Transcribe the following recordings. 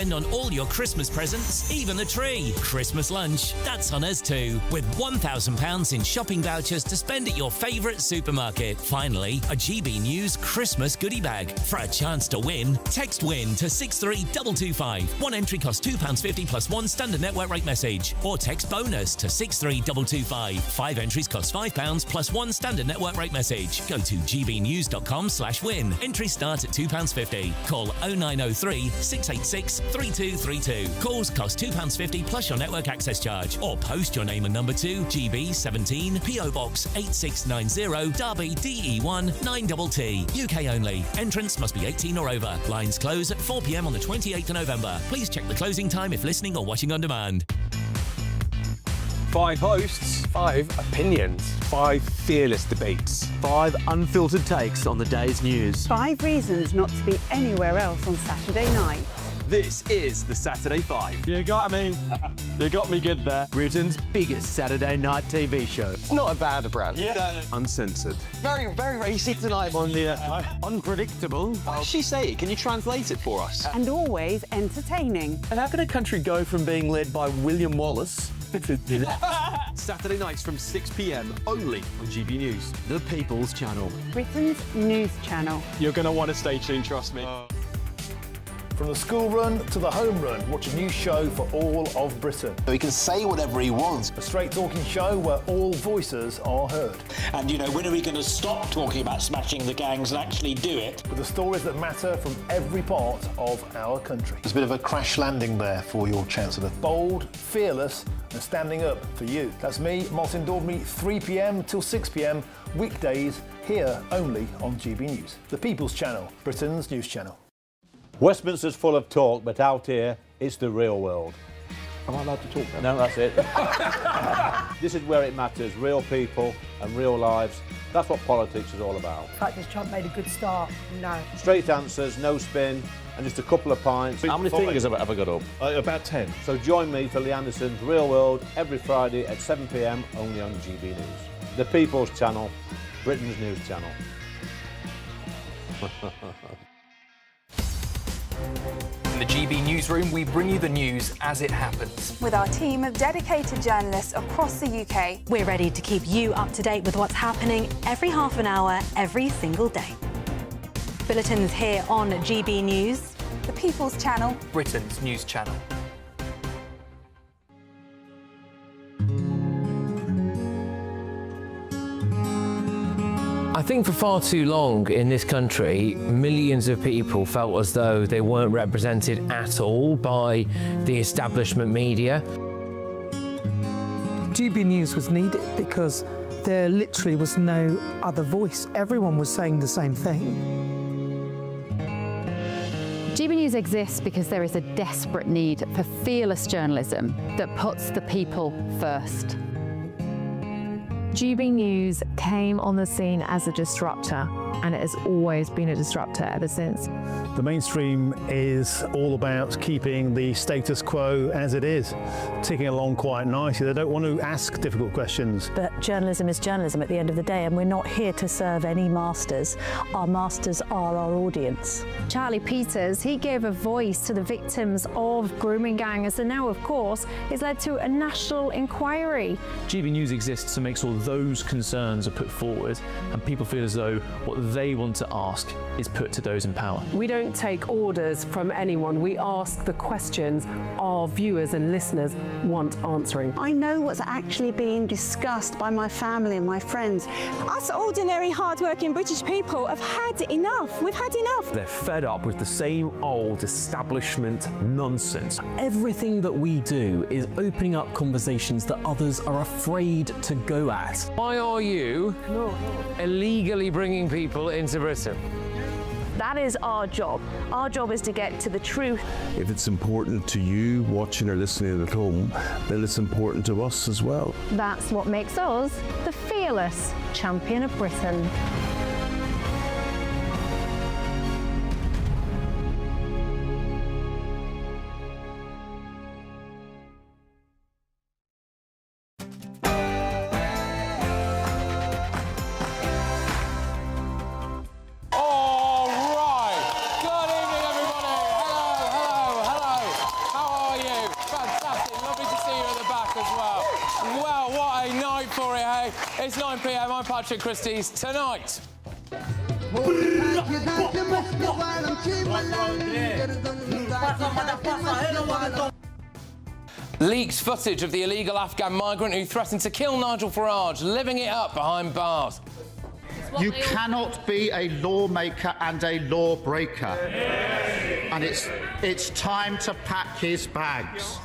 And on all your Christmas presents, even the tree. Christmas lunch, that's on us too. With £1,000 in shopping vouchers to spend at your favourite supermarket. Finally, a GB News Christmas goodie bag. For a chance to win, text WIN to 63225. One entry costs £2.50 plus one standard network rate message. Or text BONUS to 63225. 5 entries cost £5 plus one standard network rate message. Go to gbnews.com/win. Entry start at £2.50. Call 0903 686 3232. Calls cost £2.50 plus your network access charge. Or post your name and number to GB 17 PO Box 8690 Derby DE1 9TT. UK only. Entrance must be 18 or over. Lines close at 4 p.m. on the 28th of November. Please check the closing time if listening or watching on demand. 5 hosts, 5 opinions, 5 fearless debates, 5 unfiltered takes on the day's news. 5 reasons not to be anywhere else on Saturday night. This is the Saturday 5. You got me good there. Britain's biggest Saturday night TV show. It's not a bad brand. Yeah. Uncensored. Very, very racy tonight. On the unpredictable. What did she say? Can you translate it for us? And always entertaining. And how can a country go from being led by William Wallace to Saturday nights from 6 p.m. only on GB News. The People's Channel. Britain's news channel. You're going to want to stay tuned, trust me. From the school run to the home run, watch a new show for all of Britain. So he can say whatever he wants. A straight-talking show where all voices are heard. And, you know, when are we going to stop talking about smashing the gangs and actually do it? With the stories that matter from every part of our country. There's a bit of a crash landing there for your Chancellor. Bold, fearless and standing up for you. That's me, Martin Daubney, 3 p.m. till 6 p.m. weekdays, here only on GB News. The People's Channel, Britain's news channel. Westminster's full of talk, but out here, it's the real world. Am I allowed to talk then? No, that's it. This is where it matters, real people and real lives. That's what politics is all about. The fact has Trump made a good start? No. Straight answers, no spin, and just a couple of pints. How many fingers have I got up? About 10. So join me for Lee Anderson's Real World every Friday at 7 p.m. only on GB News. The People's Channel, Britain's news channel. In the GB Newsroom, we bring you the news as it happens. With our team of dedicated journalists across the UK, we're ready to keep you up to date with what's happening every half an hour, every single day. Bulletins here on GB News. The People's Channel, Britain's news channel. I think for far too long in this country, millions of people felt as though they weren't represented at all by the establishment media. GB News was needed because there literally was no other voice. Everyone was saying the same thing. GB News exists because there is a desperate need for fearless journalism that puts the people first. GB News came on the scene as a disruptor, and it has always been a disruptor ever since. The mainstream is all about keeping the status quo as it is, ticking along quite nicely. They don't want to ask difficult questions. But journalism is journalism at the end of the day, and we're not here to serve any masters. Our masters are our audience. Charlie Peters, he gave a voice to the victims of grooming gangs, and now, of course, it's led to a national inquiry. GB News exists to make sure those concerns are put forward and people feel as though what they want to ask is put to those in power. We don't take orders from anyone. We ask the questions our viewers and listeners want answering. I know what's actually being discussed by my family and my friends. Us ordinary, hard-working British people have had enough. We've had enough. They're fed up with the same old establishment nonsense. Everything that we do is opening up conversations that others are afraid to go at. Why are you illegally bringing people into Britain? That is our job. Our job is to get to the truth. If it's important to you watching or listening at home, then it's important to us as well. That's what makes us the fearless champion of Britain. It's 9 p.m. I'm Patrick Christys. Tonight. Leaks footage of the illegal Afghan migrant who threatened to kill Nigel Farage, living it up behind bars. You cannot be a lawmaker and a lawbreaker. And it's time to pack his bags.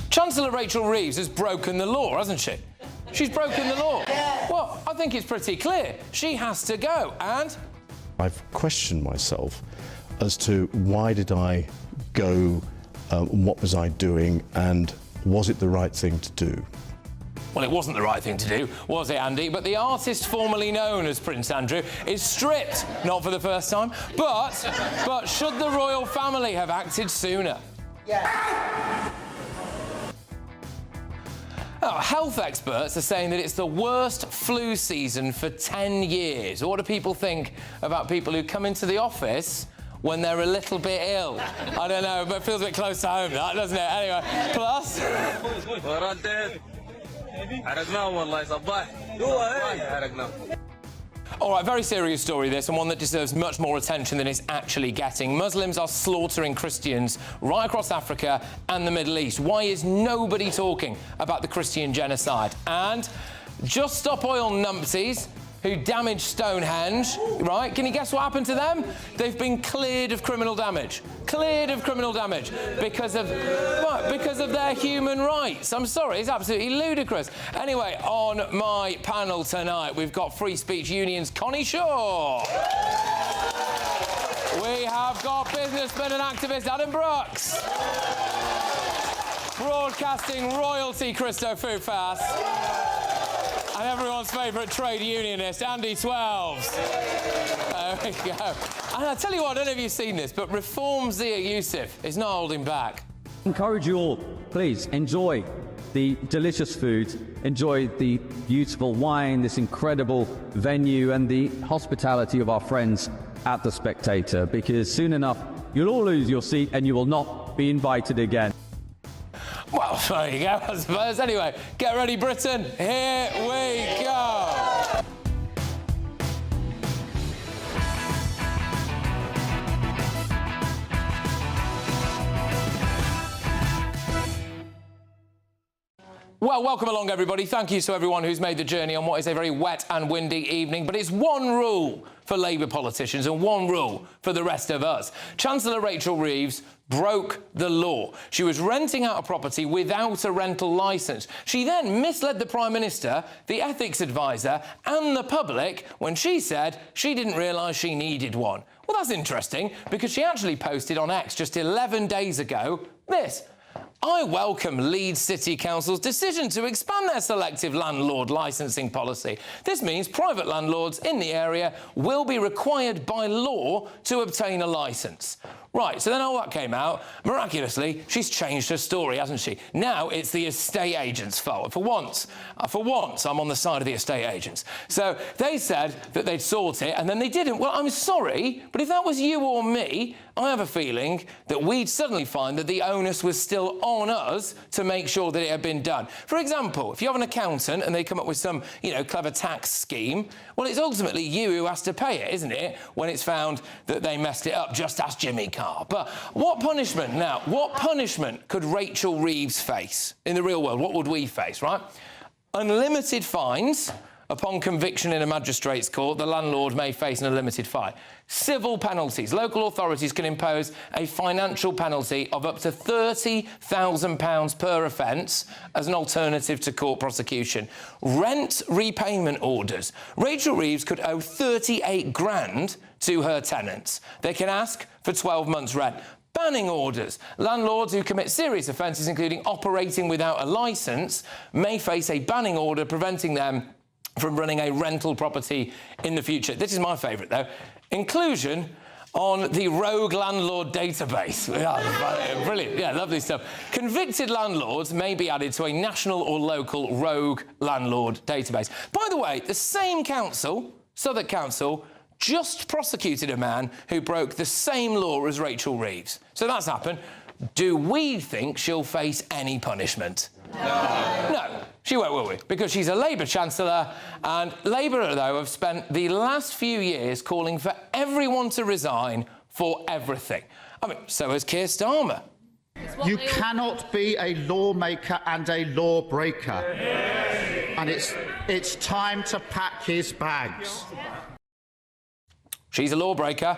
Chancellor Rachel Reeves has broken the law, hasn't she? She's broken the law. Well, I think it's pretty clear. She has to go, and... I've questioned myself as to why did I go, what was I doing, and was it the right thing to do? Well, it wasn't the right thing to do, was it, Andy? But the artist formerly known as Prince Andrew is stripped, not for the first time. But should the royal family have acted sooner? Yeah. Oh, health experts are saying that it's the worst flu season for 10 years. What do people think about people who come into the office when they're a little bit ill? I don't know, but it feels a bit close to home, that, doesn't it? Anyway, plus... All right, very serious story this, and one that deserves much more attention than it's actually getting. Muslims are slaughtering Christians right across Africa and the Middle East. Why is nobody talking about the Christian genocide? And Just Stop Oil numpties who damaged Stonehenge, right? Can you guess what happened to them? They've been cleared of criminal damage. Cleared of criminal damage because of their human rights. I'm sorry, it's absolutely ludicrous. Anyway, on my panel tonight, we've got Free Speech Union's Connie Shaw. We have got businessman and activist Adam Brooks. Broadcasting royalty Christo Fufas. And everyone's favourite trade unionist, Andy Twelves. There we go. And I'll tell you what, I don't know if you've seen this, but Reform Zia Youssef is not holding back. Encourage you all, please, enjoy the delicious food, enjoy the beautiful wine, this incredible venue, and the hospitality of our friends at The Spectator, because soon enough, you'll all lose your seat and you will not be invited again. Well, there you go, I suppose. Anyway, get ready, Britain. Here we go. Well, welcome along, everybody. Thank you to everyone who's made the journey on what is a very wet and windy evening. But it's one rule for Labour politicians and one rule for the rest of us. Chancellor Rachel Reeves broke the law. She was renting out a property without a rental licence. She then misled the Prime Minister, the ethics advisor and the public when she said she didn't realise she needed one. Well, that's interesting, because she actually posted on X just 11 days ago this. I welcome Leeds City Council's decision to expand their selective landlord licensing policy. This means private landlords in the area will be required by law to obtain a licence. Right, so then all that came out. Miraculously, she's changed her story, hasn't she? Now it's the estate agent's fault. For once, I'm on the side of the estate agents. So they said that they'd sort it, and then they didn't. Well, I'm sorry, but if that was you or me, I have a feeling that we'd suddenly find that the onus was still on us to make sure that it had been done. For example, if you have an accountant and they come up with some, clever tax scheme, well, it's ultimately you who has to pay it, isn't it, when it's found that they messed it up, just ask Jimmy Carr. But what punishment could Rachel Reeves face in the real world? What would we face, right? Unlimited fines. Upon conviction in a magistrate's court, the landlord may face an unlimited fine. Civil penalties. Local authorities can impose a financial penalty of up to £30,000 per offence as an alternative to court prosecution. Rent repayment orders. Rachel Reeves could owe 38 grand to her tenants. They can ask for 12 months' rent. Banning orders. Landlords who commit serious offences, including operating without a licence, may face a banning order preventing them from running a rental property in the future. This is my favourite, though. Inclusion on the rogue landlord database. Yeah, brilliant. Yeah, lovely stuff. Convicted landlords may be added to a national or local rogue landlord database. By the way, the same council, Southwark Council, just prosecuted a man who broke the same law as Rachel Reeves. So that's happened. Do we think she'll face any punishment? No, she won't, will we? Because she's a Labour Chancellor, and Labour, though, have spent the last few years calling for everyone to resign for everything. I mean, so has Keir Starmer. You cannot be a lawmaker and a lawbreaker. And it's time to pack his bags. She's a lawbreaker.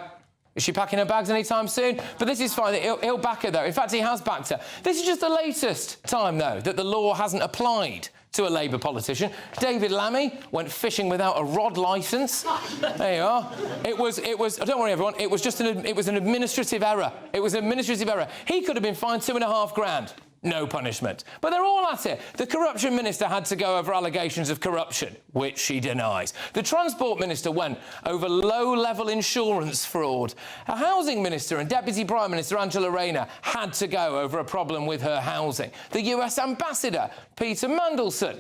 Is she packing her bags anytime soon? But this is fine. He'll back her, though. In fact, he has backed her. This is just the latest time, though, that the law hasn't applied to a Labour politician. David Lammy went fishing without a rod licence. There you are. It was. Don't worry, everyone. It was just an administrative error. It was an administrative error. He could have been fined £2.5 grand. No punishment. But they're all at it. The corruption minister had to go over allegations of corruption, which she denies. The transport minister went over low-level insurance fraud. A housing minister and Deputy Prime Minister Angela Rayner had to go over a problem with her housing. The US ambassador, Peter Mandelson,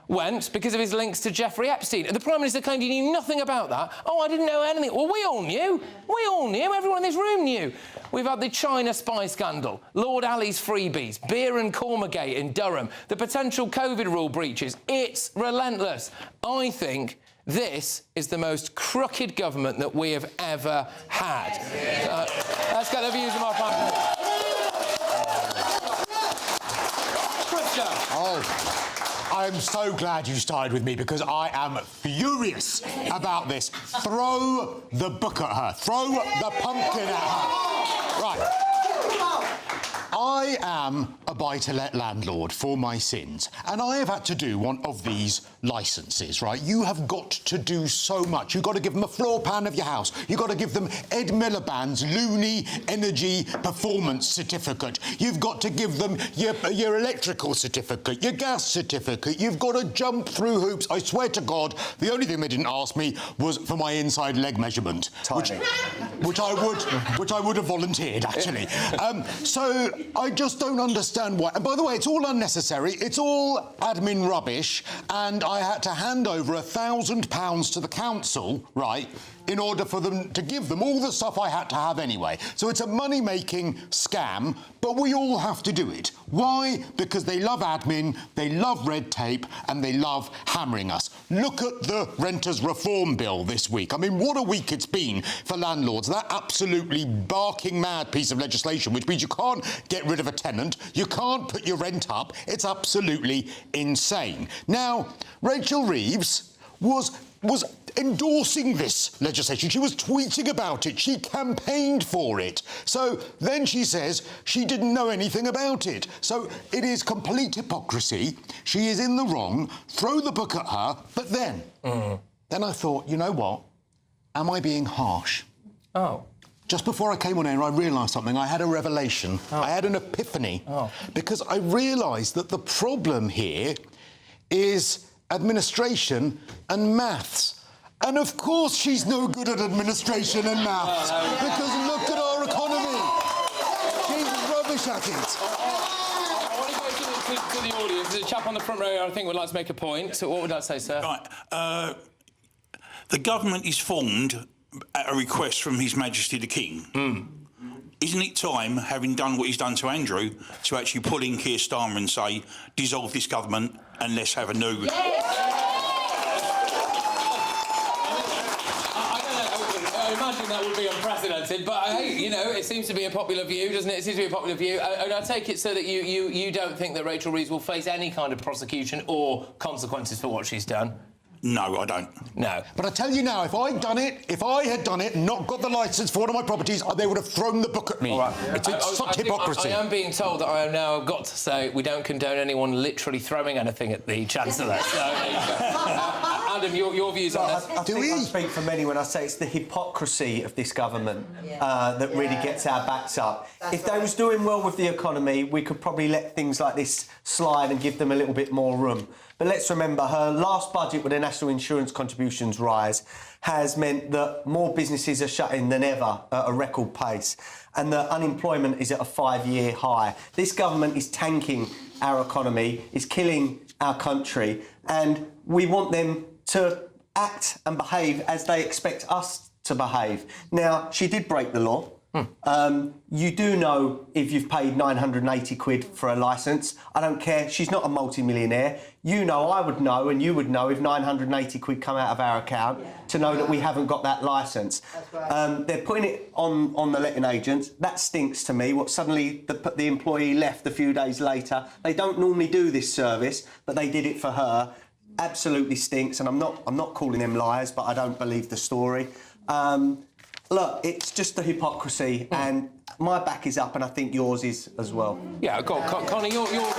went because of his links to Jeffrey Epstein. And the Prime Minister claimed he knew nothing about that. Oh, I didn't know anything. Well, we all knew. We all knew. Everyone in this room knew. We've had the China spy scandal, Lord Ali's freebies, Beer and Cormagate in Durham, the potential COVID rule breaches. It's relentless. I think this is the most crooked government that we have ever had. Let's get the views of my panel. Oh. I'm so glad you started with me because I am furious about this. Throw the book at her. Throw the pumpkin at her. Right. I am a buy-to-let landlord for my sins, and I have had to do one of these licences, right? You have got to do so much. You've got to give them a floor plan of your house. You've got to give them Ed Miliband's Looney Energy Performance Certificate. You've got to give them your electrical certificate, your gas certificate. You've got to jump through hoops. I swear to God, the only thing they didn't ask me was for my inside leg measurement, which I would have volunteered, actually. So I just don't understand why. And by the way, it's all unnecessary. It's all admin rubbish, and I had to hand over £1,000 to the council, right, in order for them to give them all the stuff I had to have anyway. So it's a money-making scam, but we all have to do it. Why? Because they love admin, they love red tape, and they love hammering us. Look at the Renters Reform Bill this week. I mean, what a week it's been for landlords. That absolutely barking mad piece of legislation, which means you can't get rid of a tenant, you can't put your rent up. It's absolutely insane. Now, Rachel Reeves was endorsing this legislation. She was tweeting about it. She campaigned for it. So then she says she didn't know anything about it. So it is complete hypocrisy. She is in the wrong. Throw the book at her. But then I thought, you know what? Am I being harsh? Oh. Just before I came on air, I realised something. I had a revelation. I had an epiphany. Because I realised that the problem here is administration and maths. And of course she's no good at administration and maths, because look at our economy. She's rubbish at it. I want to go to the audience. There's a chap on the front row I think would like to make a point. So what would that say, sir? Right. The government is formed at a request from His Majesty the King. Isn't it time, having done what he's done to Andrew, to actually pull in Keir Starmer and say, dissolve this government and let's have a new... I imagine that would be unprecedented, but hey, you know, it seems to be a popular view, doesn't it? It seems to be a popular view. And I take it so that you don't think that Rachel Reeves will face any kind of prosecution or consequences for what she's done? No, I don't. No. But I tell you now, if I had done it and not got the licence for one of my properties, they would have thrown the book at me. All right. It's such hypocrisy. I am being told that I have now got to say we don't condone anyone literally throwing anything at the Chancellor. So, Adam, your views on this? I think I speak for many when I say it's the hypocrisy of this government that really gets our backs up. If they was doing well with the economy, we could probably let things like this slide and give them a little bit more room. But let's remember, her last budget with the national insurance contributions rise has meant that more businesses are shutting than ever at a record pace, and the unemployment is at a 5-year high. This government is tanking our economy, is killing our country, and we want them to act and behave as they expect us to behave. Now, she did break the law. You do know if you've paid 980 quid for a licence. I don't care. She's not a multi-millionaire. You know, I would know, and you would know if 980 quid come out of our account to know that we haven't got that licence. They're putting it on the letting agents. That stinks to me. What suddenly the employee left a few days later. They don't normally do this service, but they did it for her. Absolutely stinks. And I'm not calling them liars, but I don't believe the story. Look, it's just the hypocrisy, and my back is up, and I think yours is as well. Yeah, go on, Connie, your views on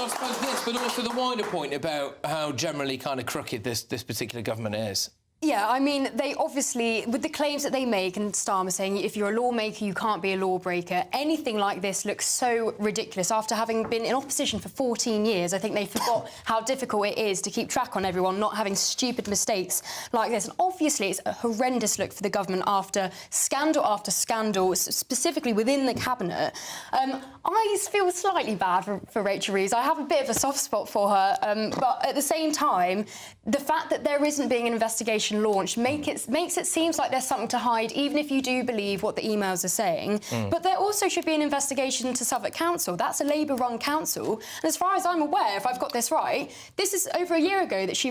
I suppose this, but also the wider point about how generally kind of crooked this particular government is. Yeah, I mean, they obviously, with the claims that they make, and Starmer saying if you're a lawmaker, you can't be a lawbreaker, anything like this looks so ridiculous. After having been in opposition for 14 years, I think they forgot how difficult it is to keep track on everyone, not having stupid mistakes like this. And obviously, it's a horrendous look for the government after scandal, specifically within the cabinet. I feel slightly bad for Rachel Reeves. I have a bit of a soft spot for her, but at the same time, the fact that there isn't being an investigation launched makes it seem like there's something to hide, even if you do believe what the emails are saying. But there also should be an investigation into Southwark Council. That's a Labour-run council, and as far as I'm aware, if I've got this right, this is over a year ago that she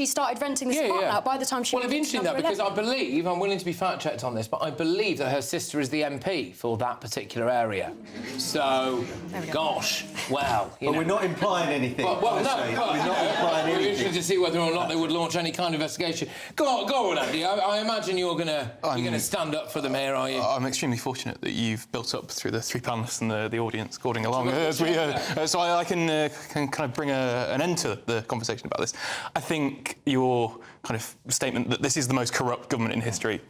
started renting this apartment out. By the time she it'd be interesting that because I believe, I'm willing to be fact-checked on this, but I believe that her sister is the MP for that particular area. So, gosh, well, but we're not implying anything. Well, no, we're not implying anything. We're interested to see whether or not they would launch any kind of investigation. Go on, Andy. I imagine you're gonna stand up for them here, are you? I'm extremely fortunate that you've built up through the three panellists and the audience according along, so I can kind of bring an end to the conversation about this. I think your kind of statement that this is the most corrupt government in history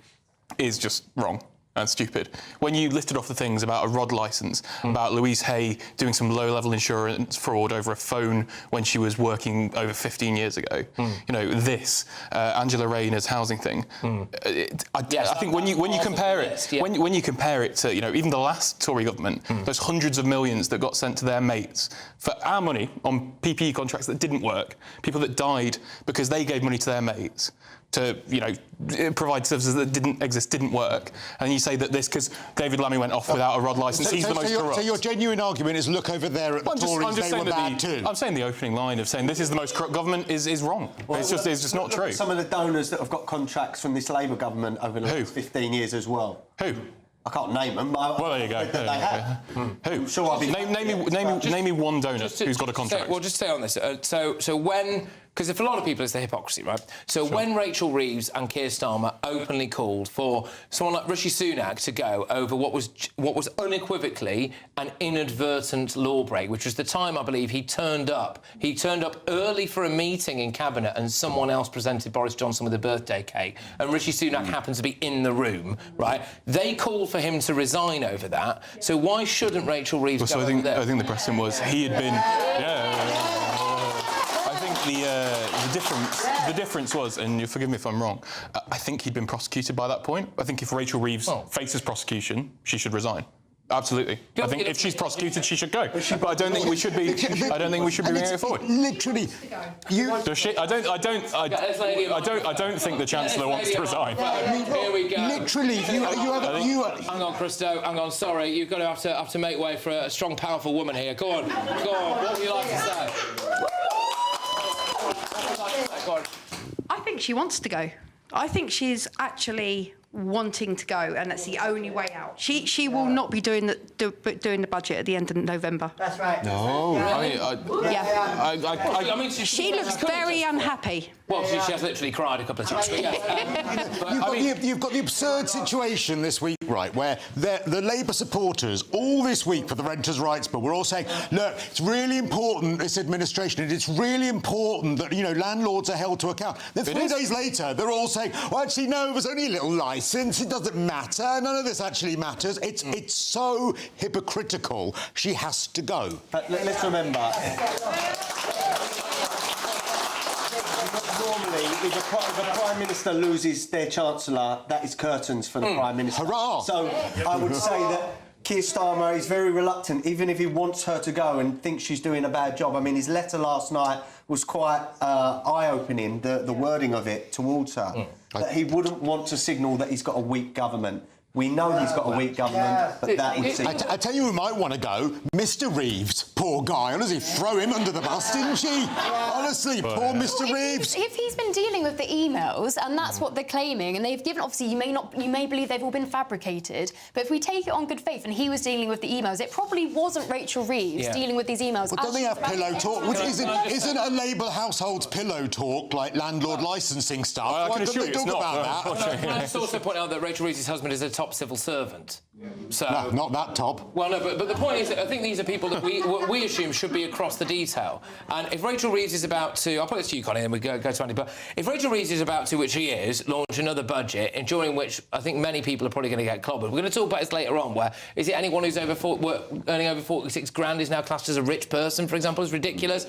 is just wrong and stupid. When you listed off the things about a ROD licence, about Louise Hay doing some low-level insurance fraud over a phone when she was working over 15 years ago, you know, this, Angela Rayner's housing thing, I think when you compare it, when you compare it to, you know, even the last Tory government, those hundreds of millions that got sent to their mates for our money on PPE contracts that didn't work, people that died because they gave money to their mates to, you know, provide services that didn't work, and you say that this because David Lammy went off without a ROD licence, he's the most corrupt. So your genuine argument is look over there at the Tories, they were bad too. I'm saying the opening line of saying this is the most corrupt government is wrong. Well, it's just not true. Some of the donors that have got contracts from this Labour government over the last 15 years as well. Who? I can't name them. Well, there you go. Who? Sure, I'll be name me one donor who's got a contract. Well, just stay on this. So when, because for a lot of people it's the hypocrisy, right? So when Rachel Reeves and Keir Starmer openly called for someone like Rishi Sunak to go over what was unequivocally an inadvertent law break, which was the time I believe he turned up. He turned up early for a meeting in cabinet, and someone else presented Boris Johnson with a birthday cake, and Rishi Sunak happened to be in the room, right? They called for him to resign over that. So why shouldn't Rachel Reeves go over there? I think the precedent was he had been. I think the difference was, and you forgive me if I'm wrong, I think he'd been prosecuted by that point. I think if Rachel Reeves faces prosecution, she should resign. Absolutely. I think if she's prosecuted, she should go. But I don't think we should be. I don't think we should be bringing it forward. Literally, does she? I don't think the Chancellor wants to resign. Here we go. Literally, hang on, Christo. Hang on. Sorry, you're going to have to make way for a strong, powerful woman here. Go on. What would you like to say? I think she wants to go. I think she's actually wanting to go, and that's the only way out. She will not be doing the budget at the end of November. That's right. No. I mean, she looks very unhappy. Well, she has literally cried a couple of times. You've got the absurd situation this week, right, where the Labour supporters all this week for the Renters' Rights Bill were all saying, look, it's really important, this administration, and it's really important that, you know, landlords are held to account. Then 3 days later, they're all saying, well, actually, no, it was only a little licence, it doesn't matter, none of this actually matters. It's so hypocritical. She has to go. But let's remember... Normally, if a Prime Minister loses their Chancellor, that is curtains for the Prime Minister. Hurrah! So I would say that Keir Starmer is very reluctant, even if he wants her to go and thinks she's doing a bad job. I mean, his letter last night was quite eye-opening, the wording of it towards her, that he wouldn't want to signal that he's got a weak government. We know he's got a weak government, but that would seem... I tell you who might want to go. Mr Reeves. Poor guy. Honestly, throw him under the bus, didn't she? Honestly, poor Mr Reeves. If he's been dealing with the emails, and that's what they're claiming, and they've given... Obviously, you may believe they've all been fabricated, but if we take it on good faith, and he was dealing with the emails, it probably wasn't Rachel Reeves dealing with these emails. But don't they have pillow talk? Which isn't a Labour household's pillow talk like landlord licensing stuff? I can assure you it's not. About that? Can I just also point out that Rachel Reeves' husband is a top civil servant? So no, not that top. Well, no, but the point is that I think these are people that we assume should be across the detail. And if Rachel Reeves is about to... I'll put this to you, Connie, and we go to Andy. But if Rachel Reeves is about to, which she is, launch another budget, during which I think many people are probably going to get clobbered. We're going to talk about this later on, where is it anyone who's earning over 46 grand is now classed as a rich person, for example, is ridiculous.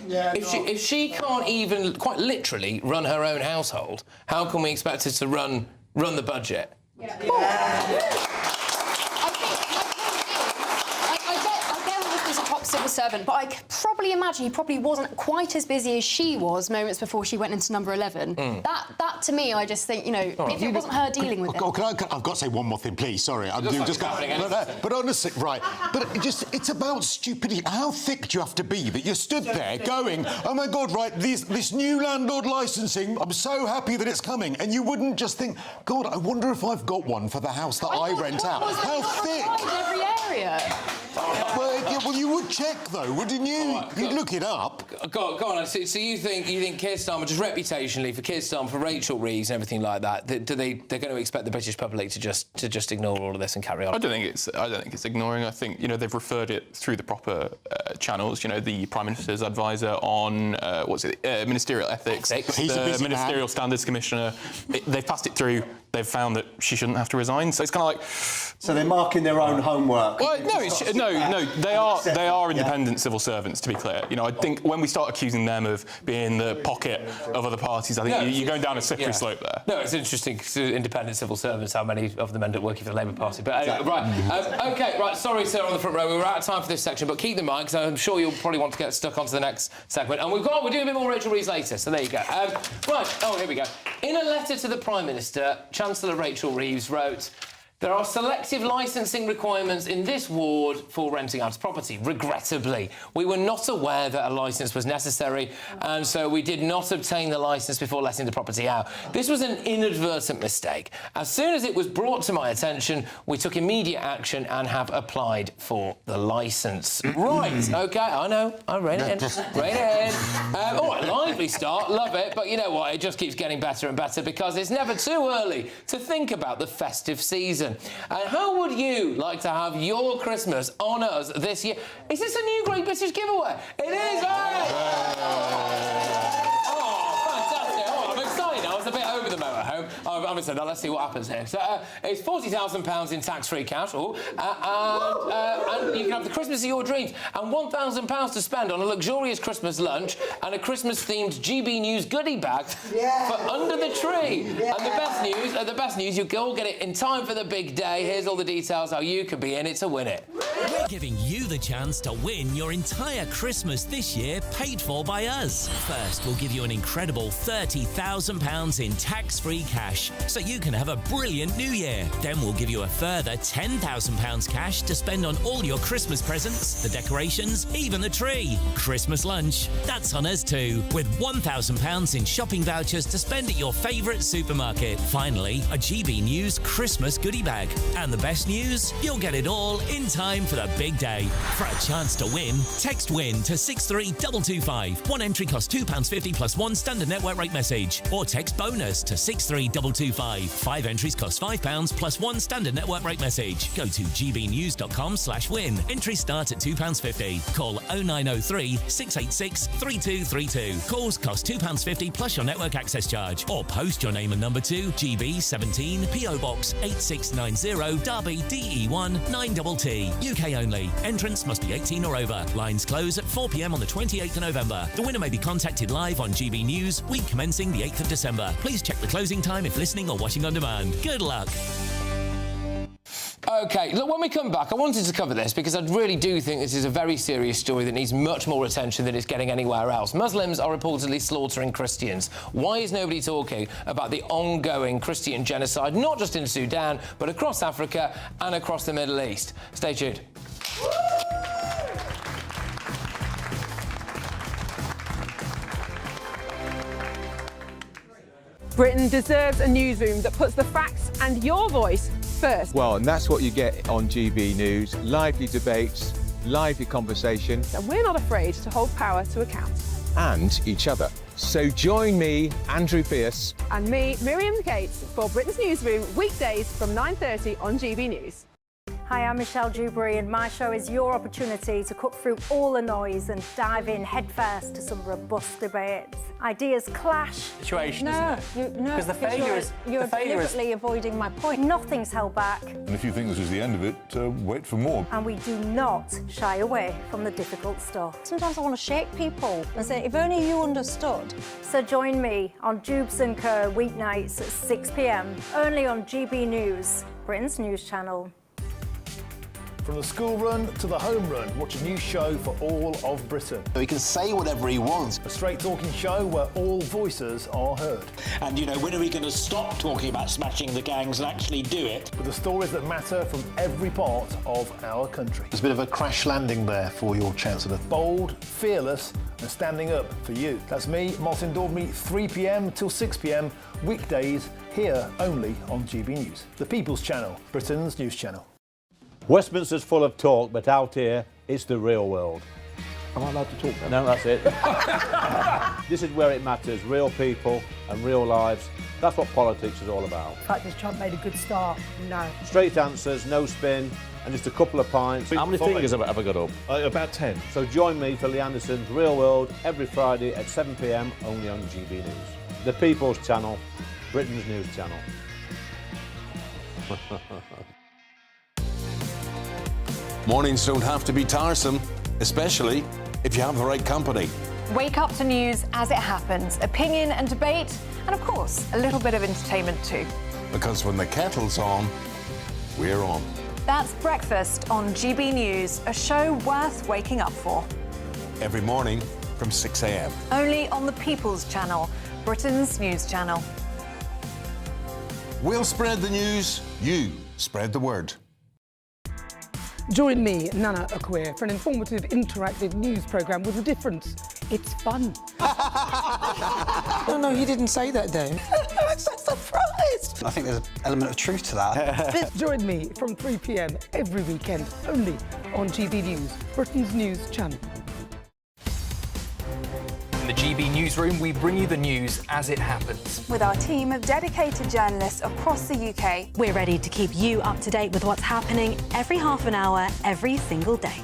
If she can't even, quite literally, run her own household, how can we expect her to run the budget? I get he's a top civil servant, but I probably imagine he probably wasn't quite as busy as she was moments before she went into number 11. That to me, I just think, if it wasn't her dealing with it... I've got to say one more thing, please. Sorry, but honestly, right. But it's about stupidity. How thick do you have to be that you're stood there going, oh my God, right, this new landlord licensing, I'm so happy that it's coming, and you wouldn't just think, God, I wonder if I've got one for the house that I rent out. How thick? Every area. Well, you would check though, wouldn't you? You'd look it up. Go on. So you think Keir Starmer, just reputationally for Keir Starmer, for Rachel Reeves and everything like that, they're going to expect the British public to just ignore all of this and carry on? I don't think it's ignoring. I think they've referred it through the proper channels. The Prime Minister's advisor on ministerial ethics, the Ministerial Standards Commissioner. They've passed it through. They've found that she shouldn't have to resign. So it's kind of like... So they're marking their own homework. Well, no. They are independent civil servants, to be clear. I think when we start accusing them of being the pocket of other parties, I think you're going down a slippery slope there. No, it's interesting, independent civil servants, how many of them end up working for the Labour Party. But OK, right, sorry, sir, on the front row. We're out of time for this section, but keep them in mind, because I'm sure you'll probably want to get stuck onto the next segment. And we're doing a bit more Rachel Reeves later, so there you go. Here we go. In a letter to the Prime Minister, Chancellor Rachel Reeves wrote, there are selective licensing requirements in this ward for renting out property. Regrettably, we were not aware that a licence was necessary, and so we did not obtain the licence before letting the property out. This was an inadvertent mistake. As soon as it was brought to my attention, we took immediate action and have applied for the licence. Right, OK, I know, I read it in. All right, lively start, love it, but you know what, it just keeps getting better and better because it's never too early to think about the festive season. And how would you like to have your Christmas on us this year? Is this a new Great British giveaway? It is! Oh, fantastic. Oh, I'm excited now. It's a bit over the moat at home. I haven't said that. Let's see what happens here. So, it's £40,000 in tax-free cash, and you can have the Christmas of your dreams and £1,000 to spend on a luxurious Christmas lunch and a Christmas-themed GBNews goodie bag for under the tree. And the best news, you can all get it in time for the big day. Here's all the details how you could be in it to win it. We're giving you the chance to win your entire Christmas this year paid for by us. First, we'll give you an incredible £30,000 in tax-free cash, so you can have a brilliant new year. Then we'll give you a further £10,000 cash to spend on all your Christmas presents, the decorations, even the tree. Christmas lunch, that's on us too, with £1,000 in shopping vouchers to spend at your favourite supermarket. Finally, a GB News Christmas goodie bag. And the best news? You'll get it all in time for the big day. For a chance to win, text WIN to 63225. One entry costs £2.50 plus one standard network rate message. Or text BONUS to 63225. 5 entries cost £5 plus one standard network rate message. Go to gbnews.com/win. Entries start at £2.50. Call 0903 686 3232. Calls cost £2.50 plus your network access charge. Or post your name and number to GB17 PO Box 8690 Derby DE1 9TT. UK only. Entrance must be 18 or over. Lines close at 4 p.m. on the 28th of November. The winner may be contacted live on GB News, week commencing the 8th of December. Please check the closing time if listening or watching on demand. Good luck. OK, look, when we come back, I wanted to cover this because I really do think this is a very serious story that needs much more attention than it's getting anywhere else. Muslims are reportedly slaughtering Christians. Why is nobody talking about the ongoing Christian genocide, not just in Sudan, but across Africa and across the Middle East? Stay tuned. Britain deserves a newsroom that puts the facts and your voice first. Well, and that's what you get on GB News. Lively debates, lively conversation. And we're not afraid to hold power to account. And each other. So join me, Andrew Pierce. And me, Miriam Gates, for Britain's Newsroom, weekdays from 9:30 on GB News. Hi, I'm Michelle Dewberry, and my show is your opportunity to cut through all the noise and dive in headfirst to some robust debates. Ideas clash. Situation, No, isn't it? no, Because the failure is you're the failure is deliberately avoiding my point. Nothing's held back, And if you think this is the end of it, wait for more. and we do not shy away from the difficult stuff. Sometimes I want to shake people and say, if only you understood. So join me on Jubes & Co. weeknights at 6 p.m, only on GB News, Britain's news channel. From the school run to the home run, watch a new show for all of Britain. He can say whatever he wants. A straight-talking show where all voices are heard. And, you know, when are we going to stop talking about smashing the gangs and actually do it? With the stories that matter from every part of our country. There's a bit of a crash landing there for your Chancellor. Bold, fearless and standing up for you. That's me, Martin Daubney, 3 p.m. till 6 p.m, weekdays, here only on GB News. The People's Channel, Britain's news channel. Westminster's full of talk, but out here, it's the real world. Am I allowed to talk No, now? that's it. This is where it matters, real people and real lives. That's what politics is all about. In fact, has Trump made a good start? No. Straight answers, no spin, and just a couple of pints. How many fingers have I got up? About 10. So join me for Lee Anderson's Real World every Friday at 7 p.m, only on GB News. The People's Channel, Britain's news channel. Mornings don't have to be tiresome, especially if you have the right company. Wake up to news as it happens, opinion and debate, and of course, a little bit of entertainment too. Because when the kettle's on, we're on. That's Breakfast on GB News, a show worth waking up for. Every morning from 6 a.m. Only on the People's Channel, Britain's news channel. We'll spread the news, you spread the word. Join me, Nana Akwe, for an informative, interactive news programme with a difference. It's fun. No, he didn't say that, though. I'm so surprised. I think there's an element of truth to that. Join me from 3 p.m. every weekend, only on GB News, Britain's news channel. In the GB Newsroom, we bring you the news as it happens. With our team of dedicated journalists across the UK, we're ready to keep you up to date with what's happening every half an hour, every single day.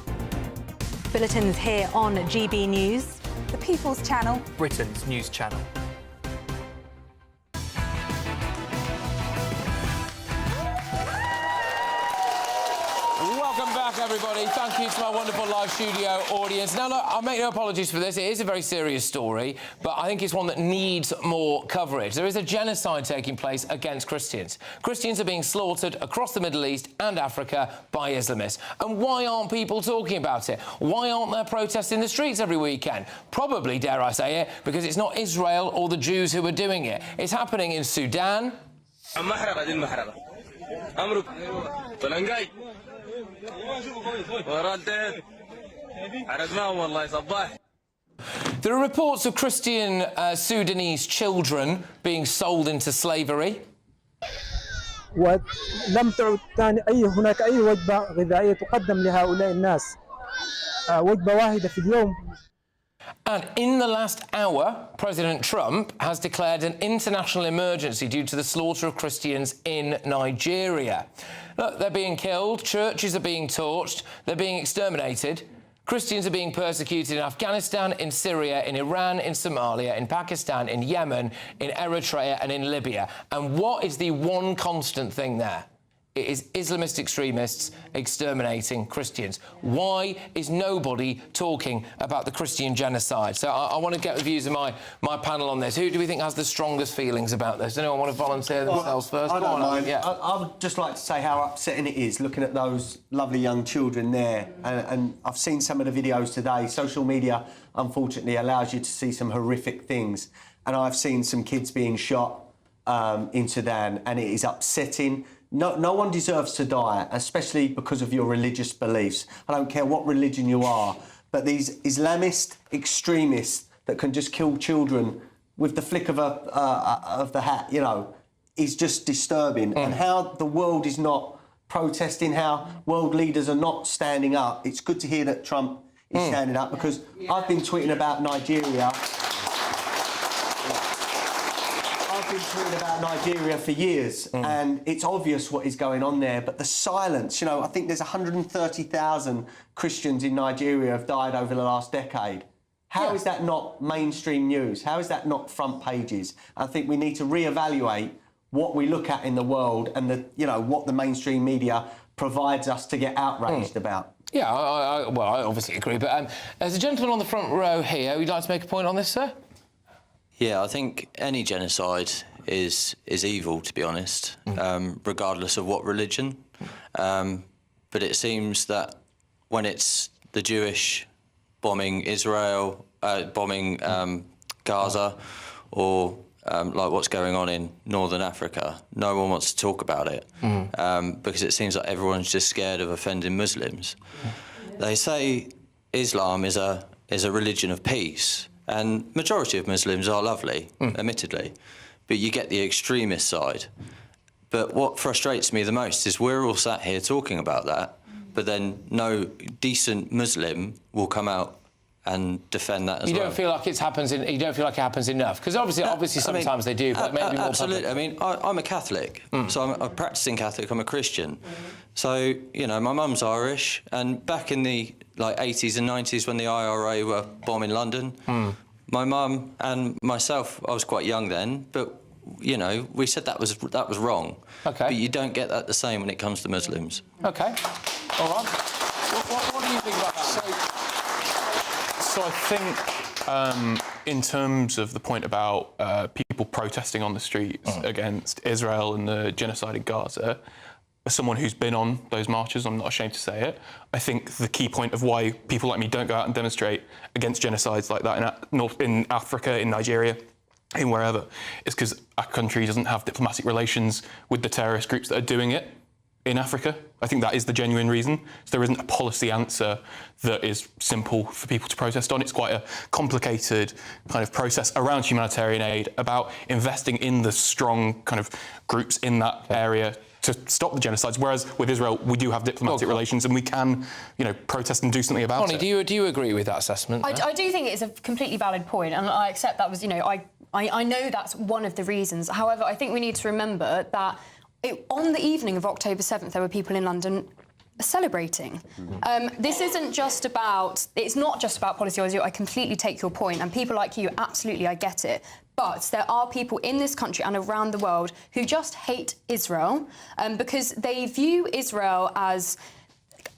Bulletins here on GB News, the People's Channel, Britain's news channel. Welcome back, everybody. Thank you to my wonderful live studio audience. Now, look, I make no apologies for this. It is a very serious story, but I think it's one that needs more coverage. There is a genocide taking place against Christians. Christians are being slaughtered across the Middle East and Africa by Islamists. And why aren't people talking about it? Why aren't there protests in the streets every weekend? Probably, dare I say it, because it's not Israel or the Jews who are doing it. It's happening in Sudan. There are reports of Christian Sudanese children being sold into slavery. ولم تعد هناك أي وجبة غذائية تقدم لهؤلاء الناس وجبة واحدة في اليوم. And in the last hour, President Trump has declared an international emergency due to the slaughter of Christians in Nigeria. Look, they're being killed, churches are being torched, they're being exterminated. Christians are being persecuted in Afghanistan, in Syria, in Iran, in Somalia, in Pakistan, in Yemen, in Eritrea and in Libya. And what is the one constant thing there? It is Islamist extremists exterminating Christians. Why is nobody talking about the Christian genocide? So I want to get the views of my panel on this. Who do we think has the strongest feelings about this? Anyone want to volunteer themselves first? I don't mind. Yeah. I would just like to say how upsetting it is looking at those lovely young children there. And I've seen some of the videos today. Social media, unfortunately, allows you to see some horrific things. And I've seen some kids being shot in Sudan, and it is upsetting. No one deserves to die, especially because of your religious beliefs. I don't care what religion you are, but these Islamist extremists that can just kill children with the flick of the hat, you know, is just disturbing. And how the world is not protesting, how world leaders are not standing up. It's good to hear that Trump is standing up, because I've been tweeting about Nigeria. I've been tweeting about Nigeria for years, and it's obvious what is going on there, but the silence, you know, I think there's 130,000 Christians in Nigeria have died over the last decade. How is that not mainstream news? How is that not front pages? I think we need to reevaluate what we look at in the world and what the mainstream media provides us to get outraged about. Yeah, I obviously agree, but there's a gentleman on the front row here. Would you like to make a point on this, sir? Yeah, I think any genocide is evil, to be honest, regardless of what religion. But it seems that when it's the Jewish bombing Israel, bombing Gaza, or like what's going on in Northern Africa, no one wants to talk about it because it seems like everyone's just scared of offending Muslims. They say Islam is a religion of peace. And majority of Muslims are lovely, admittedly, but you get the extremist side. But what frustrates me the most is we're all sat here talking about that, but then no decent Muslim will come out and defend that as well. You don't feel like it happens enough? Because obviously sometimes they do, but maybe more absolutely. public. I mean, I'm a Catholic, so I'm a practicing Catholic. I'm a Christian. So, you know, my mum's Irish, and back in the 80s and 90s when the IRA were bombing London, my mum and myself, I was quite young then, but, you know, we said that was wrong. Okay. But you don't get that the same when it comes to Muslims. Okay. All right. What do you think about that? So I think in terms of the point about people protesting on the streets against Israel and the genocide in Gaza, as someone who's been on those marches, I'm not ashamed to say it, I think the key point of why people like me don't go out and demonstrate against genocides like that in Africa, in Nigeria, in wherever, is because our country doesn't have diplomatic relations with the terrorist groups that are doing it in Africa. I think that is the genuine reason. So there isn't a policy answer that is simple for people to protest on. It's quite a complicated kind of process around humanitarian aid, about investing in the strong kind of groups in that area to stop the genocides. Whereas with Israel, we do have diplomatic relations and we can, you know, protest and do something about Connie, it. do you agree with that assessment? I do think it's a completely valid point, and I accept that was, you know, I know that's one of the reasons. However, I think we need to remember that on the evening of October 7th, there were people in London celebrating. This isn't just about, it's not just about policy. I completely take your point, and people like you, absolutely, I get it. But there are people in this country and around the world who just hate Israel because they view Israel as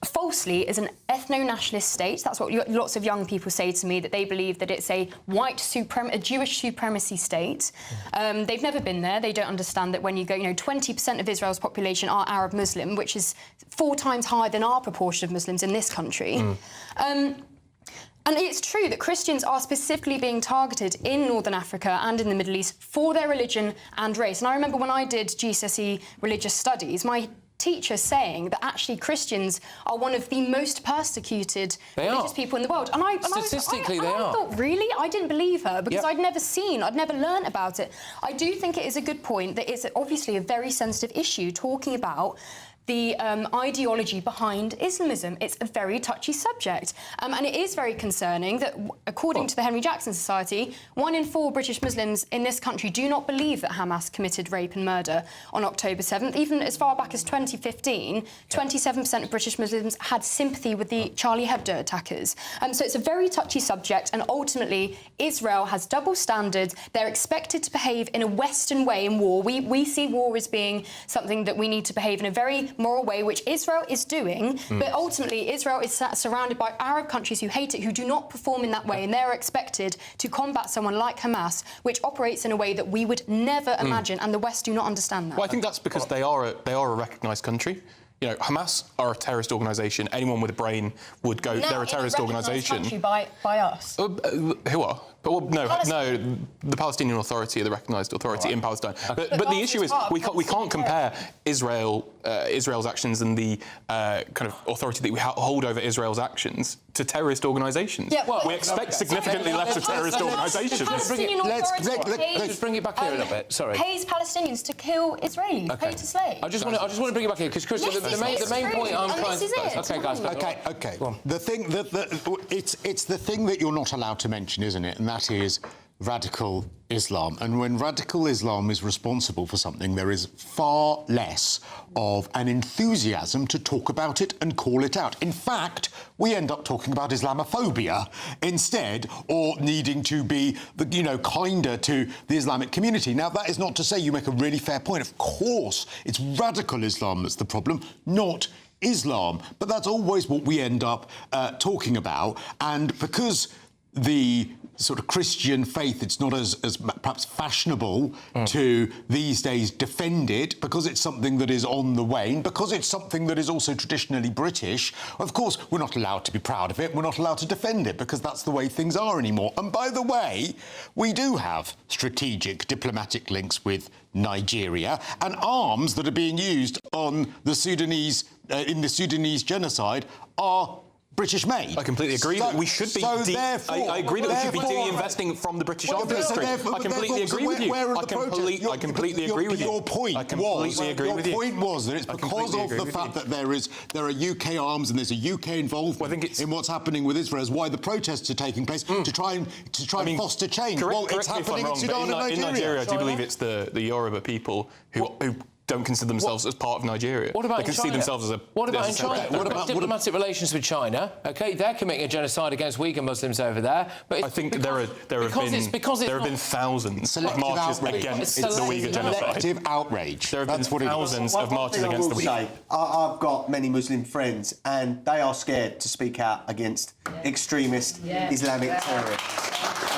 falsely as an ethno-nationalist state. That's what lots of young people say to me, that they believe that it's a Jewish supremacy state. They've never been there. They don't understand that when you go, 20% of Israel's population are Arab Muslim, which is 4 times higher than our proportion of Muslims in this country. And it's true that Christians are specifically being targeted in Northern Africa and in the Middle East for their religion and race. And I remember when I did GCSE religious studies, my teacher saying that actually Christians are one of the most persecuted religious people in the world. And Statistically, they are. I thought, really? I didn't believe her because I'd never learned about it. I do think it is a good point that it's obviously a very sensitive issue talking about the ideology behind Islamism. It's a very touchy subject. And it is very concerning that, according to the Henry Jackson Society, 1 in 4 British Muslims in this country do not believe that Hamas committed rape and murder on October 7th. Even as far back as 2015, 27% of British Muslims had sympathy with the Charlie Hebdo attackers. So it's a very touchy subject, and ultimately, Israel has double standards. They're expected to behave in a Western way in war. We see war as being something that we need to behave in a very moral way, which Israel is doing, but ultimately Israel is surrounded by Arab countries who hate it, who do not perform in that way, and they're expected to combat someone like Hamas, which operates in a way that we would never imagine, and the West do not understand that. Well, I think that's because they are a recognised country. You know, Hamas are a terrorist organisation. Anyone with a brain would go, they're a terrorist organisation. Country by us. Who are? But no, the Palestinian Authority, the recognised authority in Palestine. But the issue is we can't compare Israel's actions and the kind of authority that we hold over Israel's actions to terrorist organisations. Yeah, well, we expect significantly less of terrorist organisations. Let's bring it back here a little bit. Sorry. Pays Palestinians to kill Israelis, pay to slave. I just want to bring it back here because Chris, the main point I'm trying to. Okay, guys. Okay. The thing it's the thing that you're not allowed to mention, isn't it? And that is radical Islam. And when radical Islam is responsible for something, there is far less of an enthusiasm to talk about it and call it out. In fact, we end up talking about Islamophobia instead, or needing to be, kinder to the Islamic community. Now, that is not to say, you make a really fair point. Of course, it's radical Islam that's the problem, not Islam. But that's always what we end up talking about. And because the sort of Christian faith, it's not as perhaps fashionable to these days defend it, because it's something that is on the wane, because it's something that is also traditionally British. Of course, we're not allowed to be proud of it, we're not allowed to defend it, because that's the way things are anymore. And by the way, we do have strategic diplomatic links with Nigeria, and arms that are being used on the Sudanese in the Sudanese genocide are British made. I completely agree that we should be. I agree that we should be de-investing from the British arms industry. I completely agree with you. I completely agree with you. Your point was that it's because of the fact that there are UK arms and there's a UK involvement in what's happening with Israel, is why the protests are taking place to try and foster change. Well, it's happening in Sudan and Nigeria. In Nigeria, I do believe it's the Yoruba people who don't consider themselves as part of Nigeria. What about they can China? see themselves as a. What about in China? What about diplomatic relations with China? Okay, they're committing a genocide against Uyghur Muslims over there. But I think there have been thousands of marches against the Uyghur genocide. Selective outrage. There have been thousands of marches against the Uyghur. I've got many Muslim friends, and they are scared to speak out against extremist Islamic terrorists.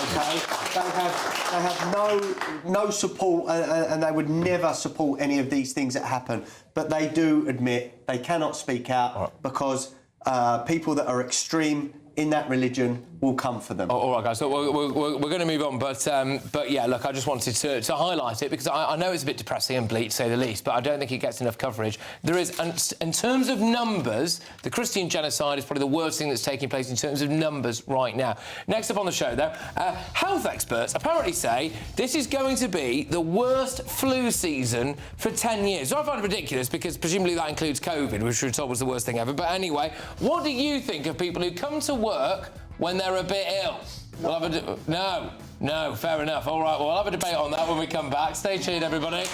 Okay, they have no support, and they would never support any of these things that happen. But they do admit they cannot speak out because people that are extreme in that religion will come for them. All right, guys. So we're going to move on, but yeah, look, I just wanted to highlight it because I know it's a bit depressing and bleak, to say the least, but I don't think it gets enough coverage. There is, and in terms of numbers, the Christian genocide is probably the worst thing that's taking place in terms of numbers right now. Next up on the show, though, health experts apparently say this is going to be the worst flu season for 10 years. So I find it ridiculous because presumably that includes COVID, which we were told was the worst thing ever. But anyway, what do you think of people who come to work when they're a bit ill? We'll have no, fair enough. All right, well, we'll have a debate on that when we come back. Stay tuned, everybody.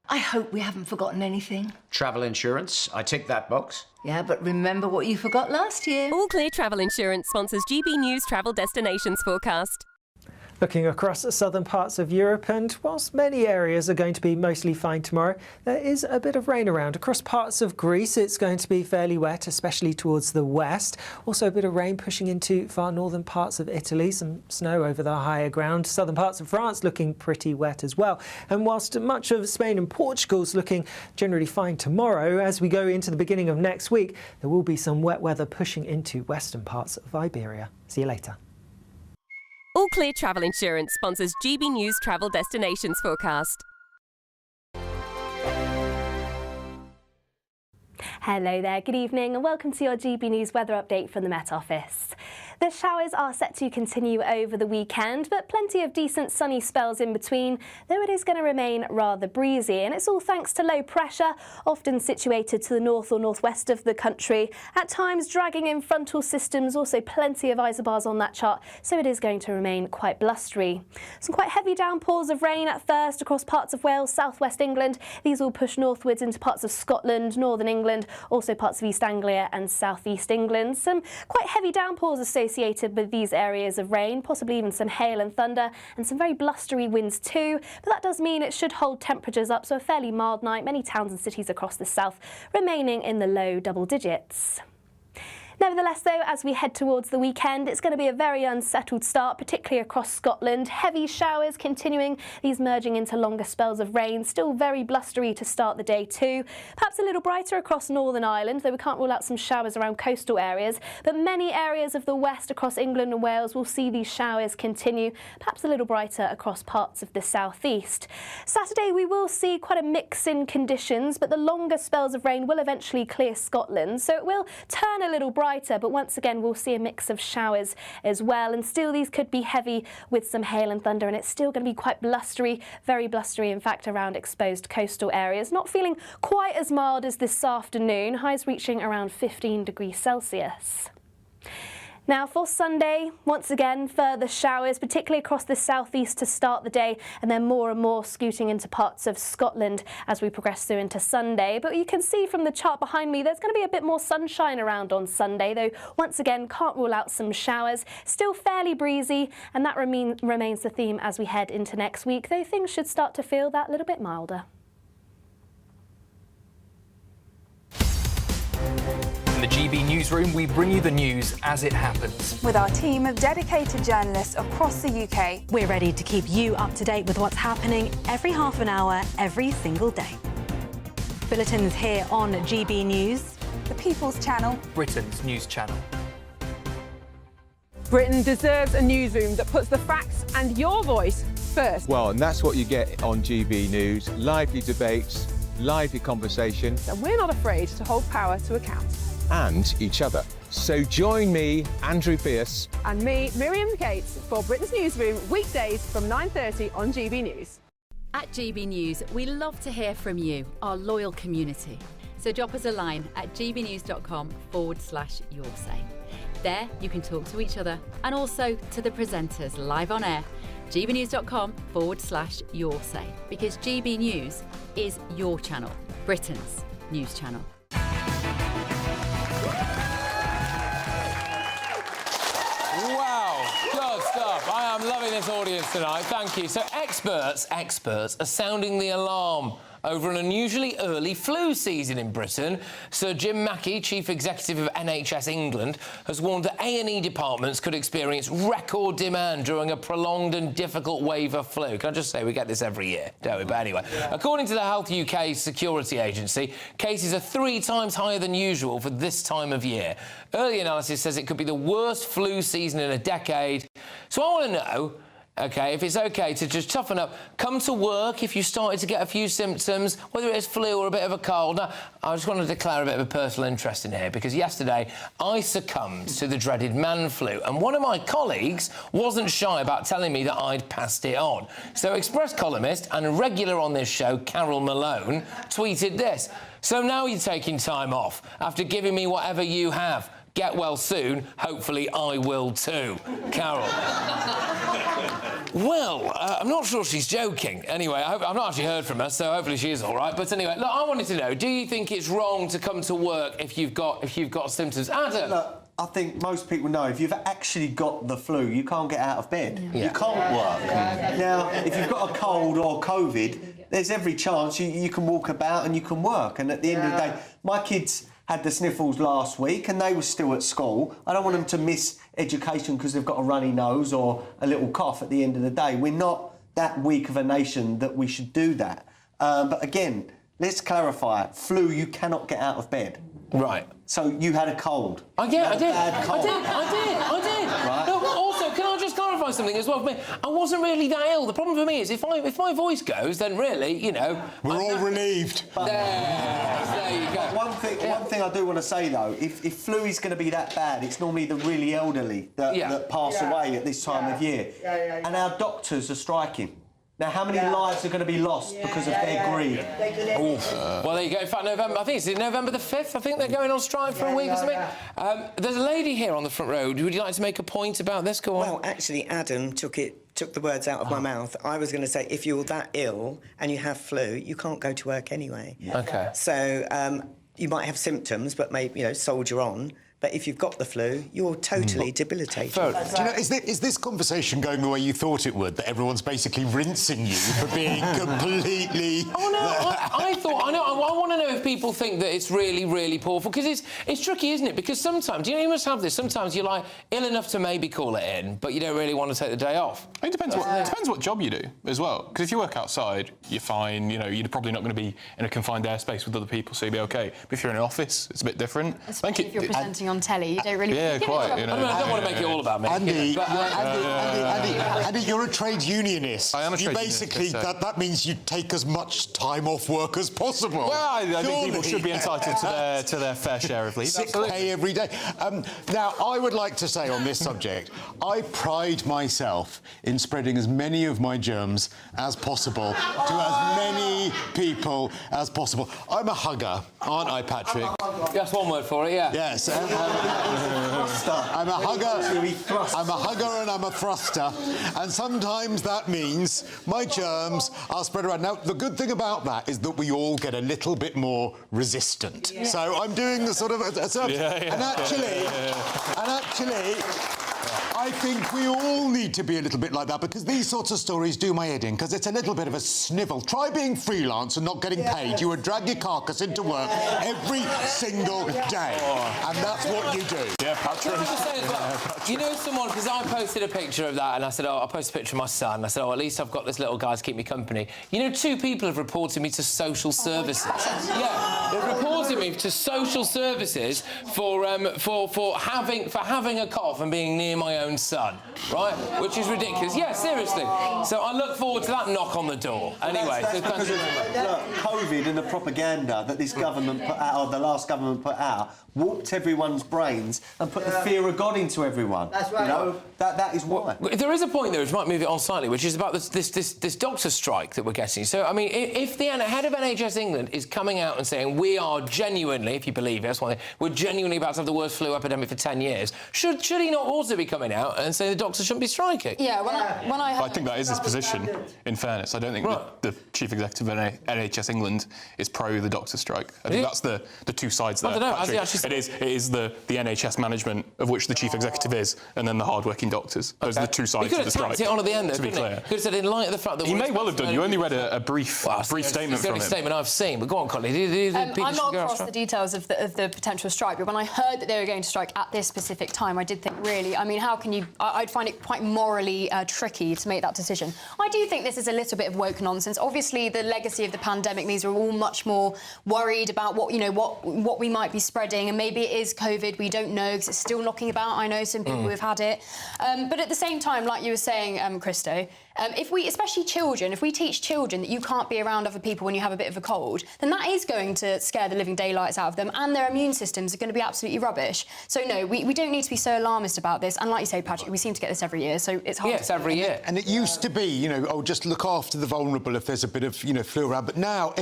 I hope we haven't forgotten anything. Travel insurance, I tick that box. Yeah, but remember what you forgot last year. All Clear Travel Insurance sponsors GB News Travel Destinations Forecast. Looking across the southern parts of Europe, and whilst many areas are going to be mostly fine tomorrow, there is a bit of rain around. Across parts of Greece, it's going to be fairly wet, especially towards the west. Also a bit of rain pushing into far northern parts of Italy, some snow over the higher ground. Southern parts of France looking pretty wet as well. And whilst much of Spain and Portugal's looking generally fine tomorrow, as we go into the beginning of next week, there will be some wet weather pushing into western parts of Iberia. See you later. All Clear Travel Insurance sponsors GB News Travel Destinations Forecast. Hello there, good evening and welcome to your GB News weather update from the Met Office. The showers are set to continue over the weekend, but plenty of decent sunny spells in between, though it is going to remain rather breezy, and it's all thanks to low pressure, often situated to the north or northwest of the country, at times dragging in frontal systems, also plenty of isobars on that chart, so it is going to remain quite blustery. Some quite heavy downpours of rain at first across parts of Wales, southwest England. These will push northwards into parts of Scotland, northern England, also parts of East Anglia and southeast England. Some quite heavy downpours associated associated with these areas of rain, possibly even some hail and thunder and some very blustery winds too. But that does mean it should hold temperatures up, so a fairly mild night. Many towns and cities across the south remaining in the low double digits. Nevertheless, though, as we head towards the weekend, it's going to be a very unsettled start, particularly across Scotland. Heavy showers continuing, these merging into longer spells of rain. Still very blustery to start the day too. Perhaps a little brighter across Northern Ireland, though we can't rule out some showers around coastal areas. But many areas of the west across England and Wales will see these showers continue. Perhaps a little brighter across parts of the southeast. Saturday, we will see quite a mix in conditions, but the longer spells of rain will eventually clear Scotland, so it will turn a little brighter, but once again we'll see a mix of showers as well, and still these could be heavy with some hail and thunder, and it's still going to be quite blustery, very blustery in fact around exposed coastal areas. Not feeling quite as mild as this afternoon, highs reaching around 15 degrees Celsius. Now for Sunday, once again, further showers, particularly across the southeast to start the day, and then more and more scooting into parts of Scotland as we progress through into Sunday. But you can see from the chart behind me, there's going to be a bit more sunshine around on Sunday, though once again, can't rule out some showers. Still fairly breezy, and that remains the theme as we head into next week, though things should start to feel that little bit milder. In the GB Newsroom, we bring you the news as it happens. With our team of dedicated journalists across the UK. We're ready to keep you up to date with what's happening every half an hour, every single day. Bulletins here on GB News. The People's Channel. Britain's news channel. Britain deserves a newsroom that puts the facts and your voice first. Well, and that's what you get on GB News. Lively debates, lively conversation. And we're not afraid to hold power to account. And each other. So join me, Andrew Pearce. And me, Miriam Cates, for Britain's Newsroom, weekdays from 9:30 on GB News. At GB News, we love to hear from you, our loyal community. So drop us a line at gbnews.com/yoursay. There you can talk to each other and also to the presenters live on air. gbnews.com/yoursay, because GB News is your channel, Britain's news channel. Wow, good stuff. I am loving this audience tonight. Thank you. So experts are sounding the alarm over an unusually early flu season in Britain. Sir Jim Mackey, Chief Executive of NHS England, has warned that A&E departments could experience record demand during a prolonged and difficult wave of flu. Can I just say, we get this every year, don't we? But anyway, according to the Health UK Security Agency, cases are 3 times higher than usual for this time of year. Early analysis says it could be the worst flu season in a decade. So I want to know, OK, if it's OK to just toughen up, come to work if you started to get a few symptoms, whether it's flu or a bit of a cold. Now, I just want to declare a bit of a personal interest in here, because yesterday I succumbed to the dreaded man flu, and one of my colleagues wasn't shy about telling me that I'd passed it on. So Express columnist and regular on this show, Carol Malone, tweeted this: "So now you're taking time off after giving me whatever you have. Get well soon. Hopefully I will too." Carol. Well, I'm not sure she's joking. Anyway, I've not actually heard from her, so hopefully she is all right. But anyway, look, I wanted to know, do you think it's wrong to come to work if you've got symptoms? Adam? Look, I think most people know if you've actually got the flu, you can't get out of bed. Yeah. You can't work. Now, if you've got a cold or COVID, there's every chance you can walk about and you can work. And at the end of the day, my kids had the sniffles last week and they were still at school. I don't want them to miss education because they've got a runny nose or a little cough at the end of the day. We're not that weak of a nation that we should do that. But again, let's clarify. Flu, you cannot get out of bed. Right. So you had a cold. I did. I did. Right. No, also, can I just clarify something as well for me? I wasn't really that ill. The problem for me is if my voice goes, then really, you know... We're all relieved. There you go. One thing I do want to say, though, if flu is going to be that bad, it's normally the really elderly that pass away at this time of year. And our doctors are striking. Now, how many lives are going to be lost because of their greed? Well, there you go. In fact, November, I think it's November the 5th. I think they're going on strike for a week or something. There's a lady here on the front row. Would you like to make a point about this? Go on. Well, actually, Adam took the words out of my mouth. I was going to say, if you're that ill and you have flu, you can't go to work anyway. OK. So you might have symptoms, but maybe, soldier on. But if you've got the flu, you're totally debilitated. Do you know, is this conversation going the way you thought it would? That everyone's basically rinsing you for being completely... Oh, no, I want to know if people think that it's really, really powerful, because it's tricky, isn't it? Because sometimes, you must have this, sometimes you're, like, ill enough to maybe call it in, but you don't really want to take the day off. It depends what job you do, as well. Because if you work outside, you're fine, you're probably not going to be in a confined airspace with other people, so you'll be OK. But if you're in an office, it's a bit different. Especially if you're presenting on telly, you don't really... Yeah, quite, I don't want to make it all about me. Andy, you're a trade unionist. I am a trade basically, unionist. that means you take as much time off work as possible. Well, I think people should be entitled to their fair share of leave. Sick pay every day. Now, I would like to say on this subject, I pride myself in spreading as many of my germs as possible to as many people as possible. I'm a hugger, aren't I, Patrick? That's one word for it, yeah. Yes. I'm a hugger and I'm a thruster, and sometimes that means my germs are spread around. Now, the good thing about that is that we all get a little bit more resistant. Yeah. So I'm doing the sort of... And actually, I think we all need to be a little bit like that, because these sorts of stories do my head in, because it's a little bit of a snivel. Try being freelance and not getting paid. You would drag your carcass into work every single day, and that's what you do. Yeah, Patrick. You know someone, because I posted a picture of that, and I said, I'll post a picture of my son. I said, at least I've got this little guy to keep me company. 2 people have reported me to social services. Yeah, they've reported me to social services for having a cough and being near my own son, right? Which is ridiculous. Yeah, seriously. So I look forward to that knock on the door. Anyway, that's because of COVID and the propaganda that this government put out, or the last government put out, warped everyone's brains and put the fear of God into everyone. That's right. That is why. There is a point there which might move it on slightly, which is about this doctor strike that we're getting. So, I mean, if the head of NHS England is coming out and saying we are genuinely, if you believe it, that's one thing, we're genuinely about to have the worst flu epidemic for 10 years, should he not also be coming out and saying the doctors shouldn't be striking? Yeah, I think that is his position, in fairness. I don't think the chief executive of NHS England is pro the doctor strike. I think that's the two sides there. I don't know. It is the NHS management, of which the chief executive is, and then the hard-working doctors. Those are the two sides of the strike. He could have tacked it on at the end, though, to be clear. He could have said, in light of the fact that... He may well have done. You only read a brief statement from him. It's the only statement I've seen, but go on, Colin. I'm not across the details of the potential strike, but when I heard that they were going to strike at this specific time, I did think, really, I mean, how can you... I'd find it quite morally tricky to make that decision. I do think this is a little bit of woke nonsense. Obviously, the legacy of the pandemic means we're all much more worried about what we might be spreading, and maybe it is COVID, we don't know, because it's still knocking about. I know some people who have had it. But at the same time, like you were saying, Christo, especially children, if we teach children that you can't be around other people when you have a bit of a cold, then that is going to scare the living daylights out of them, and their immune systems are going to be absolutely rubbish. So, no, we don't need to be so alarmist about this. And like you say, Patrick, we seem to get this every year, so it's hard. Yeah, it's every year. And it used to be, just look after the vulnerable if there's a bit of, flu around. But now,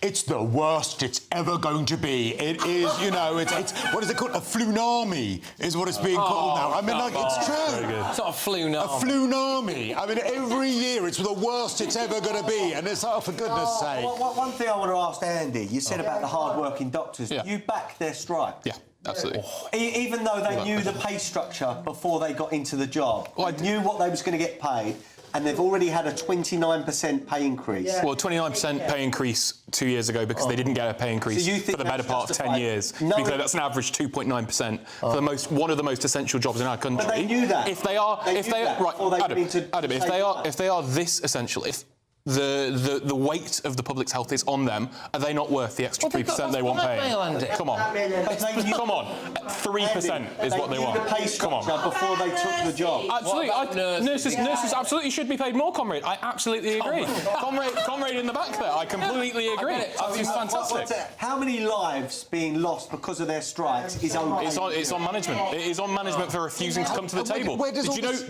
it's the worst it's ever going to be. It is, it's what is it called? A flunami is what it's being called now. I mean, it's true. It's not a flunami. A flunami. I mean, every year it's the worst it's ever going to be, and it's, for goodness sake. One thing I want to ask Andy, you said about the hard-working doctors. Yeah. Do you back their strike? Yeah. Absolutely. Even though they knew the pay structure before they got into the job, they knew what they was going to get paid, and they've already had a 29% pay increase. Yeah. Well, 29% pay increase 2 years ago because they didn't get a pay increase for the better part of 10 years. No, because that's an average 2.9% for one of the most essential jobs in our country. But they knew that. If they are this essential, if the weight of the public's health is on them, are they not worth the extra 3% they want paying? Come on. Come on. 3% is what they want. Come on. Before they took the job. Absolutely. Nurses absolutely should be paid more, Comrade. I absolutely agree. Comrade in the back there, I completely agree. It's fantastic. How many lives being lost because of their strikes is okay? It's on management. It is on management for refusing to come to the table. Do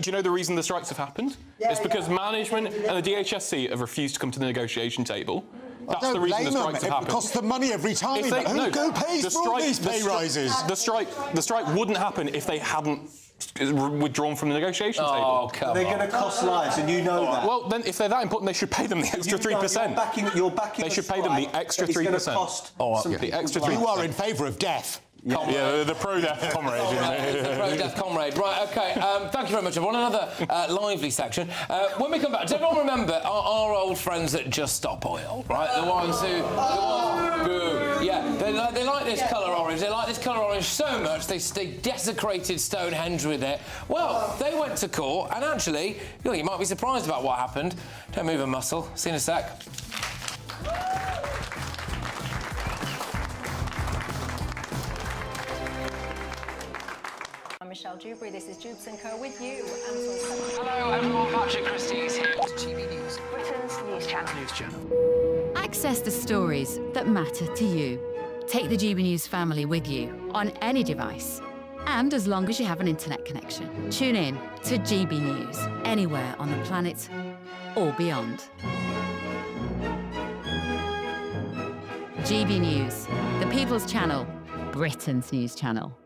you know the reason the strikes have happened? It's because management and the DHSC have refused to come to the negotiation table. That's the reason the strikes have happened. It costs them money every time. Who pays for all these pay rises? The strike wouldn't happen if they hadn't withdrawn from the negotiation table. They're going to cost lives, and you know that. Well, then, if they're that important, they should pay them the extra 3%. You're backing they should pay them the extra 3%. The extra 3%. You are in favour of death. Yeah, the pro-death comrade. The pro-death comrade. Right, OK. Thank you very much, everyone. Another lively section. When we come back, does everyone remember our old friends at Just Stop Oil, right? The ones who... Boo. Yeah, they like this colour orange. They like this colour orange so much, they desecrated Stonehenge with it. Well, they went to court, and actually, you might be surprised about what happened. Don't move a muscle. See you in a sec. I'm Michelle Dewberry, this is Jubes & Co with you. Hello everyone, Patrick Christys here. GBNews, Britain's news channel. Access the stories that matter to you. Take the GB News family with you on any device. And as long as you have an internet connection, tune in to GB News anywhere on the planet or beyond. GB News, the People's Channel, Britain's news channel.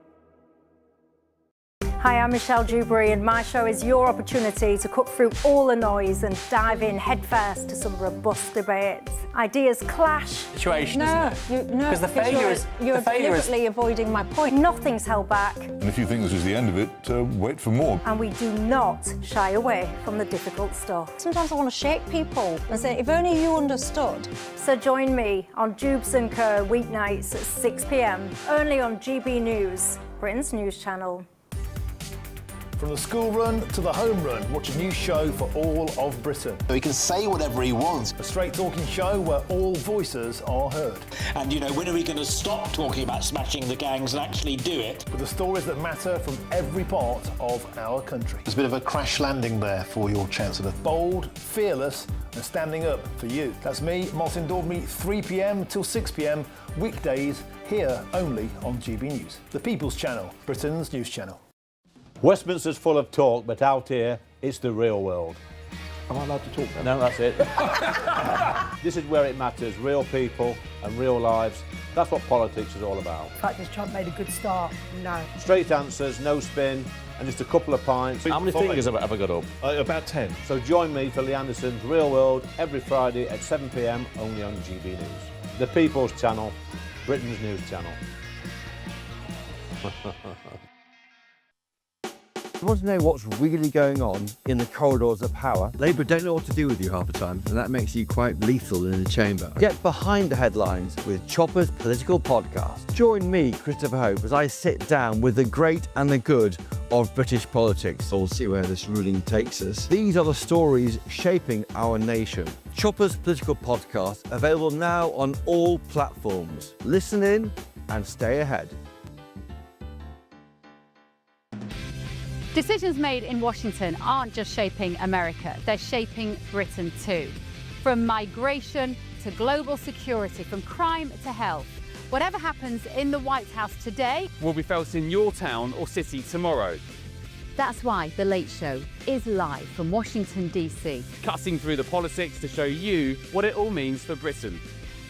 Hi, I'm Michelle Dewberry, and my show is your opportunity to cut through all the noise and dive in headfirst to some robust debates. Ideas clash. Situation, no, isn't it? No, Because the failure is... You're deliberately avoiding my point. Nothing's held back. And if you think this is the end of it, wait for more. And we do not shy away from the difficult stuff. Sometimes I want to shake people and say, if only you understood. So join me on Jubes & Co weeknights at 6 p.m, only on GB News, Britain's news channel. From the school run to the home run, watch a new show for all of Britain. He can say whatever he wants. A straight talking show where all voices are heard. And, you know, when are we going to stop talking about smashing the gangs and actually do it? With the stories that matter from every part of our country. There's a bit of a crash landing there for your Chancellor. Bold, fearless and standing up for you. That's me, Martin Daubney, 3 p.m. till 6 p.m, weekdays, here only on GB News. The People's Channel, Britain's news channel. Westminster's full of talk, but out here, it's the real world. Am I allowed to talk then? No, that's it. This is where it matters, real people and real lives. That's what politics is all about. The fact is Trump made a good start, no. Straight answers, no spin, and just a couple of pints. How many fingers have I got up? About 10. So join me for Lee Anderson's Real World every Friday at 7 p.m, only on GB News. The People's Channel, Britain's news channel. You want to know what's really going on in the corridors of power? Labour don't know what to do with you half the time, and that makes you quite lethal in the chamber. Get behind the headlines with Chopper's Political Podcast. Join me, Christopher Hope, as I sit down with the great and the good of British politics. We'll see where this ruling takes us. These are the stories shaping our nation. Chopper's Political Podcast, available now on all platforms. Listen in and stay ahead. Decisions made in Washington aren't just shaping America, they're shaping Britain too. From migration to global security, from crime to health. Whatever happens in the White House today will be felt in your town or city tomorrow. That's why The Late Show is live from Washington, D.C. Cutting through the politics to show you what it all means for Britain.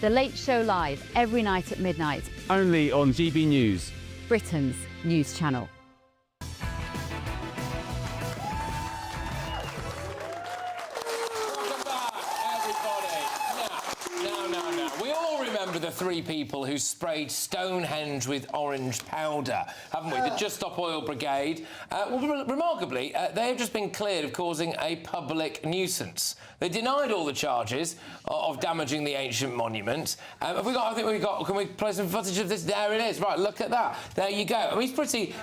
The Late Show live every night at midnight. Only on GB News, Britain's news channel. The three people who sprayed Stonehenge with orange powder, haven't we? The Just Stop Oil Brigade. Remarkably, they have just been cleared of causing a public nuisance. They denied all the charges of damaging the ancient monument. Have we got? I think we've got. Can we play some footage of this? There it is. Right, look at that. There you go. I mean, it's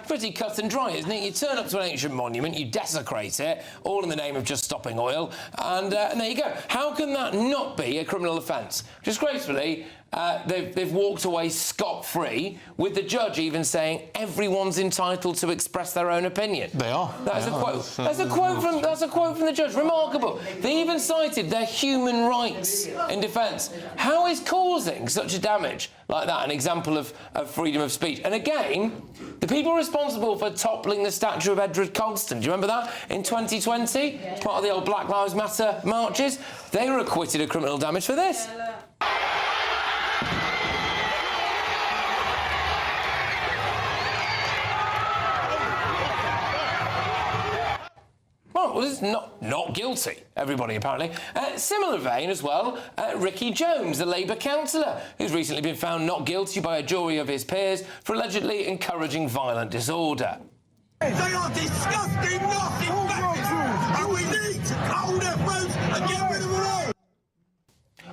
pretty cut and dry, isn't it? You turn up to an ancient monument, you desecrate it, all in the name of just stopping oil, and there you go. How can that not be a criminal offence? Disgracefully. They've walked away scot-free, with the judge even saying everyone's entitled to express their own opinion. They are. That's a quote from the judge. Remarkable. They even cited their human rights in defence. How is causing such a damage like that an example of freedom of speech? And again, the people responsible for toppling the statue of Edward Colston, do you remember that in 2020? As part of the old Black Lives Matter marches, they were acquitted of criminal damage for this. Well, well, it's not guilty, everybody, apparently. Similar vein as well, Ricky Jones, the Labour councillor, who's recently been found not guilty by a jury of his peers for allegedly encouraging violent disorder. They are disgusting, nasty bastards, and we need to hold their throats and get rid of them all.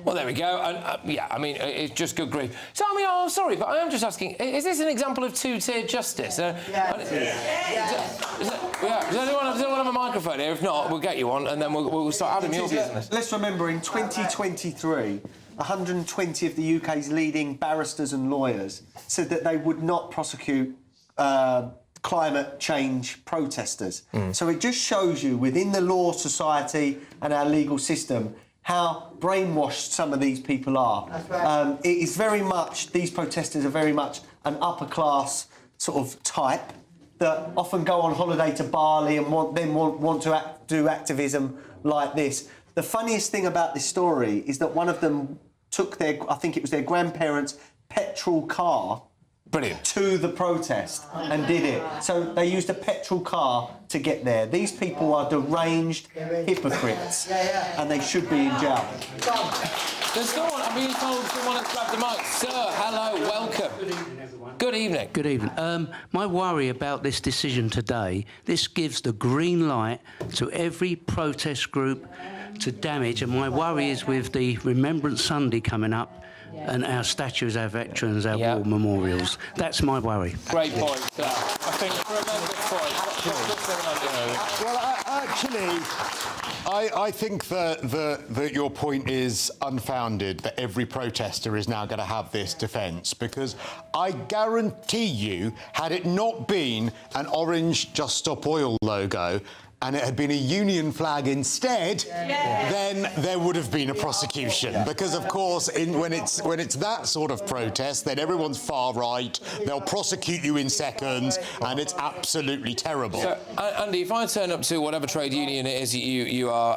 Well, there we go. And, yeah, I mean, it's just good grief. So, I mean, I'm sorry, but I am just asking, is this an example of two-tier justice? Does anyone have a microphone here? If not, we'll get you on, and then we'll start adding your business. Let's remember, in 2023, 120 of the UK's leading barristers and lawyers said that they would not prosecute climate change protesters. So it just shows you, within the law society and our legal system, how brainwashed some of these people are. That's right. It is very much, these protesters are very much an upper-class sort of type that often go on holiday to Bali and want to do activism like this. The funniest thing about this story is that one of them took I think it was their grandparents' petrol car to the protest and did it. So they used a petrol car to get there. These people are deranged hypocrites and they should be in jail. There's someone, I'm being told someone has grabbed the mic. Sir, hello, welcome. Good evening, everyone. Good evening. Good evening. My worry about this decision today, this gives the green light to every protest group to damage, and my worry is with the Remembrance Sunday coming up, and our statues, our veterans, our war memorials. That's my worry. Great point, sir. I think I think that your point is unfounded, that every protester is now going to have this defence, because I guarantee you, had it not been an orange Just Stop Oil logo, and it had been a union flag instead, then there would have been a prosecution. Because, of course, when it's that sort of protest, then everyone's far right, they'll prosecute you in seconds, and it's absolutely terrible. So, Andy, if I turn up to whatever trade union it is you are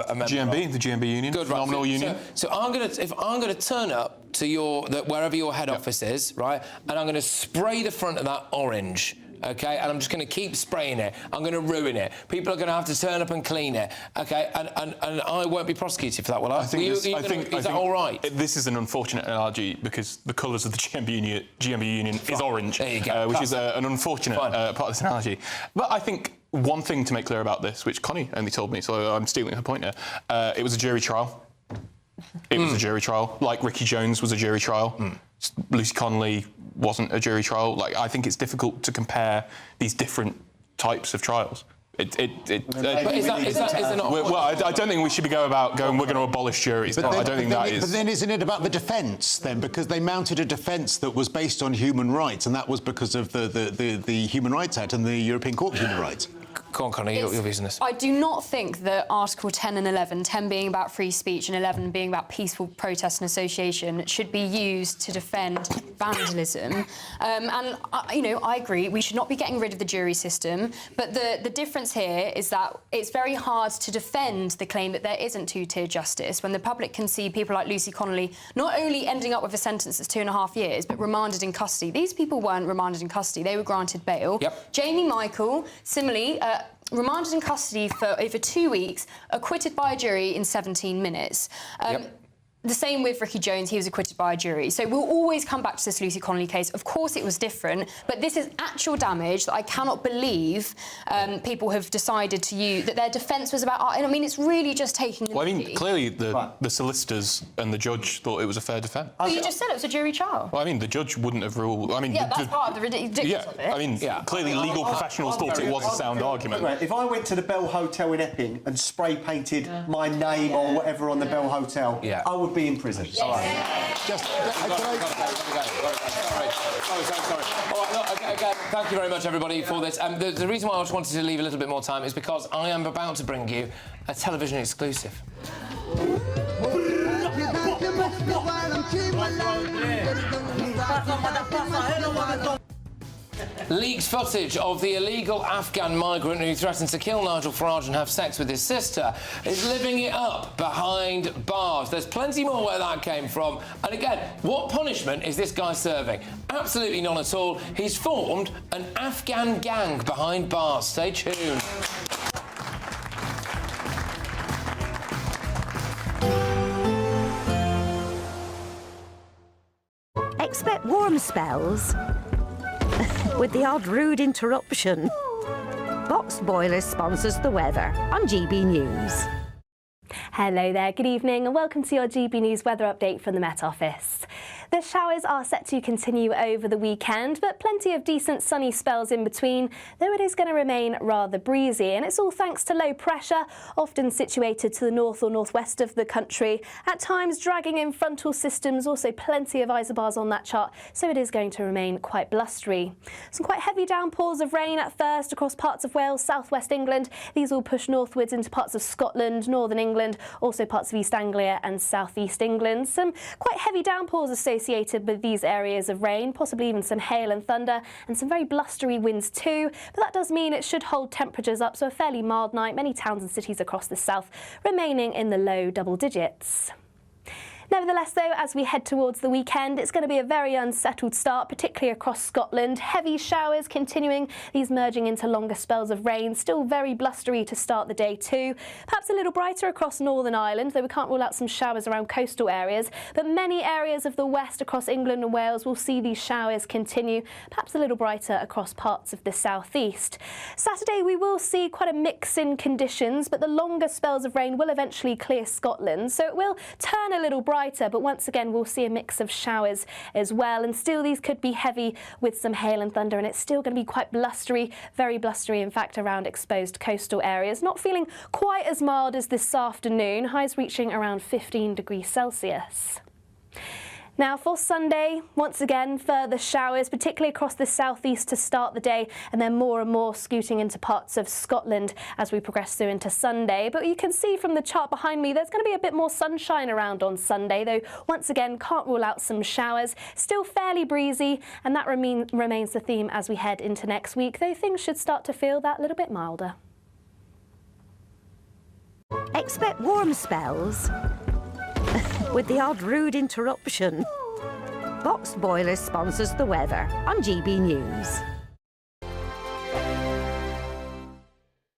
a member of... the GMB union, good, phenomenal union. So if I'm going to turn up to wherever your head office is, right, and I'm going to spray the front of that orange, OK, and I'm just going to keep spraying it. I'm going to ruin it. People are going to have to turn up and clean it, OK, and I won't be prosecuted for that, will I? Is that all right? This is an unfortunate analogy because the colours of the GMB union is orange, there you go. Which is an unfortunate part of this analogy. But I think one thing to make clear about this, which Connie only told me, so I'm stealing her pointer, it was a jury trial. It was a jury trial, like Ricky Jones was a jury trial. Lucy Connolly wasn't a jury trial. Like, I think it's difficult to compare these different types of trials. But is that not... Well, I don't think we should be we're going to abolish juries. I don't think that is... But then isn't it about the defence, then? Because they mounted a defence that was based on human rights, and that was because of the Human Rights Act and the European Court of Human Rights. Go on, Connie, your business. I do not think that Article 10 and 11, 10 being about free speech and 11 being about peaceful protest and association, should be used to defend vandalism. I agree, we should not be getting rid of the jury system, but the difference here is that it's very hard to defend the claim that there isn't two-tier justice when the public can see people like Lucy Connolly not only ending up with a sentence that's 2.5 years, but remanded in custody. These people weren't remanded in custody, they were granted bail. Yep. Jamie Michael, similarly, remanded in custody for over 2 weeks, acquitted by a jury in 17 minutes. The same with Ricky Jones, he was acquitted by a jury. So we'll always come back to this Lucy Connolly case. Of course it was different, but this is actual damage that I cannot believe people have decided to use, that their defence was about... I mean, it's really just taking... Well, I mean, clearly the solicitors and the judge thought it was a fair defence. But you just said it was a jury trial. Well, I mean, the judge wouldn't have ruled... I mean, that's part of the ridiculous of it. I mean, clearly legal professionals thought it was a sound argument. If I went to the Bell Hotel in Epping and spray-painted my name or whatever on the Bell Hotel, I would be in prison. Sorry. All right, look, again, thank you very much, everybody, for this. The reason why I just wanted to leave a little bit more time is because I am about to bring you a television exclusive. Leaks footage of the illegal Afghan migrant who threatened to kill Nigel Farage and have sex with his sister is living it up behind bars. There's plenty more where that came from. And again, what punishment is this guy serving? Absolutely none at all. He's formed an Afghan gang behind bars. Stay tuned. Expect warm spells with the odd rude interruption. Box Boiler sponsors the weather on GB News. Hello there, good evening and welcome to your GB News weather update from the Met Office. The showers are set to continue over the weekend, but plenty of decent sunny spells in between, though it is going to remain rather breezy. And it's all thanks to low pressure, often situated to the north or northwest of the country, at times dragging in frontal systems, also plenty of isobars on that chart, so it is going to remain quite blustery. Some quite heavy downpours of rain at first across parts of Wales, southwest England. These will push northwards into parts of Scotland, northern England, also parts of East Anglia and southeast England. Some quite heavy downpours associated with these areas of rain, possibly even some hail and thunder and some very blustery winds too, but that does mean it should hold temperatures up, so a fairly mild night, many towns and cities across the south remaining in the low double digits. Nevertheless, though, as we head towards the weekend, it's going to be a very unsettled start, particularly across Scotland. Heavy showers continuing, these merging into longer spells of rain. Still very blustery to start the day too. Perhaps a little brighter across Northern Ireland, though we can't rule out some showers around coastal areas. But many areas of the west across England and Wales will see these showers continue. Perhaps a little brighter across parts of the southeast. Saturday, we will see quite a mix in conditions, but the longer spells of rain will eventually clear Scotland, so it will turn a little brighter. But once again we'll see a mix of showers as well, and still these could be heavy with some hail and thunder, and it's still going to be quite blustery, very blustery in fact around exposed coastal areas. Not feeling quite as mild as this afternoon, highs reaching around 15 degrees Celsius. Now for Sunday, once again further showers, particularly across the southeast to start the day, and then more and more scooting into parts of Scotland as we progress through into Sunday. But you can see from the chart behind me there's going to be a bit more sunshine around on Sunday, though once again can't rule out some showers. Still fairly breezy, and that remains the theme as we head into next week, though things should start to feel that little bit milder. Expect warm spells with the odd rude interruption. Box Boiler sponsors the weather on GB News.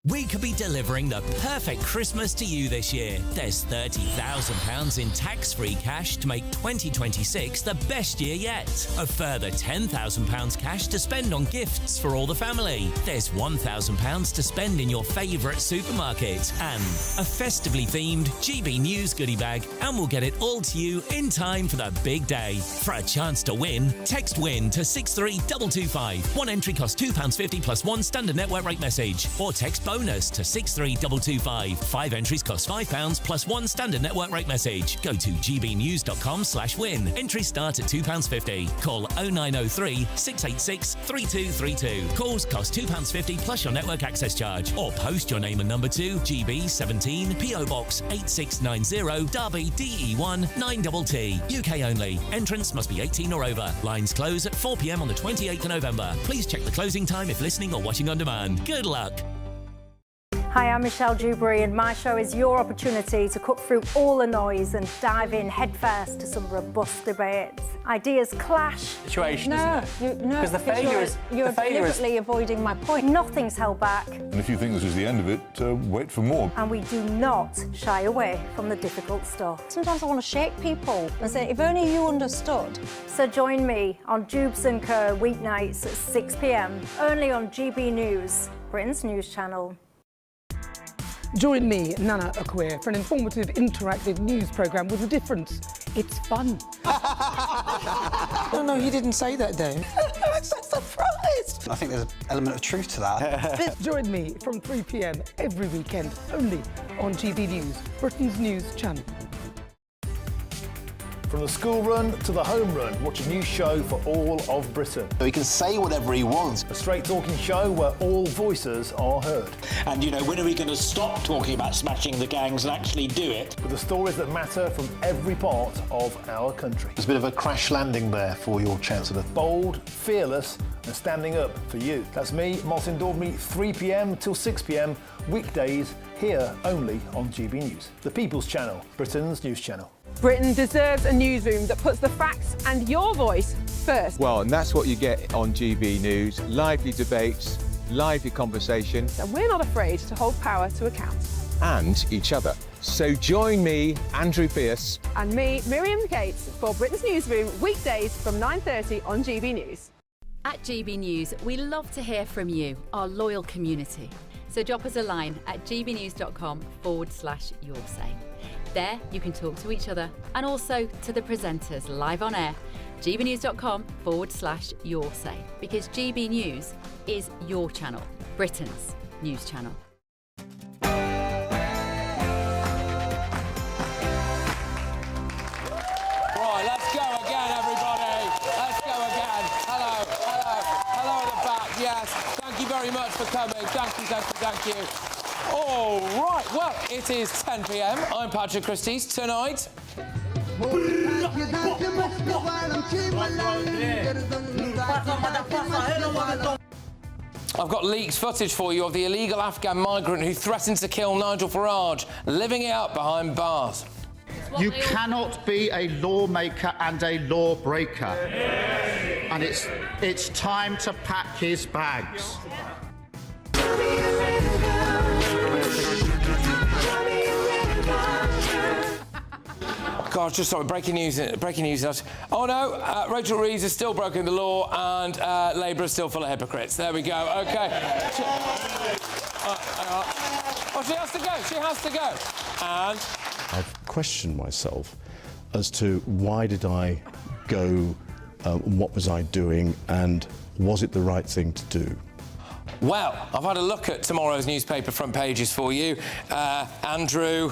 We could be delivering the perfect Christmas to you this year. There's £30,000 in tax-free cash to make 2026 the best year yet. A further £10,000 cash to spend on gifts for all the family. There's £1,000 to spend in your favourite supermarket. And a festively themed GB News goodie bag, and we'll get it all to you in time for the big day. For a chance to win, text WIN to 63225. One entry costs £2.50 plus one standard network rate message. Or text bonus to 63225. 5 entries cost £5 plus one standard network rate message. Go to gbnews.com/win. Entries start at £2.50. Call 0903 686 3232. Calls cost £2.50 plus your network access charge. Or post your name and number to GB17 PO Box 8690 Derby DE1 9TT. UK only. Entrance must be 18 or over. Lines close at 4 p.m. on the 28th of November. Please check the closing time if listening or watching on demand. Good luck. Hi, I'm Michelle Dewberry, and my show is your opportunity to cut through all the noise and dive in headfirst to some robust debates. Ideas clash. Situation, isn't it? Because the failure is you're deliberately avoiding my point. Nothing's held back. And if you think this is the end of it, wait for more. And we do not shy away from the difficult stuff. Sometimes I want to shake people and say, if only you understood. So join me on Jubes and Co weeknights at 6 p.m. only on GB News, Britain's news channel. Join me, Nana Akwe, for an informative, interactive news programme with a difference. It's fun. No, he didn't say that, Dave. I'm so surprised. I think there's an element of truth to that. Join me from 3 p.m. every weekend, only on GB News, Britain's news channel. From the school run to the home run, watch a new show for all of Britain. So he can say whatever he wants. A straight talking show where all voices are heard. And, you know, when are we going to stop talking about smashing the gangs and actually do it? With the stories that matter from every part of our country. There's a bit of a crash landing there for your Chancellor. Bold, fearless and standing up for you. That's me, Martin Daubney, 3 p.m. till 6 p.m. weekdays here only on GB News. The People's Channel, Britain's news channel. Britain deserves a newsroom that puts the facts and your voice first. Well, and that's what you get on GB News. Lively debates, lively conversation. And we're not afraid to hold power to account. And each other. So join me, Andrew Pearce. And me, Miriam Cates, for Britain's Newsroom, weekdays from 9:30 on GB News. At GB News, we love to hear from you, our loyal community. So drop us a line at gbnews.com/yoursay. There you can talk to each other and also to the presenters live on air. gbnews.com/yoursay, because GB News is your channel, Britain's news channel. Right, let's go again, everybody. Let's go again. Hello, hello, hello at the back. Yes, thank you very much for coming. Thank you, thank you, thank you. All right, well, it is 10 p.m. I'm Patrick Christys. Tonight... I've got leaked footage for you of the illegal Afghan migrant who threatened to kill Nigel Farage, living it up behind bars. You cannot be a lawmaker and a lawbreaker. And it's time to pack his bags. God, just sorry, breaking news. Oh no, Rachel Reeves is still broken the law and Labour is still full of hypocrites. There we go, OK. Oh, she has to go, she has to go. And... I've questioned myself as to why did I go, what was I doing, and was it the right thing to do? Well, I've had a look at tomorrow's newspaper front pages for you. Andrew.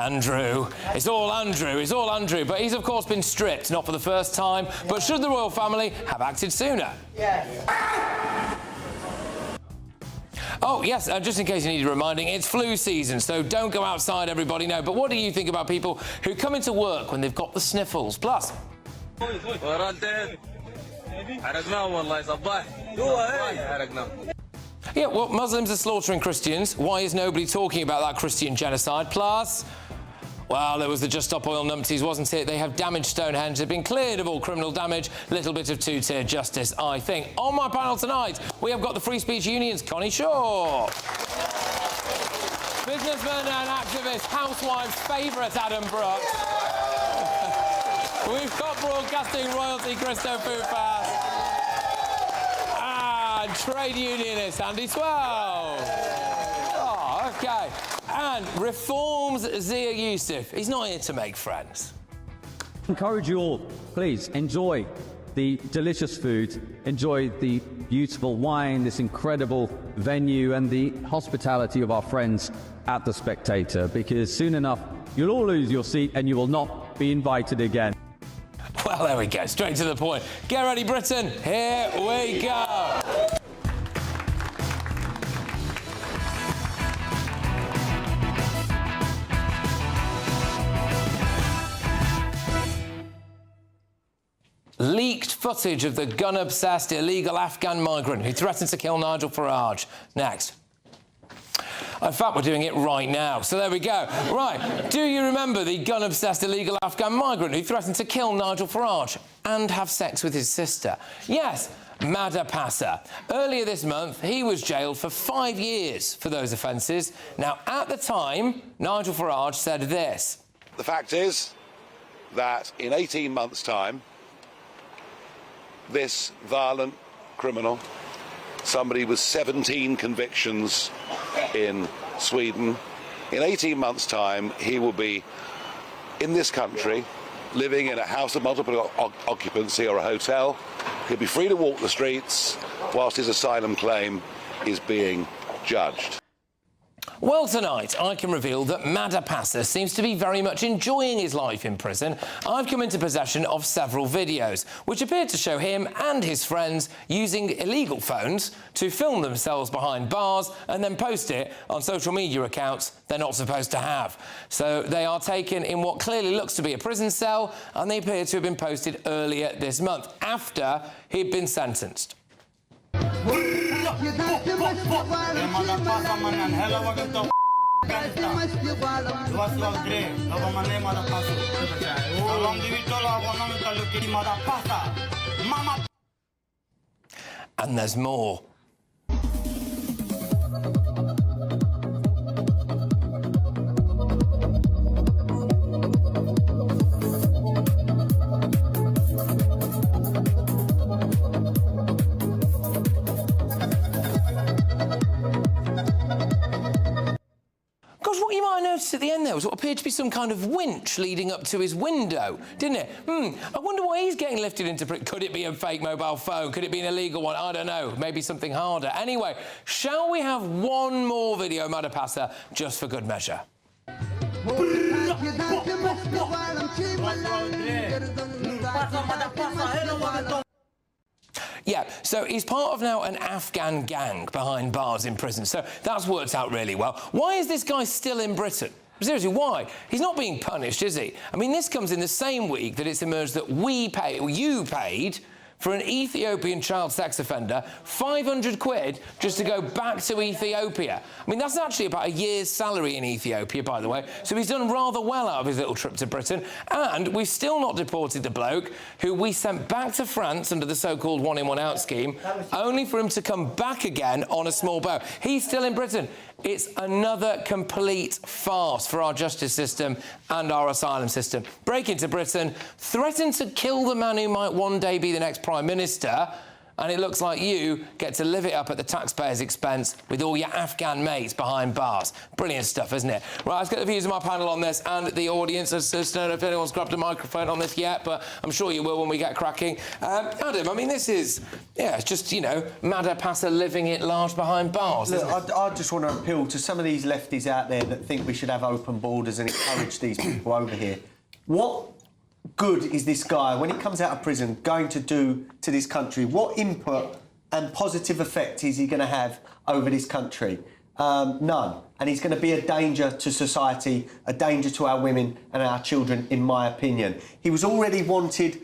It's all Andrew, but he's of course been stripped, not for the first time. But should the royal family have acted sooner? Yes. Oh, yes, just in case you needed reminding, it's flu season, so don't go outside, everybody. No, but what do you think about people who come into work when they've got the sniffles? Plus... Yeah, well, Muslims are slaughtering Christians. Why is nobody talking about that Christian genocide? Plus, well, there was the Just Stop Oil numpties, wasn't it? They have damaged Stonehenge. They've been cleared of all criminal damage. Little bit of two-tier justice, I think. On my panel tonight, we have got the Free Speech Union's Connie Shaw. Businessman and activist, Housewife's favourite Adam Brooks. We've got broadcasting royalty Christo Fufas. And trade unionist Andy Swell. Oh, OK. And Reform's Zia Youssef. He's not here to make friends. Encourage you all, please, enjoy the delicious food, enjoy the beautiful wine, this incredible venue and the hospitality of our friends at The Spectator, because soon enough you'll all lose your seat and you will not be invited again. Well, there we go, straight to the point. Get ready, Britain, here we go. Leaked footage of the gun-obsessed illegal Afghan migrant who threatened to kill Nigel Farage. Next. In fact, we're doing it right now. So there we go. Right. Do you remember the gun-obsessed illegal Afghan migrant who threatened to kill Nigel Farage and have sex with his sister? Yes, Madha Passa. Earlier this month, he was jailed for 5 years for those offences. Now, at the time, Nigel Farage said this. The fact is that in 18 months' time, this violent criminal, somebody with 17 convictions in Sweden, in 18 months' time, he will be in this country, living in a house of multiple occupancy or a hotel. He'll be free to walk the streets whilst his asylum claim is being judged. Well, tonight, I can reveal that Madha Passa seems to be very much enjoying his life in prison. I've come into possession of several videos, which appeared to show him and his friends using illegal phones to film themselves behind bars and then post it on social media accounts they're not supposed to have. So they are taken in what clearly looks to be a prison cell, and they appear to have been posted earlier this month, after he'd been sentenced. And there's more. was what appeared to be some kind of winch leading up to his window, didn't it? I wonder why he's getting lifted into prison. Could it be a fake mobile phone? Could it be an illegal one? I don't know. Maybe something harder. Anyway, shall we have one more video, Madapasa, just for good measure? Yeah, so he's part of now an Afghan gang behind bars in prison, so that's worked out really well. Why is this guy still in Britain? Seriously, why? He's not being punished, is he? I mean, this comes in the same week that it's emerged that you paid for an Ethiopian child sex offender 500 quid just to go back to Ethiopia. I mean, that's actually about a year's salary in Ethiopia, by the way, so he's done rather well out of his little trip to Britain, and we've still not deported the bloke who we sent back to France under the so-called one-in, one-out scheme, only for him to come back again on a small boat. He's still in Britain. It's another complete farce for our justice system and our asylum system. Break into Britain, threaten to kill the man who might one day be the next Prime Minister, and it looks like you get to live it up at the taxpayer's expense with all your Afghan mates behind bars. Brilliant stuff, isn't it? Right, let's get the views of my panel on this and the audience. I don't know if anyone's grabbed a microphone on this yet, but I'm sure you will when we get cracking. Adam, I mean, this is, it's just, Madapasa living it large behind bars, isn't it? I just want to appeal to some of these lefties out there that think we should have open borders and encourage these people over here. What good is this guy, when he comes out of prison, going to do to this country? What input and positive effect is he going to have over this country? None. And he's going to be a danger to society, a danger to our women and our children, in my opinion. He was already wanted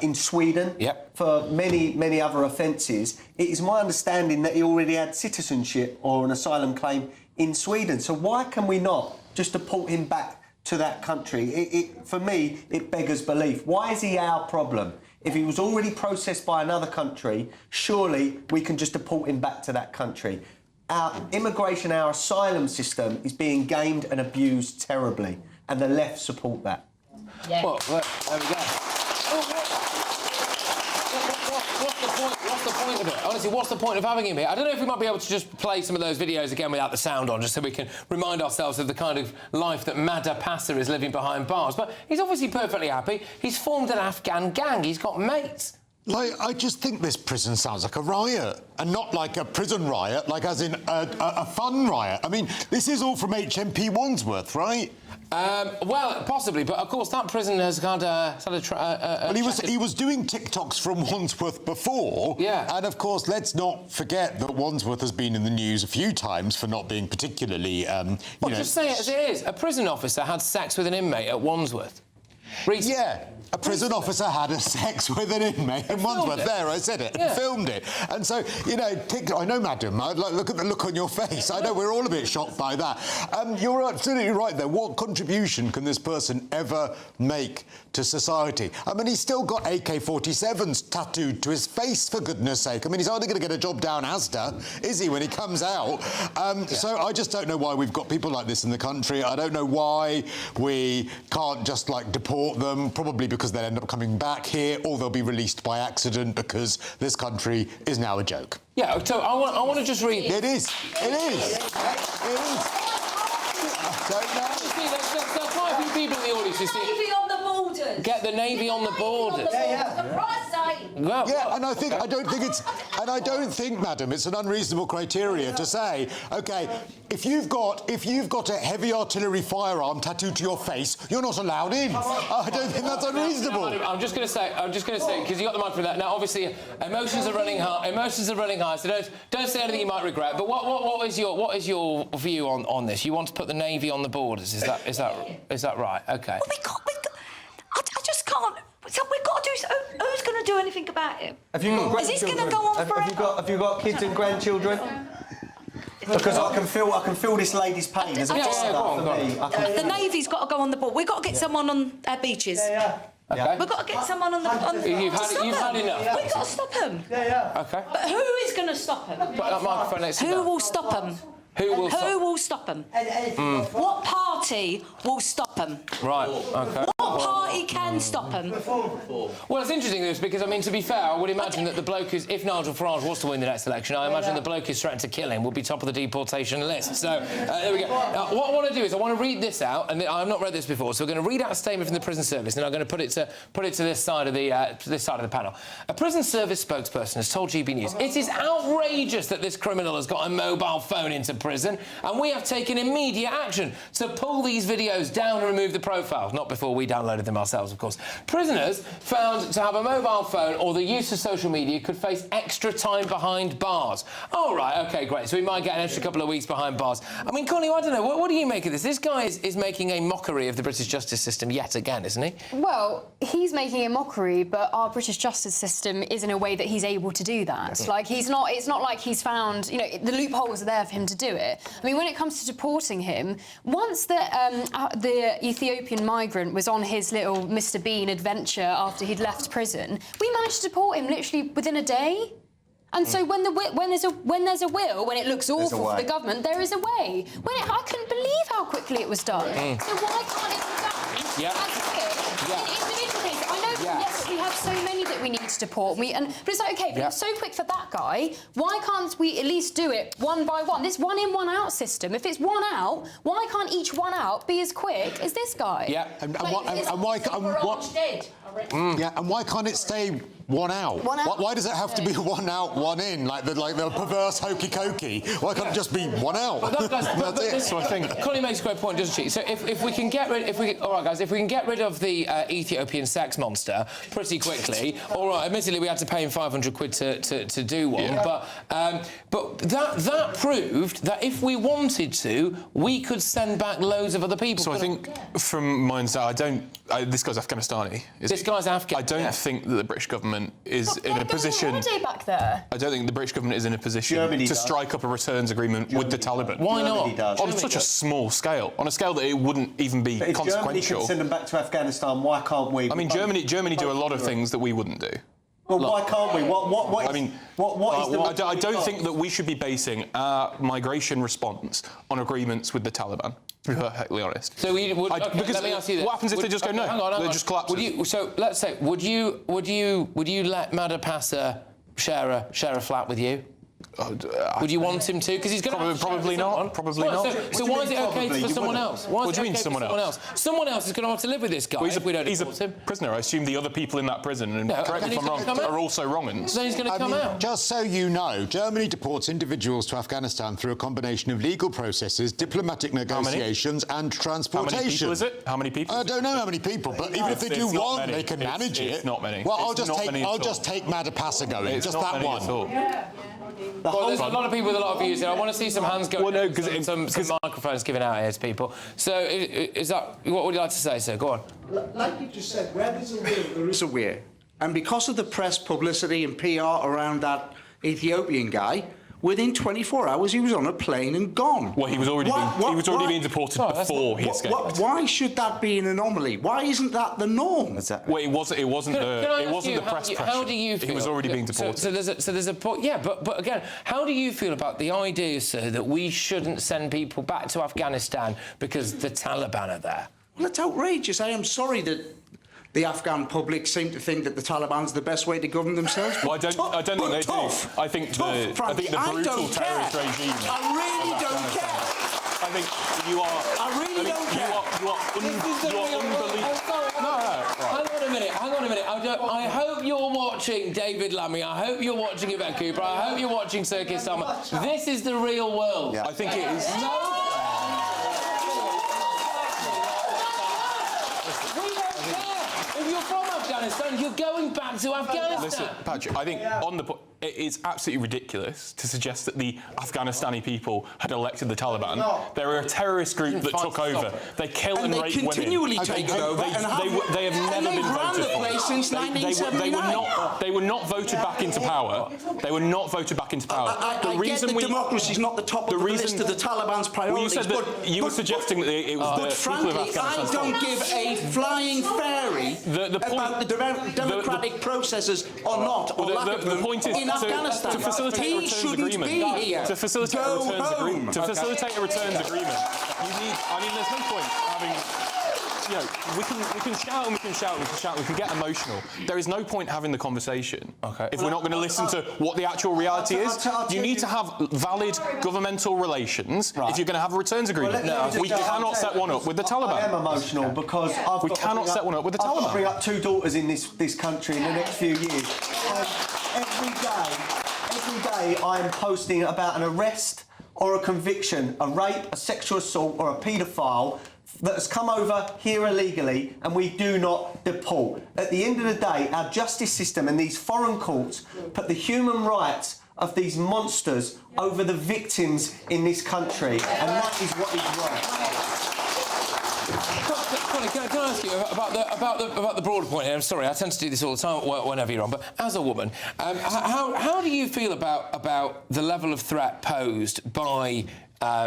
in Sweden for many other offences. It is my understanding that he already had citizenship or an asylum claim in Sweden. So why can we not just deport him back to that country? For me, it beggars belief. Why is he our problem? If he was already processed by another country, surely we can just deport him back to that country. Our immigration, our asylum system is being gamed and abused terribly, and the left support that. Yeah. Well, there we go. What's the point of it? Honestly, what's the point of having him here? I don't know if we might be able to just play some of those videos again without the sound on, just so we can remind ourselves of the kind of life that Madapasa is living behind bars. But he's obviously perfectly happy. He's formed an Afghan gang. He's got mates. I just think this prison sounds like a riot, and not like a prison riot, like as in a fun riot. I mean, this is all from HMP Wandsworth, right? Well, possibly, but of course that prison has had a well, he was doing TikToks from Wandsworth before, and of course let's not forget that Wandsworth has been in the news a few times for not being particularly. Just say it as it is. A prison officer had sex with an inmate at Wandsworth. Yeah, a prison officer had a sex with an inmate in Wandsworth. There, I said it. Filmed it. And so, I know, madam, look at the look on your face. I know we're all a bit shocked by that. You're absolutely right there. What contribution can this person ever make to society? I mean, he's still got AK-47s tattooed to his face, for goodness sake. I mean, he's hardly going to get a job down Asda, is he, when he comes out? So I just don't know why we've got people like this in the country. I don't know why we can't just, deport them, probably because they'll end up coming back here, or they'll be released by accident because this country is now a joke. Yeah, so I want to just read... It is. It is. It is. There's quite a few people in the audience who see... Navy on the borders. Get the Navy on the borders. And I don't think, madam, it's an unreasonable criteria to say, OK, if you've got a heavy artillery firearm tattooed to your face, you're not allowed in. I don't think that's unreasonable. I'm just going to say, because you got the mic for that. Now, obviously, emotions are running high, so don't say anything you might regret. But what is your view on this? You want to put the Navy on the borders? Is that right? OK. Well, I just can't. So we've got to do. Who's going to do anything about it? Have you got Is this going to go on forever? Have you got kids and grandchildren? Because I can feel this lady's pain. As a the Navy's got to go on the board. We've got to get someone on our beaches. Okay. We've got to get someone on the... You've had enough. We've got to stop them. Okay. But who is going to stop them? Put that microphone next to Who will stop them? Who will stop them? What party will stop them? Right, OK. What party can stop them? Well, it's interesting, this, because, I mean, to be fair, I would imagine that the bloke who's... If Nigel Farage was to win the next election, I imagine the bloke who's threatened to kill him would be top of the deportation list. So, there we go. Now, what I want to do is I want to read this out, and I've not read this before, so we're going to read out a statement from the prison service, and I'm going to put it to this side of the panel. A prison service spokesperson has told GB News, "It is outrageous that this criminal has got a mobile phone into prison, and we have taken immediate action to pull these videos down and remove the profiles." Not before we downloaded them ourselves, of course. Prisoners found to have a mobile phone or the use of social media could face extra time behind bars. Oh, right, OK, great. So we might get an extra couple of weeks behind bars. I mean, Connie, I don't know. What do you make of this? This guy is making a mockery of the British justice system yet again, isn't he? Well, he's making a mockery, but our British justice system is in a way that he's able to do that. Yeah. Like, it's not like he's found, you know, the loopholes are there for him to do it. I mean, when it comes to deporting him, once the Ethiopian migrant was on his little Mr. Bean adventure after he'd left prison, we managed to deport him literally within a day. And so when there's a will, when it looks awful for the government, there is a way. I couldn't believe how quickly it was done. So why can't it be done as quick in individual cases? I know yes, we have so many that we need to deport. But it's like, OK, but it's so quick for that guy, why can't we at least do it one by one? This one in, one out system, if it's one out, why can't each one out be as quick as this guy? Yeah, and why can't it stay one out? Why does it have to be one out, one in, like the perverse hokey cokey? Why can't it just be one out? That's it. So I think Connie makes a great point, doesn't she? So if we can get rid, all right, guys, if we can get rid of the Ethiopian sex monster pretty quickly, all right. Admittedly, we had to pay him 500 quid to do one, but that proved that if we wanted to, we could send back loads of other people. So I think, from my understanding, this guy's Afghanistani. This guy's Afghan. I don't think that the British government is in a position. Back there. I don't think the British government is in a position to strike up a returns agreement with the Taliban. Why not? On such a small scale, on a scale that it wouldn't even be but if consequential. Germany can send them back to Afghanistan, why can't we? I mean, Germany do a lot of things that we wouldn't do. Well, why can't we? I don't think that we should be basing our migration response on agreements with the Taliban. To be perfectly honest. So we would. Okay, because let me ask you this. What happens if they just go no? Hang on. They just collapse. So let's say, would you let Madapasa share a flat with you? Would you want him to? Because he's going to probably not. Probably not. So why is it okay for someone else? What do you mean someone else? Someone else is going to have to live with this guy. Well, he's a prisoner. I assume the other people in that prison, and correct me if I'm wrong, are also wrong-uns. Then he's going to come out. Just so you know, Germany deports individuals to Afghanistan through a combination of legal processes, diplomatic negotiations, and transportation. How many people is it? How many people? I don't know how many people, but even if they do one, they can manage it. It's not many. Well, I'll just take Madapasa going. Just that one. Well, there's a lot of people with a lot of views here. I want to see some hands going. Well, no, because some microphones given out here to people. So, is that what would you like to say, sir? Go on. Like you just said, where there's a will, there is a way. And because of the press publicity and PR around that Ethiopian guy, within 24 hours he was on a plane and gone. Well, he was already being deported before he escaped. Why should that be an anomaly? Why isn't that the norm? Well, it wasn't the press pressure. How do you feel? He was already being deported. So there's a point. Yeah, but again, how do you feel about the idea, sir, that we shouldn't send people back to Afghanistan because the Taliban are there? Well, it's outrageous. I am sorry that the Afghan public seem to think that the Taliban's the best way to govern themselves. Well, I don't think they do. I think the brutal terrorist regime. I really don't care. I think you are. I really don't care. You are unbelievable. Hang on a minute. I hope you're watching David Lammy. I hope you're watching Yvette Cooper. I hope you're watching Circus Summer. This is the real world. I think it is. If you're from Afghanistan, you're going back to Afghanistan. Listen, Patrick, I think on the point, it is absolutely ridiculous to suggest that the Afghanistani people had elected the Taliban. No. They were a terrorist group that took over. They kill and rape women. They continually take it over. They have never been voted for. Place since 1979. They were not voted back into power. They were not voted back into power. I get that democracy is not the top of the list of the Taliban's priorities. Well, you said that you were suggesting that it was the people of Afghanistan. I don't give a flying fairy about the democratic processes or not, or lack of them, in Afghanistan. To facilitate a He returns shouldn't agreement. be here. To facilitate a Go returns home. agreement. To facilitate a returns agreement. You need. I mean, there's no point having. You know, we can shout and we can shout and we can shout and we can get emotional. There is no point having the conversation if we're not going to listen to what the actual reality is. You need to have valid governmental relations if you're going to have a returns agreement. We cannot set one up with the Taliban. I am emotional because we cannot set one up with the Taliban. I've got to bring up 2 daughters in this country in the next few years. Every day I am posting about an arrest or a conviction, a rape, a sexual assault or a paedophile that has come over here illegally, and we do not deport. At the end of the day, our justice system and these foreign courts put the human rights of these monsters over the victims in this country, and that is what is wrong. Connie, can I ask you about the broader point here? I'm sorry, I tend to do this all the time whenever you're on, but as a woman, how do you feel about the level of threat posed by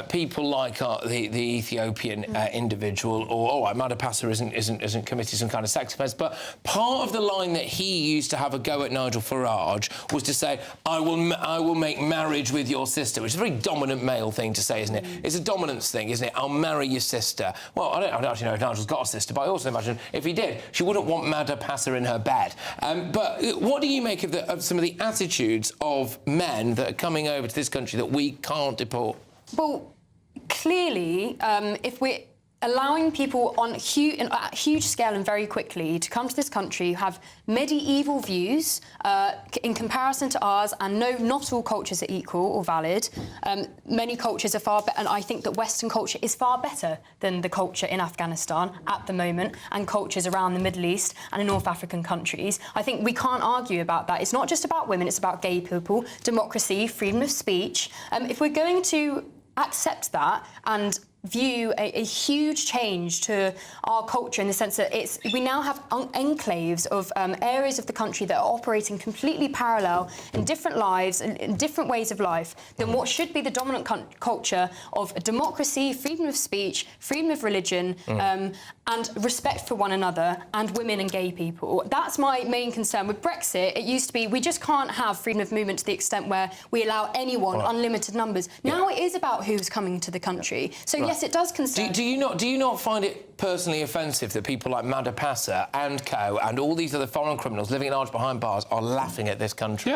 people like the Ethiopian individual, or all right, Madapassa isn't committed some kind of sex offence, but part of the line that he used to have a go at Nigel Farage was to say, I will make marriage with your sister, which is a very dominant male thing to say, isn't it? It's a dominance thing, isn't it? I'll marry your sister. Well, I don't actually know if Nigel's got a sister, but I also imagine if he did, she wouldn't want Madapassa in her bed. But what do you make of some of the attitudes of men that are coming over to this country that we can't deport? Well, clearly, if we're allowing people on a huge scale and very quickly to come to this country who have medieval views in comparison to ours, and no, not all cultures are equal or valid. Many cultures are far better, and I think that Western culture is far better than the culture in Afghanistan at the moment, and cultures around the Middle East and in North African countries. I think we can't argue about that. It's not just about women, it's about gay people, democracy, freedom of speech. If we're going to accept that and view a huge change to our culture in the sense that we now have enclaves of areas of the country that are operating completely parallel in different lives and in different ways of life than what should be the dominant culture of democracy, freedom of speech, freedom of religion, and respect for one another and women and gay people. That's my main concern. With Brexit, it used to be we just can't have freedom of movement to the extent where we allow anyone unlimited numbers. Now it is about who's coming to the country. So yes, it does concern. Do you not find it personally offensive that people like Madapassa and co and all these other foreign criminals living large behind bars are laughing at this country?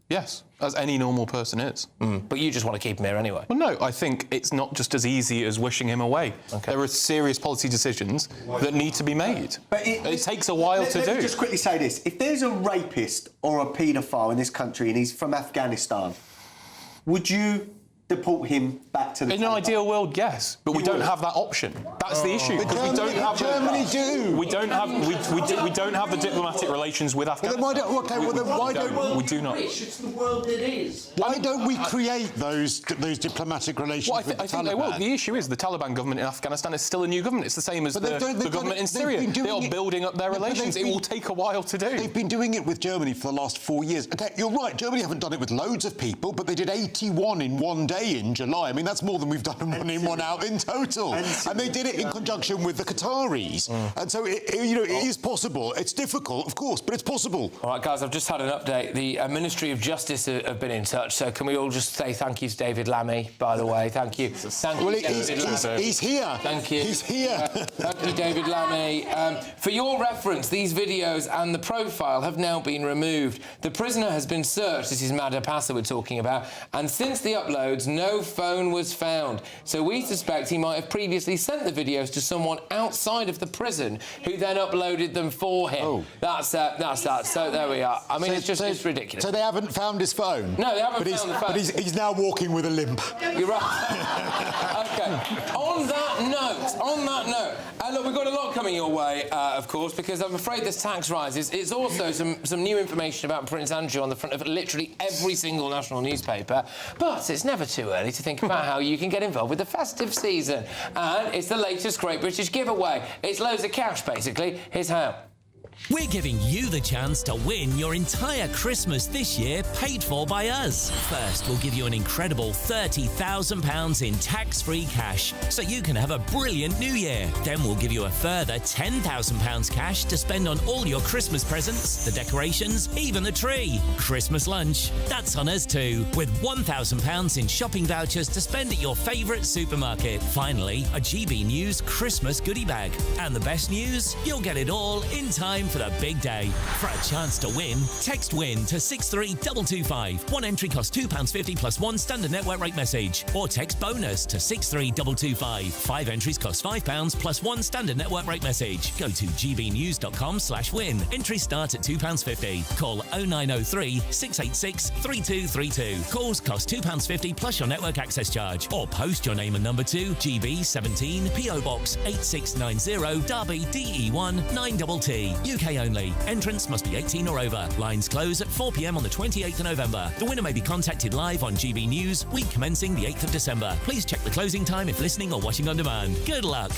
Yes, as any normal person is. But you just want to keep him here anyway? Well, no, I think it's not just as easy as wishing him away. There are serious policy decisions that need to be made. But it takes a while to do. Let me just quickly say this. If there's a rapist or a paedophile in this country and he's from Afghanistan, would you deport him back to the In an ideal world, yes, but we don't have that option. That's the issue. Because we don't have Germany do. We don't have the diplomatic relations with Afghanistan. Well, then why don't we do not? It's the world it is. Why don't we create those diplomatic relations with the Taliban? I think they will. The issue is the Taliban government in Afghanistan is still a new government. It's the same as the government in Syria. They are building up their relations. It will take a while to do. They've been doing it with Germany for the last 4 years. Okay, you're right, Germany haven't done it with loads of people, but they did 81 in one day in July. I mean, that's more than we've done one in, one out in total. And they did it in conjunction with the Qataris. And so, it is possible. It's difficult, of course, but it's possible. All right, guys, I've just had an update. The Ministry of Justice have been in touch, so can we all just say thank you to David Lammy, by the way? Thank you. Thank you, David Lammy. He's here. Thank you. He's here. Thank you, David Lammy. For your reference, these videos and the profile have now been removed. The prisoner has been searched, this is Madapassa we're talking about, and since the uploads, no phone was found. So we suspect he might have previously sent the videos to someone outside of the prison who then uploaded them for him. Oh. That's that. So there we are. I mean, it's ridiculous. So they haven't found his phone? No, they haven't found the phone. But he's now walking with a limp. You're right. OK. On that note, look, we've got a lot coming your way, of course, because I'm afraid there's tax rises. It's also some new information about Prince Andrew on the front of literally every single national newspaper. But it's never too early to think about how you can get involved with the festive season. And it's the latest Great British giveaway. It's loads of cash, basically. Here's how. We're giving you the chance to win your entire Christmas this year paid for by us. First, we'll give you an incredible £30,000 in tax-free cash so you can have a brilliant new year. Then we'll give you a further £10,000 cash to spend on all your Christmas presents, the decorations, even the tree. Christmas lunch, that's on us too, with £1,000 in shopping vouchers to spend at your favourite supermarket. Finally, a GB News Christmas goodie bag. And the best news? You'll get it all in time for the big day. For a chance to win, text WIN to 63225. One entry costs £2.50 plus one standard network rate message. Or text BONUS to 63225. 5 entries cost £5 plus one standard network rate message. Go to gbnews.com/win. Entries start at £2.50. Call 0903 686 3232. Calls cost £2.50 plus your network access charge. Or post your name and number to GB17 PO Box 8690 Derby DE1 9TT. UK only. Entrance must be 18 or over. Lines close at 4 p.m. on the 28th of November. The winner may be contacted live on GB News, week commencing the 8th of December. Please check the closing time if listening or watching on demand. Good luck.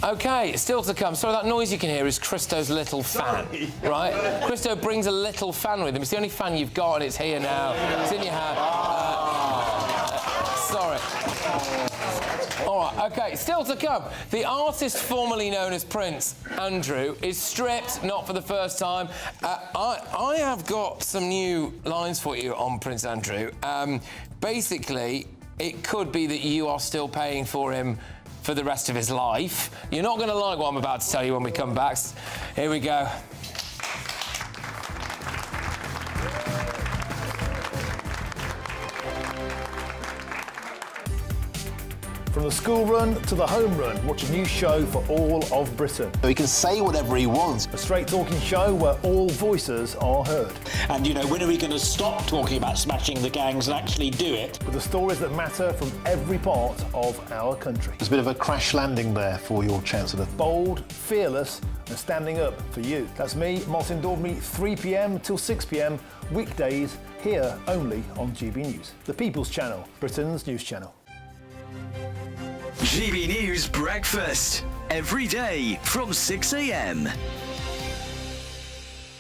OK, still to come. Sorry, that noise you can hear is Christo's little fan, right? Christo brings a little fan with him. It's the only fan you've got, and it's here now. It's in your hand. Sorry. All right, OK, still to come. The artist formerly known as Prince, Andrew, is stripped, not for the first time. I have got some new lines for you on Prince Andrew. Basically, it could be that you are still paying for him for the rest of his life. You're not going to like what I'm about to tell you when we come back. Here we go. From the school run to the home run, watch a new show for all of Britain. He can say whatever he wants. A straight-talking show where all voices are heard. And, you know, when are we going to stop talking about smashing the gangs and actually do it? With the stories that matter from every part of our country. There's a bit of a crash landing there for your Chancellor. Bold, fearless and standing up for you. That's me, Martin Daubney, 3 p.m. till 6 p.m, weekdays, here only on GB News. The People's Channel, Britain's news channel. GB News Breakfast, every day from 6 a.m.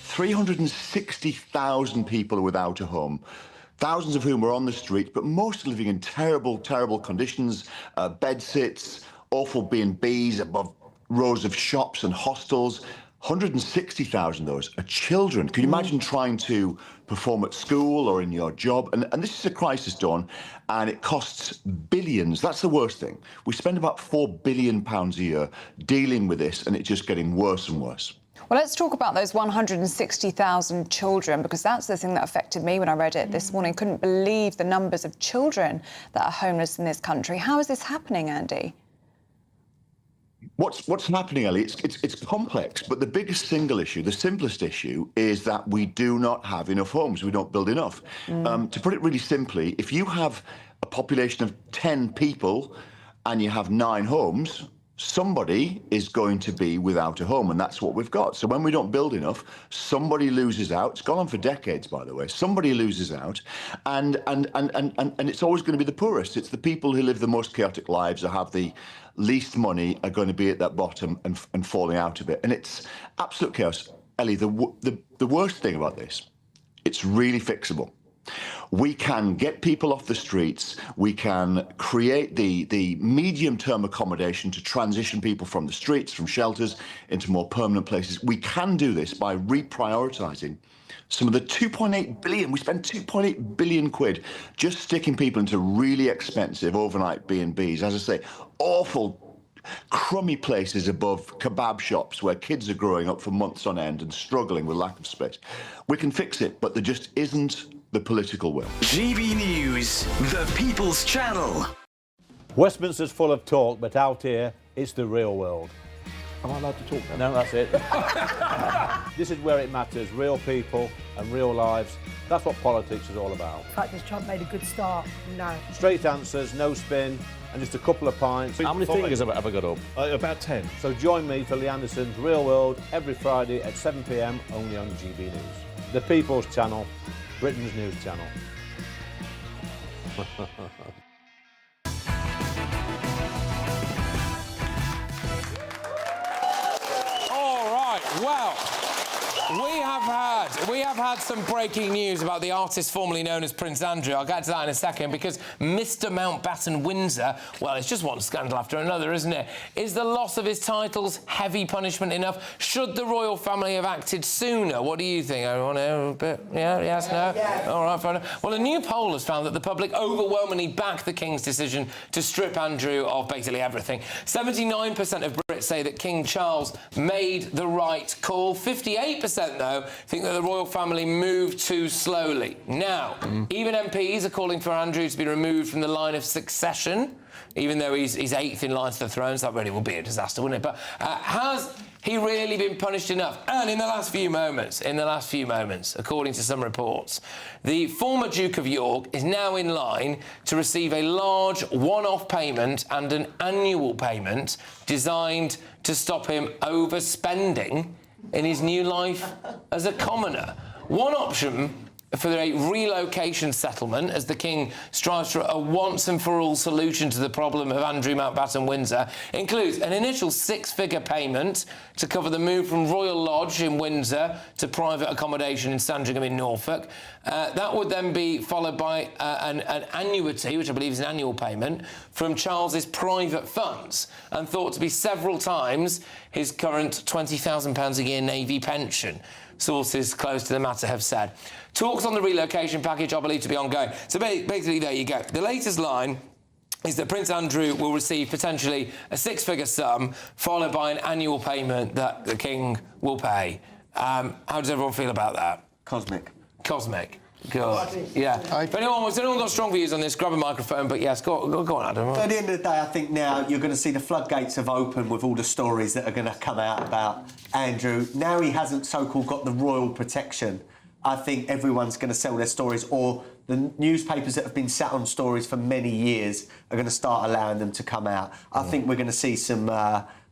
360,000 people are without a home, thousands of whom are on the streets, but most living in terrible, terrible conditions, bedsits, awful B&Bs above rows of shops and hostels. 160,000 of those are children. Can you imagine trying to perform at school or in your job? And this is a crisis, Dawn, and it costs billions. That's the worst thing. We spend about £4 billion a year dealing with this, and it's just getting worse and worse. Well, let's talk about those 160,000 children, because that's the thing that affected me when I read it this morning. Couldn't believe the numbers of children that are homeless in this country. How is this happening, Andy? What's happening, Ellie? It's complex, but the biggest single issue, the simplest issue, is that we do not have enough homes. We don't build enough. To put it really simply, if you have a population of 10 people and you have 9 homes, somebody is going to be without a home, and that's what we've got. So when we don't build enough, somebody loses out. It's gone on for decades, by the way. Somebody loses out, and it's always going to be the poorest. It's the people who live the most chaotic lives, or have the least money, are going to be at that bottom and falling out of it. And it's absolute chaos. Ellie, the worst thing about this, it's really fixable. We can get people off the streets. We can create the medium-term accommodation to transition people from the streets, from shelters, into more permanent places. We can do this by reprioritising some of the 2.8 billion. We spend 2.8 billion quid just sticking people into really expensive overnight B&Bs. As I say, awful, crummy places above kebab shops where kids are growing up for months on end and struggling with lack of space. We can fix it, but there just isn't the political will. GB News, the People's Channel. Westminster's full of talk, but out here, it's the real world. Am I allowed to talk now? No, that's it. This is where it matters, real people and real lives. That's what politics is all about. The fact that Trump made a good start, no. Straight answers, no spin, and just a couple of pints. How many fingers have I got up? About 10. So join me for Lee Anderson's Real World every Friday at 7 p.m, only on GB News. The People's Channel, Britain's news channel. All Well, we have had some breaking news about the artist formerly known as Prince Andrew. I'll get to that in a second, because Mr. Mountbatten Windsor, well, it's just one scandal after another, isn't it? Is the loss of his titles heavy punishment enough? Should the royal family have acted sooner? What do you think? Everyone a bit? Yeah, yes, no? Yeah. All right, fine. Well, a new poll has found that the public overwhelmingly back the King's decision to strip Andrew of basically everything. 79% of Brits say that King Charles made the right call. 58%, though, think that the royal family moved too slowly. Now, even MPs are calling for Andrew to be removed from the line of succession, even though he's 8th in line to the throne, so that really would be a disaster, wouldn't it? But has he really been punished enough? And in the last few moments, according to some reports, the former Duke of York is now in line to receive a large one-off payment and an annual payment designed to stop him overspending in his new life as a commoner. One option for a relocation settlement, as the King strives for a once-and-for-all solution to the problem of Andrew Mountbatten Windsor, includes an initial 6-figure payment to cover the move from Royal Lodge in Windsor to private accommodation in Sandringham in Norfolk. That would then be followed by an annuity, which I believe is an annual payment, from Charles's private funds, and thought to be several times his current £20,000 a year Navy pension. Sources close to the matter have said. Talks on the relocation package are believed to be ongoing. So basically, there you go. The latest line is that Prince Andrew will receive potentially a 6-figure sum, followed by an annual payment that the King will pay. How does everyone feel about that? Cosmic. Good. Yeah. If anyone got strong views on this, grab a microphone. But yes, go on, Adam. At the end of the day, I think now you're going to see the floodgates have opened with all the stories that are going to come out about Andrew. Now he hasn't so-called got the royal protection. I think everyone's going to sell their stories, or the newspapers that have been sat on stories for many years are going to start allowing them to come out. I think we're going to see some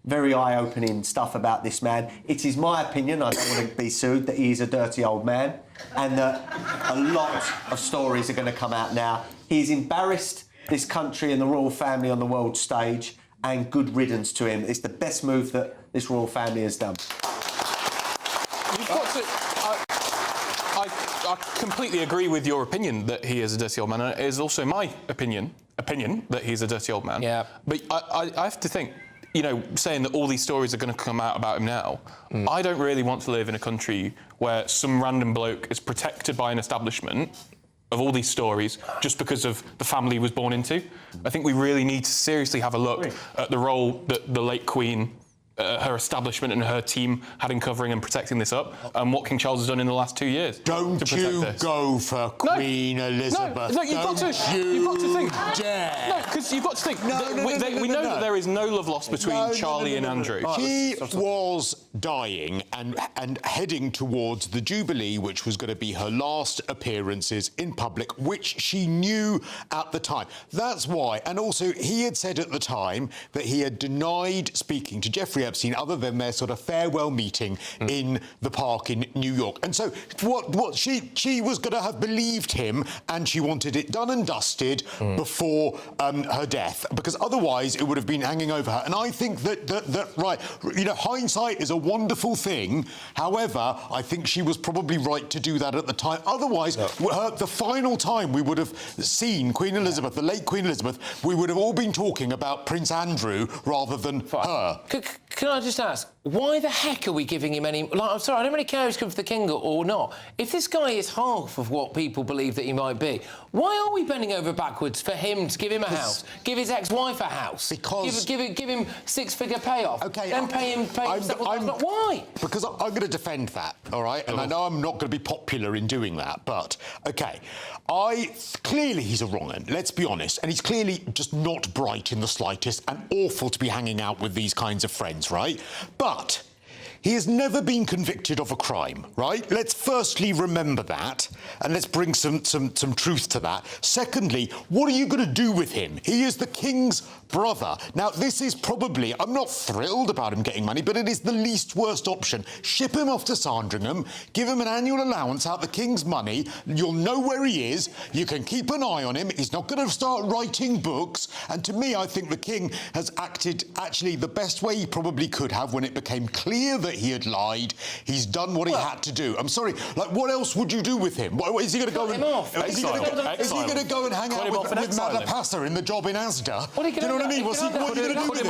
very eye-opening stuff about this man. It is my opinion, I don't want to be sued, that he is a dirty old man, and that a lot of stories are going to come out now. He's embarrassed this country and the royal family on the world stage, and good riddance to him. It's the best move that this royal family has done. You've got to... I completely agree with your opinion that he is a dirty old man, and it is also my opinion that he's a dirty old man. Yeah. But I have to think, you know, saying that all these stories are going to come out about him now, I don't really want to live in a country where some random bloke is protected by an establishment of all these stories just because of the family he was born into. I think we really need to seriously have a look at the role that the late Queen, her establishment and her team had in covering and protecting this up, and what King Charles has done in the last 2 years. Don't you go for Queen Elizabeth. No, you've got to think. No, because you've got to think. We know that there is no love lost between Charlie and Andrew. He was dying and heading towards the Jubilee, which was going to be her last appearances in public, which she knew at the time. That's why. And also, he had said at the time that he had denied speaking to Jeffrey Epstein other than their sort of farewell meeting in the park in New York. And so what she was going to have believed him, and she wanted it done and dusted before her death, because otherwise it would have been hanging over her. And I think that right, you know, hindsight is a wonderful thing. However, I think she was probably right to do that at the time. Otherwise, the final time we would have seen Queen Elizabeth, the late Queen Elizabeth, we would have all been talking about Prince Andrew rather than her. Can I just ask, why the heck are we giving him any... I'm sorry, I don't really care if he's come for the King or not. If this guy is half of what people believe that he might be, why are we bending over backwards for him to give him a house, give his ex-wife a house, because... give him 6-figure payoff, then pay him why? Because I'm going to defend that, all right? And I know I'm not going to be popular in doing that, but, OK, clearly he's a wrong un, let's be honest, and he's clearly just not bright in the slightest and awful to be hanging out with these kinds of friends, right? But he has never been convicted of a crime, right? Let's firstly remember that, and let's bring some truth to that. Secondly, what are you going to do with him? He is the King's brother. Now, this is probably, I'm not thrilled about him getting money, but it is the least worst option. Ship him off to Sandringham, give him an annual allowance out the King's money, you'll know where he is, you can keep an eye on him, he's not going to start writing books, and to me, I think the King has acted actually the best way he probably could have when it became clear that that he had lied. He's done what he had to do. I'm sorry, like, what else would you do with him? What, is he going to go and... Is he going to go and hang out with Madapasa in the job in Asda? Do you know what I mean? What are you going to do with him?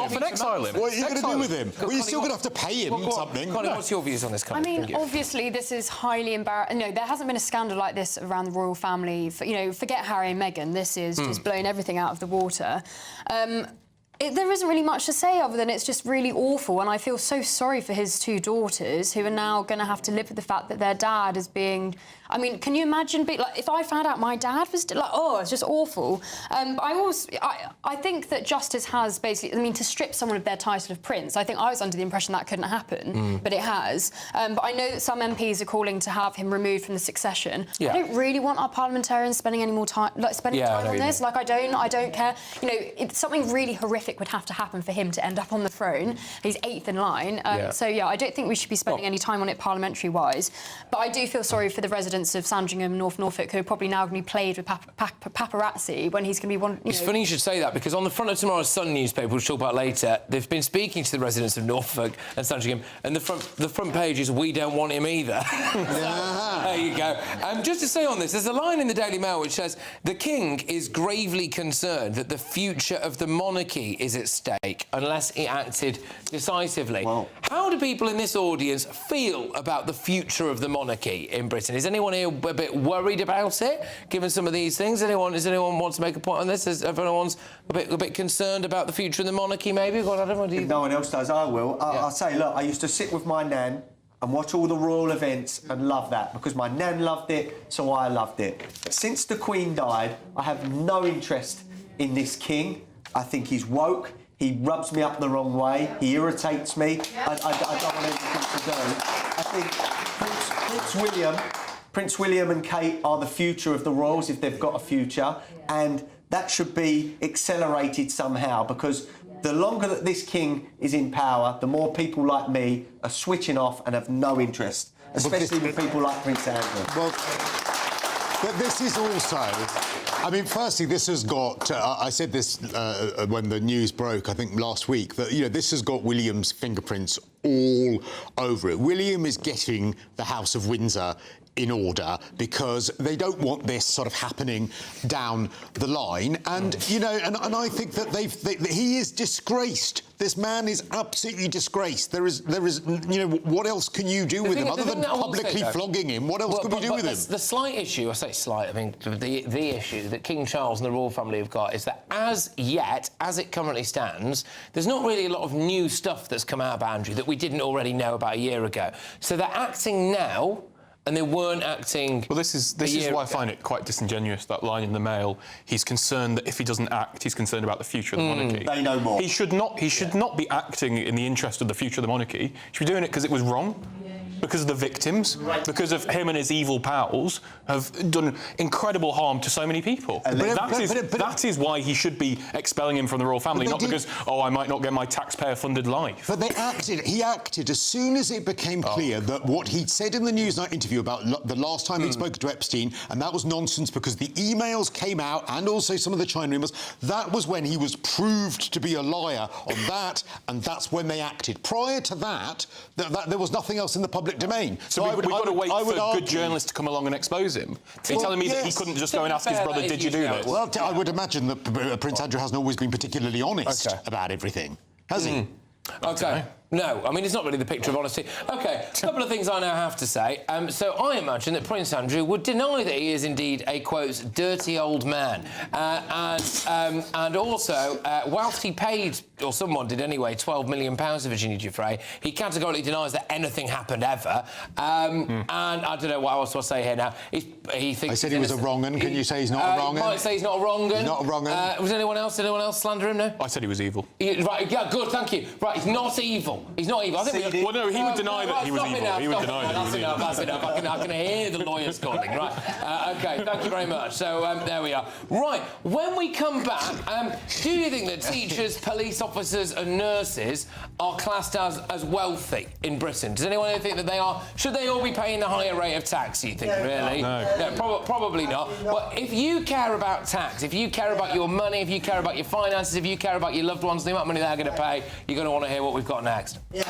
What are you going to do with him? Well, you're still going to have to pay him something. Connie, what's your views on this kind I of thing? mean, obviously, this is highly embarrassing. No, there hasn't been a scandal like this around the royal family. Forget Harry and Meghan. This is just blowing everything out of the water. There isn't really much to say other than it's just really awful, and I feel so sorry for his two daughters who are now going to have to live with the fact that their dad is being... I mean, can you imagine if I found out my dad was it's just awful. I think that justice has basically, I mean, to strip someone of their title of prince, I think I was under the impression that couldn't happen, but it has. But I know that some MPs are calling to have him removed from the succession. I don't really want our parliamentarians spending any more time, time on this. Like, I don't care. Something really horrific would have to happen for him to end up on the throne. He's 8th in line. So I don't think we should be spending any time on it parliamentary-wise. But I do feel sorry for the residents of Sandringham, North Norfolk, who are probably now going to be played with paparazzi when he's going to be one. It's funny you should say that, because on the front of tomorrow's Sun newspaper, which we'll talk about later, they've been speaking to the residents of Norfolk and Sandringham, and the front page is "We don't want him either." There you go. Just to say on this, there's a line in the Daily Mail which says the King is gravely concerned that the future of the monarchy is at stake unless he acted decisively. Wow. How do people in this audience feel about the future of the monarchy in Britain? Is anyone here a bit worried about it, given some of these things? Does anyone want to make a point on this? Is everyone's a bit concerned about the future of the monarchy, maybe? God, I don't know. If no one else does, I will. I'll say, look, I used to sit with my nan and watch all the royal events and love that, because my nan loved it, so I loved it. Since the Queen died, I have no interest in this king. I think he's woke. He rubs me up the wrong way. He irritates me. I don't want anything to do. I think Prince William and Kate are the future of the royals, if they've got a future, and that should be accelerated somehow, because the longer that this king is in power, the more people like me are switching off and have no interest, especially with people like Prince Andrew. Well, but this is also... I mean, firstly, this has got... I said this when the news broke, I think, last week, that, this has got William's fingerprints all over it. William is getting the House of Windsor in order because they don't want this sort of happening down the line. And, and I think that he is disgraced. This man is absolutely disgraced. There is, what else can you do with him other than publicly flogging him? What else can we do with him? The slight issue, I say slight, I mean, the issue that King Charles and the royal family have got is that as yet, as it currently stands, there's not really a lot of new stuff that's come out about Andrew that we didn't already know about a year ago. So they're acting now, and they weren't acting. Well, this is why I find it quite disingenuous, that line in the Mail. He's concerned that if he doesn't act, he's concerned about the future of the monarchy. They know more. He should not be acting in the interest of the future of the monarchy. He should be doing it because it was wrong. Because of the victims, because of him and his evil pals have done incredible harm to so many people. That is why he should be expelling him from the royal family, not because, I might not get my taxpayer-funded life. But he acted as soon as it became clear that what he'd said in the Newsnight interview about the last time he'd spoken to Epstein, and that was nonsense because the emails came out and also some of the China rumours, that was when he was proved to be a liar on that, and that's when they acted. Prior to that, there was nothing else in the public domain. So we've got to wait for good journalists to come along and expose him. Are you telling me that he couldn't just go and ask his brother, did you do this? Well, I would imagine that Prince Andrew hasn't always been particularly honest about everything, has he? OK. No, I mean, it's not really the picture of honesty. OK, a couple of things I now have to say. So I imagine that Prince Andrew would deny that he is indeed a, quote, dirty old man. And also, whilst he paid, or someone did anyway, £12 million to Virginia Giuffre, he categorically denies that anything happened ever. And I don't know what else to say here now. He thinks I said he was a wrong-un. Can you say he's not a wrong-un? You might say he's not a wrong-un. He's not a wrong-un. Was anyone else slander him, no? I said he was evil. Right, yeah, good, thank you. Right, he's not evil. He's not evil. I think well, no, he would deny that he was evil. He would deny that he was evil. That's enough. I can hear the lawyers calling. Right. OK, thank you very much. So, there we are. Right, when we come back, do you think that teachers, police officers and nurses are classed as wealthy in Britain? Does anyone think that they are? Should they all be paying the higher rate of tax, do you think, really? No, probably not. Well, if you care about tax, if you care about your money, if you care about your finances, if you care about your loved ones, the amount of money they're going to pay, you're going to want to hear what we've got next. Yeah.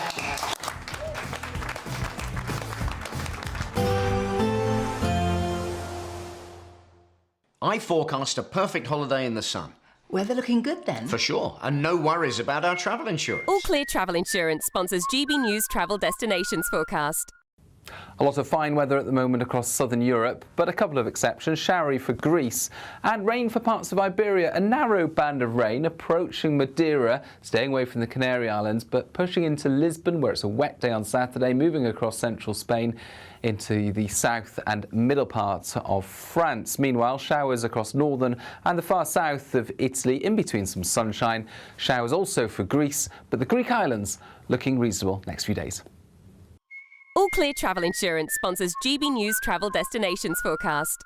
I forecast a perfect holiday in the sun. Weather looking good then? For sure, and no worries about our travel insurance. All Clear Travel Insurance sponsors GB News Travel Destinations Forecast. A lot of fine weather at the moment across southern Europe, but a couple of exceptions. Showery for Greece and rain for parts of Iberia. A narrow band of rain approaching Madeira, staying away from the Canary Islands, but pushing into Lisbon, where it's a wet day on Saturday, moving across central Spain into the south and middle parts of France. Meanwhile, showers across northern and the far south of Italy, in between some sunshine. Showers also for Greece, but the Greek islands looking reasonable next few days. All Clear Travel Insurance sponsors GB News Travel Destinations Forecast.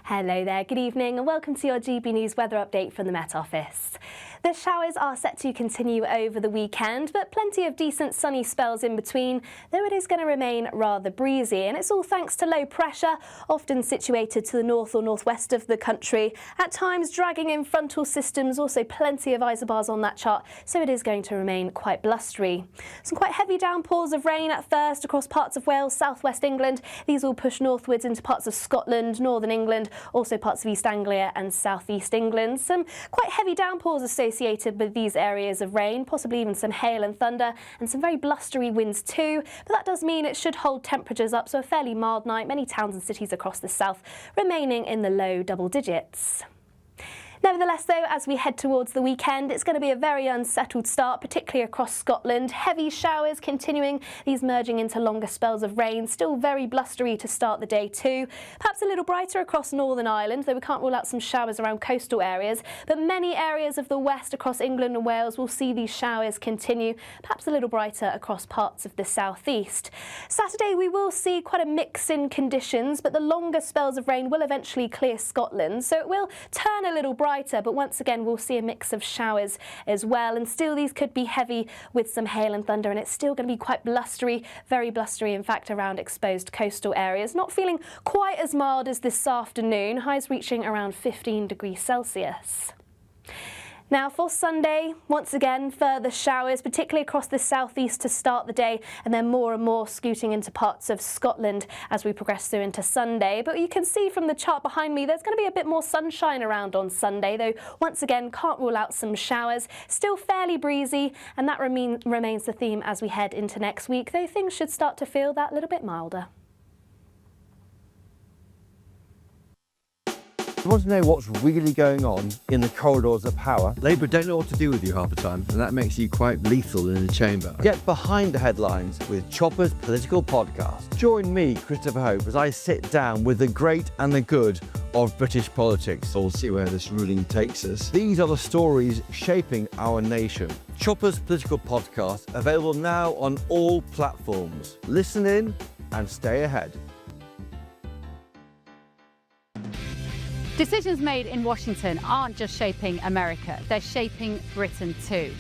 Hello there, good evening and welcome to your GB News weather update from the Met Office. The showers are set to continue over the weekend, but plenty of decent sunny spells in between, though it is going to remain rather breezy. And it's all thanks to low pressure, often situated to the north or northwest of the country, at times dragging in frontal systems, also plenty of isobars on that chart, so it is going to remain quite blustery. Some quite heavy downpours of rain at first across parts of Wales, southwest England. These will push northwards into parts of Scotland, northern England, also parts of East Anglia and southeast England. Some quite heavy downpours associated with these areas of rain, possibly even some hail and thunder and some very blustery winds too, but that does mean it should hold temperatures up, so a fairly mild night. Many towns and cities across the south remaining in the low double digits. Nevertheless, though, as we head towards the weekend, it's going to be a very unsettled start, particularly across Scotland. Heavy showers continuing, these merging into longer spells of rain. Still very blustery to start the day too. Perhaps a little brighter across Northern Ireland, though we can't rule out some showers around coastal areas. But many areas of the west across England and Wales will see these showers continue. Perhaps a little brighter across parts of the southeast. Saturday, we will see quite a mix in conditions, but the longer spells of rain will eventually clear Scotland, so it will turn a little brighter. But once again we'll see a mix of showers as well, and still these could be heavy with some hail and thunder, and it's still going to be quite blustery, very blustery in fact around exposed coastal areas. Not feeling quite as mild as this afternoon, highs reaching around 15 degrees Celsius. Now for Sunday, once again, further showers, particularly across the southeast to start the day, and then more and more scooting into parts of Scotland as we progress through into Sunday. But you can see from the chart behind me, there's going to be a bit more sunshine around on Sunday, though once again, can't rule out some showers. Still fairly breezy, and that remains the theme as we head into next week, though things should start to feel that little bit milder. You want to know what's really going on in the corridors of power? Labour don't know what to do with you half the time, and that makes you quite lethal in the chamber. Get behind the headlines with Chopper's Political Podcast. Join me, Christopher Hope, as I sit down with the great and the good of British politics. We'll see where this ruling takes us. These are the stories shaping our nation. Chopper's Political Podcast, available now on all platforms. Listen in and stay ahead. Decisions made in Washington aren't just shaping America, they're shaping Britain too.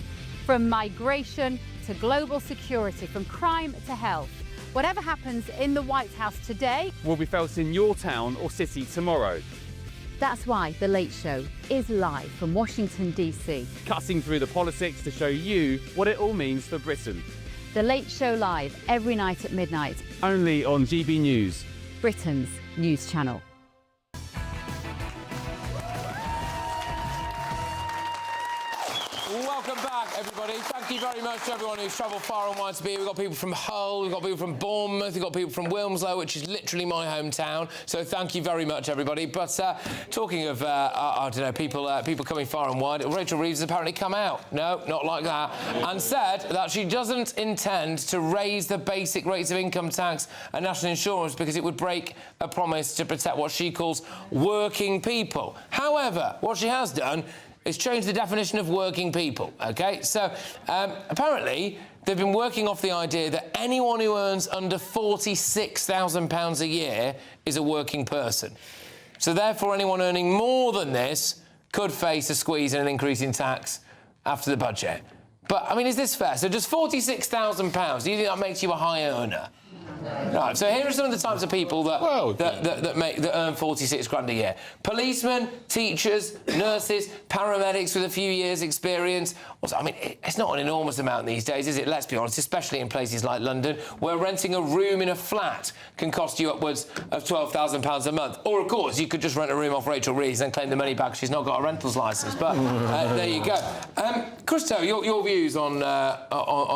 From migration to global security, from crime to health. Whatever happens in the White House today will be felt in your town or city tomorrow. That's why The Late Show is live from Washington, DC. Cutting through the politics to show you what it all means for Britain. The Late Show live every night at midnight. Only on GB News, Britain's news channel. Welcome back, everybody. Thank you very much to everyone who's travelled far and wide to be here. We've got people from Hull, we've got people from Bournemouth, we've got people from Wilmslow, which is literally my hometown. So thank you very much, everybody. But talking of, I don't know, people coming far and wide, Rachel Reeves has apparently come out. No, not like that. And said that she doesn't intend to raise the basic rates of income tax and national insurance because it would break a promise to protect what she calls working people. However, what she has done is change the definition of working people, OK? So, apparently, they've been working off the idea that anyone who earns under £46,000 a year is a working person. So, therefore, anyone earning more than this could face a squeeze and an increase in tax after the budget. But, I mean, is this fair? So, does £46,000, do you think that makes you a high earner? Right, so here are some of the types of people that earn 46 grand a year: policemen, teachers, nurses, paramedics with a few years' experience. Also, I mean, it's not an enormous amount these days, is it? Let's be honest, especially in places like London, where renting a room in a flat can cost you upwards of £12,000 a month. Or, of course, you could just rent a room off Rachel Reeves and claim the money back. She's not got a rentals licence. But there you go. Christo, your views on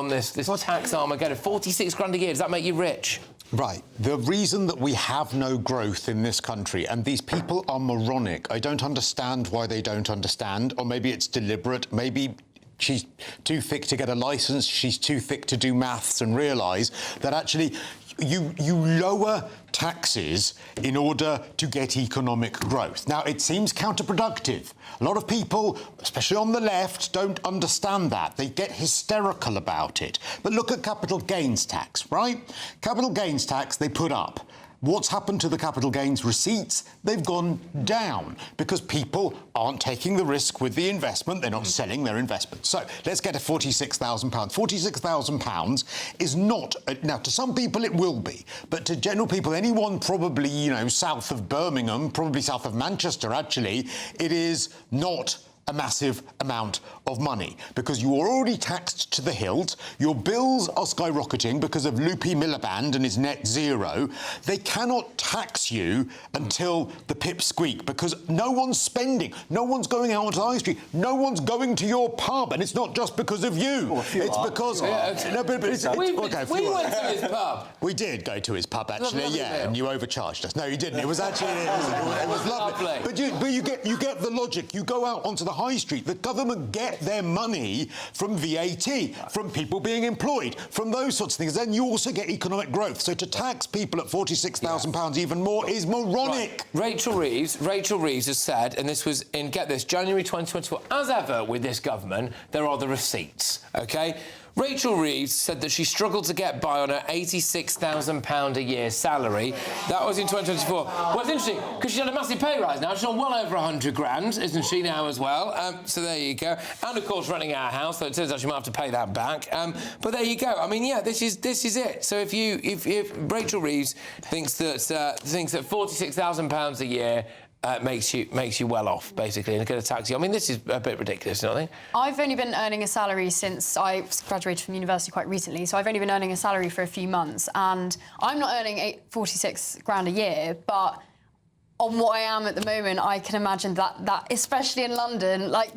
this tax Armageddon? 46 grand a year, does that make you rich? Right. The reason that we have no growth in this country, and these people are moronic, I don't understand why they don't understand, or maybe it's deliberate, maybe she's too thick to get a licence, she's too thick to do maths and realise that actually you lower taxes in order to get economic growth. Now, it seems counterproductive. A lot of people, especially on the left, don't understand that. They get hysterical about it. But look at capital gains tax, right? Capital gains tax, they put up. What's happened to the capital gains receipts? They've gone down because people aren't taking the risk with the investment. They're not selling their investment. So let's get to £46,000. £46,000 is not... now, to some people it will be, but to general people, anyone probably, you know, south of Birmingham, probably south of Manchester, actually, it is not a massive amount of money because you are already taxed to the hilt. Your bills are skyrocketing because of Loopy Miliband and his net zero. They cannot tax you until the pips squeak because no one's spending, no one's going out onto the high street, no one's going to your pub, and it's not just because of you. It's because we went to his pub. We did go to his pub actually, yeah, and you overcharged us. No, you didn't. It was actually it was lovely. But you get the logic. You go out onto the high street. The government get their money from VAT, from people being employed, from those sorts of things. Then you also get economic growth. So to tax people at £46,000 even more is moronic. Right. Rachel Reeves has said, and this was in, get this, January 2024, as ever with this government, there are the receipts, OK? Rachel Reeves said that she struggled to get by on her £86,000 a year salary. That was in 2024. Well, it's interesting, because she's had a massive pay rise now. She's on well over 100 grand, isn't she, now as well? So there you go. And, of course, renting our house, so it turns out she might have to pay that back. But there you go. I mean, yeah, this is it. So if Rachel Reeves thinks that £46,000 a year makes you well off, basically, and going to tax you. I mean, this is a bit ridiculous, don't you think? I've only been earning a salary since I graduated from university quite recently, so I've only been earning a salary for a few months, and I'm not earning 46 grand a year, but on what I am at the moment, I can imagine that especially in London, like,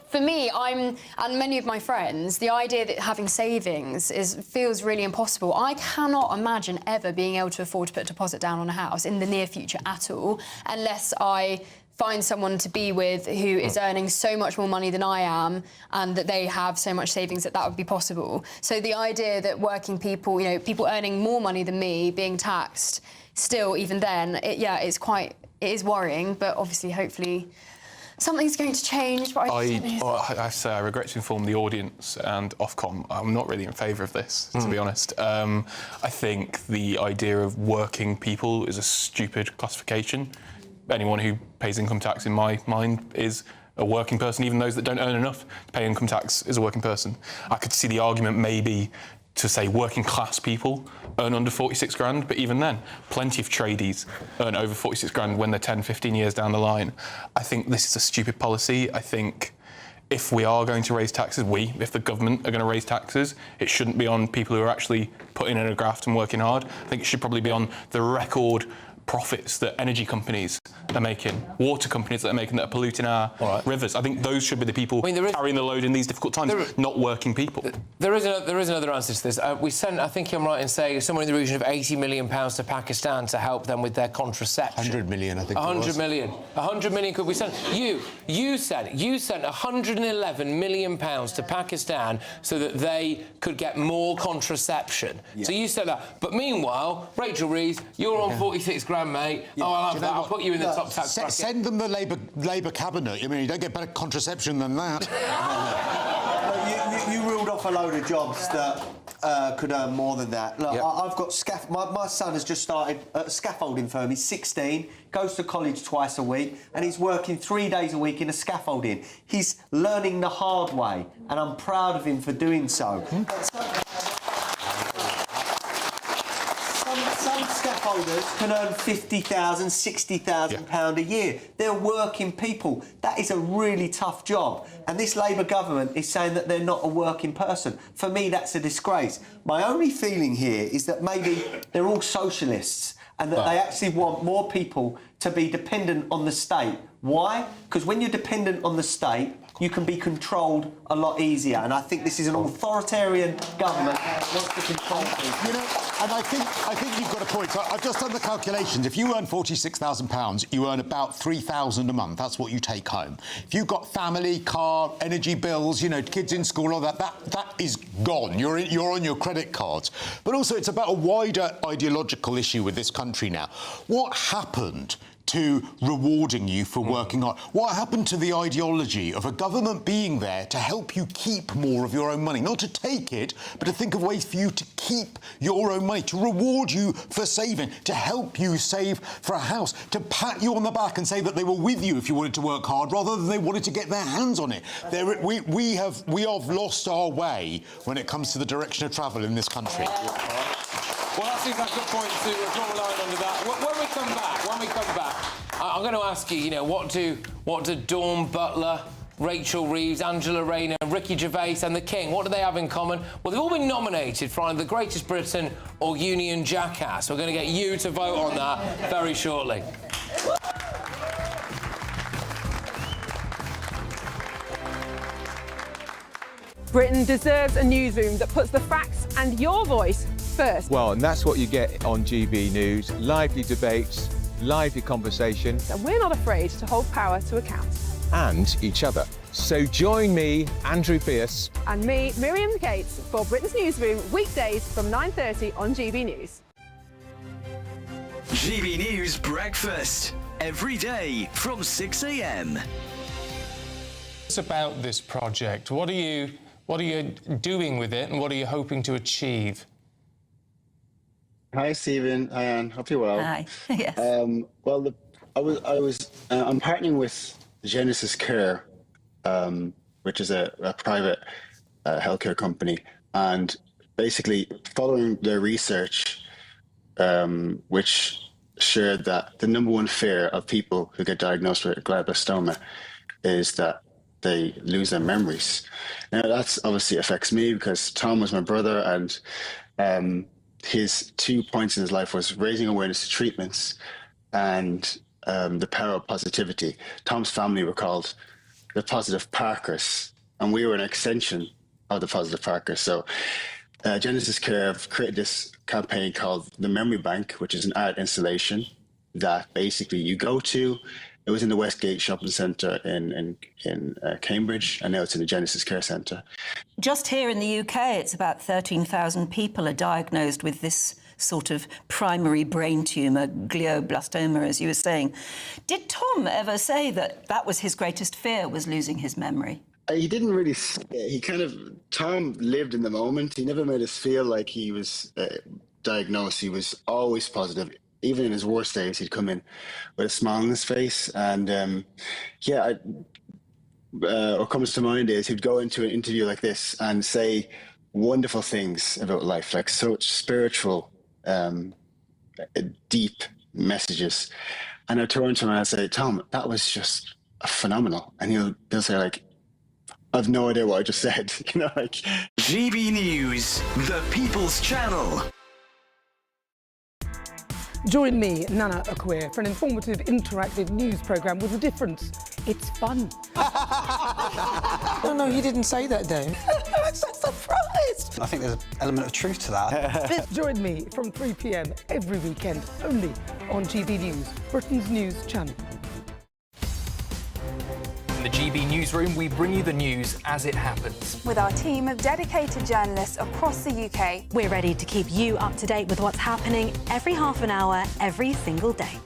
for me, and many of my friends, the idea that having savings feels really impossible. I cannot imagine ever being able to afford to put a deposit down on a house in the near future at all, unless I find someone to be with who is earning so much more money than I am and that they have so much savings that would be possible. So the idea that working people, you know, people earning more money than me being taxed still, even then, it is worrying, but obviously, hopefully, something's going to change. But I say I regret to inform the audience and Ofcom, I'm not really in favour of this, to be honest. I think the idea of working people is a stupid classification. Anyone who pays income tax, in my mind, is a working person. Even those that don't earn enough to pay income tax is a working person. I could see the argument maybe to say working class people earn under 46 grand, but even then, plenty of tradies earn over 46 grand when they're 10, 15 years down the line. I think this is a stupid policy. I think if we are going to raise taxes, if the government are going to raise taxes, it shouldn't be on people who are actually putting in a graft and working hard. I think it should probably be on the record profits that energy companies are making, water companies that are making, that are polluting our rivers. I think those should be the people carrying the load in these difficult times, not working people. There is another answer to this. We sent, I think I'm right in saying, somewhere in the region of £80 million to Pakistan to help them with their contraception. 100 million, I think. 100 million. 100 million could we send? You sent 111 million pounds to Pakistan so that they could get more contraception. Yeah. So you said that. But meanwhile, Rachel Reeves, you're on 46 grand. Mate. Yeah. Oh, I'll have that. I'll put you in the top tax bracket. Send them the Labour cabinet. I mean, you don't get better contraception than that. You ruled off a load of jobs that could earn more than that. Look, I've got my son has just started at a scaffolding firm. He's 16, goes to college twice a week, and he's working 3 days a week in a scaffolding. He's learning the hard way, and I'm proud of him for doing so. Some scaffolders can earn £50,000, £60,000 a year. They're working people. That is a really tough job. And this Labour government is saying that they're not a working person. For me, that's a disgrace. My only feeling here is that maybe they're all socialists and that they actually want more people to be dependent on the state. Why? Because when you're dependent on the state, you can be controlled a lot easier. And I think this is an authoritarian government that wants to control people. You know, and I think you've got a point. I've just done the calculations. If you earn £46,000, you earn about £3,000 a month. That's what you take home. If you've got family, car, energy bills, you know, kids in school, all that is gone. You're on your credit cards. But also, it's about a wider ideological issue with this country now. What happened to rewarding you for working hard? What happened to the ideology of a government being there to help you keep more of your own money? Not to take it, but to think of ways for you to keep your own money, to reward you for saving, to help you save for a house, to pat you on the back and say that they were with you if you wanted to work hard, rather than they wanted to get their hands on it. We have lost our way when it comes to the direction of travel in this country. Well, that seems like a good point to draw a line under that. When we come back, I'm going to ask you, you know, what do Dawn Butler, Rachel Reeves, Angela Rayner, Ricky Gervais and the King, what do they have in common? Well, they've all been nominated for either The Greatest Britain or Union Jackass. We're going to get you to vote on that very shortly. Britain deserves a newsroom that puts the facts and your voice first. Well, and that's what you get on GB News. Lively debates, lively conversation. And we're not afraid to hold power to account. And each other. So join me, Andrew Pierce. And me, Miriam Cates, for Britain's Newsroom, weekdays from 9:30 on GB News. GB News Breakfast, every day from 6 a.m. It's about this project. What are you doing with it, and what are you hoping to achieve? Hi, Stephen. Hi, Anne. Hope you're well. Hi. Yes. I'm partnering with Genesis Care, which is a private healthcare company, and basically following their research, which shared that the number one fear of people who get diagnosed with glioblastoma is that they lose their memories. Now, that's obviously affects me because Tom was my brother, and his 2 points in his life was raising awareness to treatments and the power of positivity. Tom's family were called the Positive Parkers, and we were an extension of the Positive Parkers. So Genesis Care have created this campaign called the Memory Bank, which is an art installation that basically you go to. It was in the Westgate Shopping Centre in Cambridge, and now it's in the Genesis Care Centre. Just here in the UK, it's about 13,000 people are diagnosed with this sort of primary brain tumour, glioblastoma, as you were saying. Did Tom ever say that was his greatest fear, was losing his memory? He didn't really. Tom lived in the moment. He never made us feel like he was diagnosed. He was always positive. Even in his worst days, he'd come in with a smile on his face. And what comes to mind is he'd go into an interview like this and say wonderful things about life, like such spiritual, deep messages. And I'd turn to him and I'd say, Tom, that was just phenomenal. And he'll say, like, I've no idea what I just said. You know, like. GB News, the People's Channel. Join me, Nana Akwe, for an informative, interactive news programme with a difference. It's fun. No, he didn't say that, though. I'm so surprised. I think there's an element of truth to that. Join me from 3 p.m. every weekend, only on GB News, Britain's news channel. In the GB Newsroom, we bring you the news as it happens. With our team of dedicated journalists across the UK, we're ready to keep you up to date with what's happening every half an hour, every single day.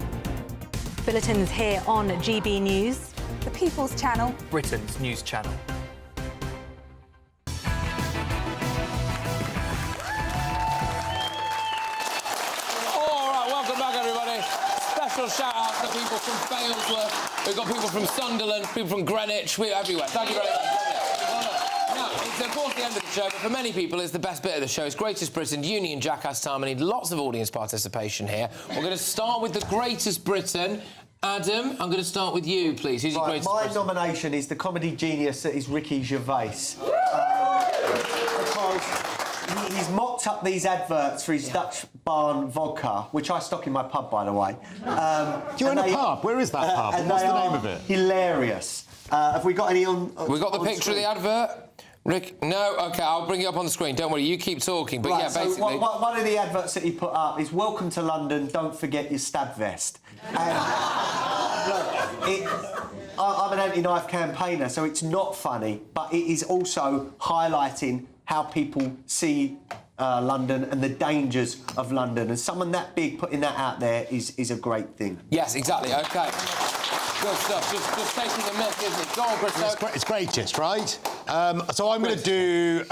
Bulletins here on GB News, the People's Channel, Britain's news channel. All right, welcome back, everybody. Special shout out to people from Failsworth. We've got people from Sunderland, people from Greenwich. We're everywhere. Thank you very much. Now, It's, of course, the end of the show, but for many people, it's the best bit of the show. It's Greatest Britain, Union Jackass time. I need lots of audience participation here. We're going to start with the Greatest Britain. Adam, I'm going to start with you, please. Who's your Greatest Britain? My nomination is the comedy genius that is Ricky Gervais. Because he's mocked up these adverts for his Dutch Barn vodka, which I stock in my pub, by the way. Do you own a pub? Where is that pub? What's the name of it? Hilarious. Have we got any on? We got the picture of the advert. Rick, no, OK, I'll bring it up on the screen. Don't worry, you keep talking. But right, yeah, basically... So one of the adverts that he put up is "Welcome to London, don't forget your stab vest." And, look, I'm an anti-knife campaigner, so it's not funny, but it is also highlighting how people see London and the dangers of London. And someone that big putting that out there is a great thing. Yes, exactly, OK. Good stuff. Just taking the myth, isn't it? Go on, Chris. It's greatest, right? So I'm going to do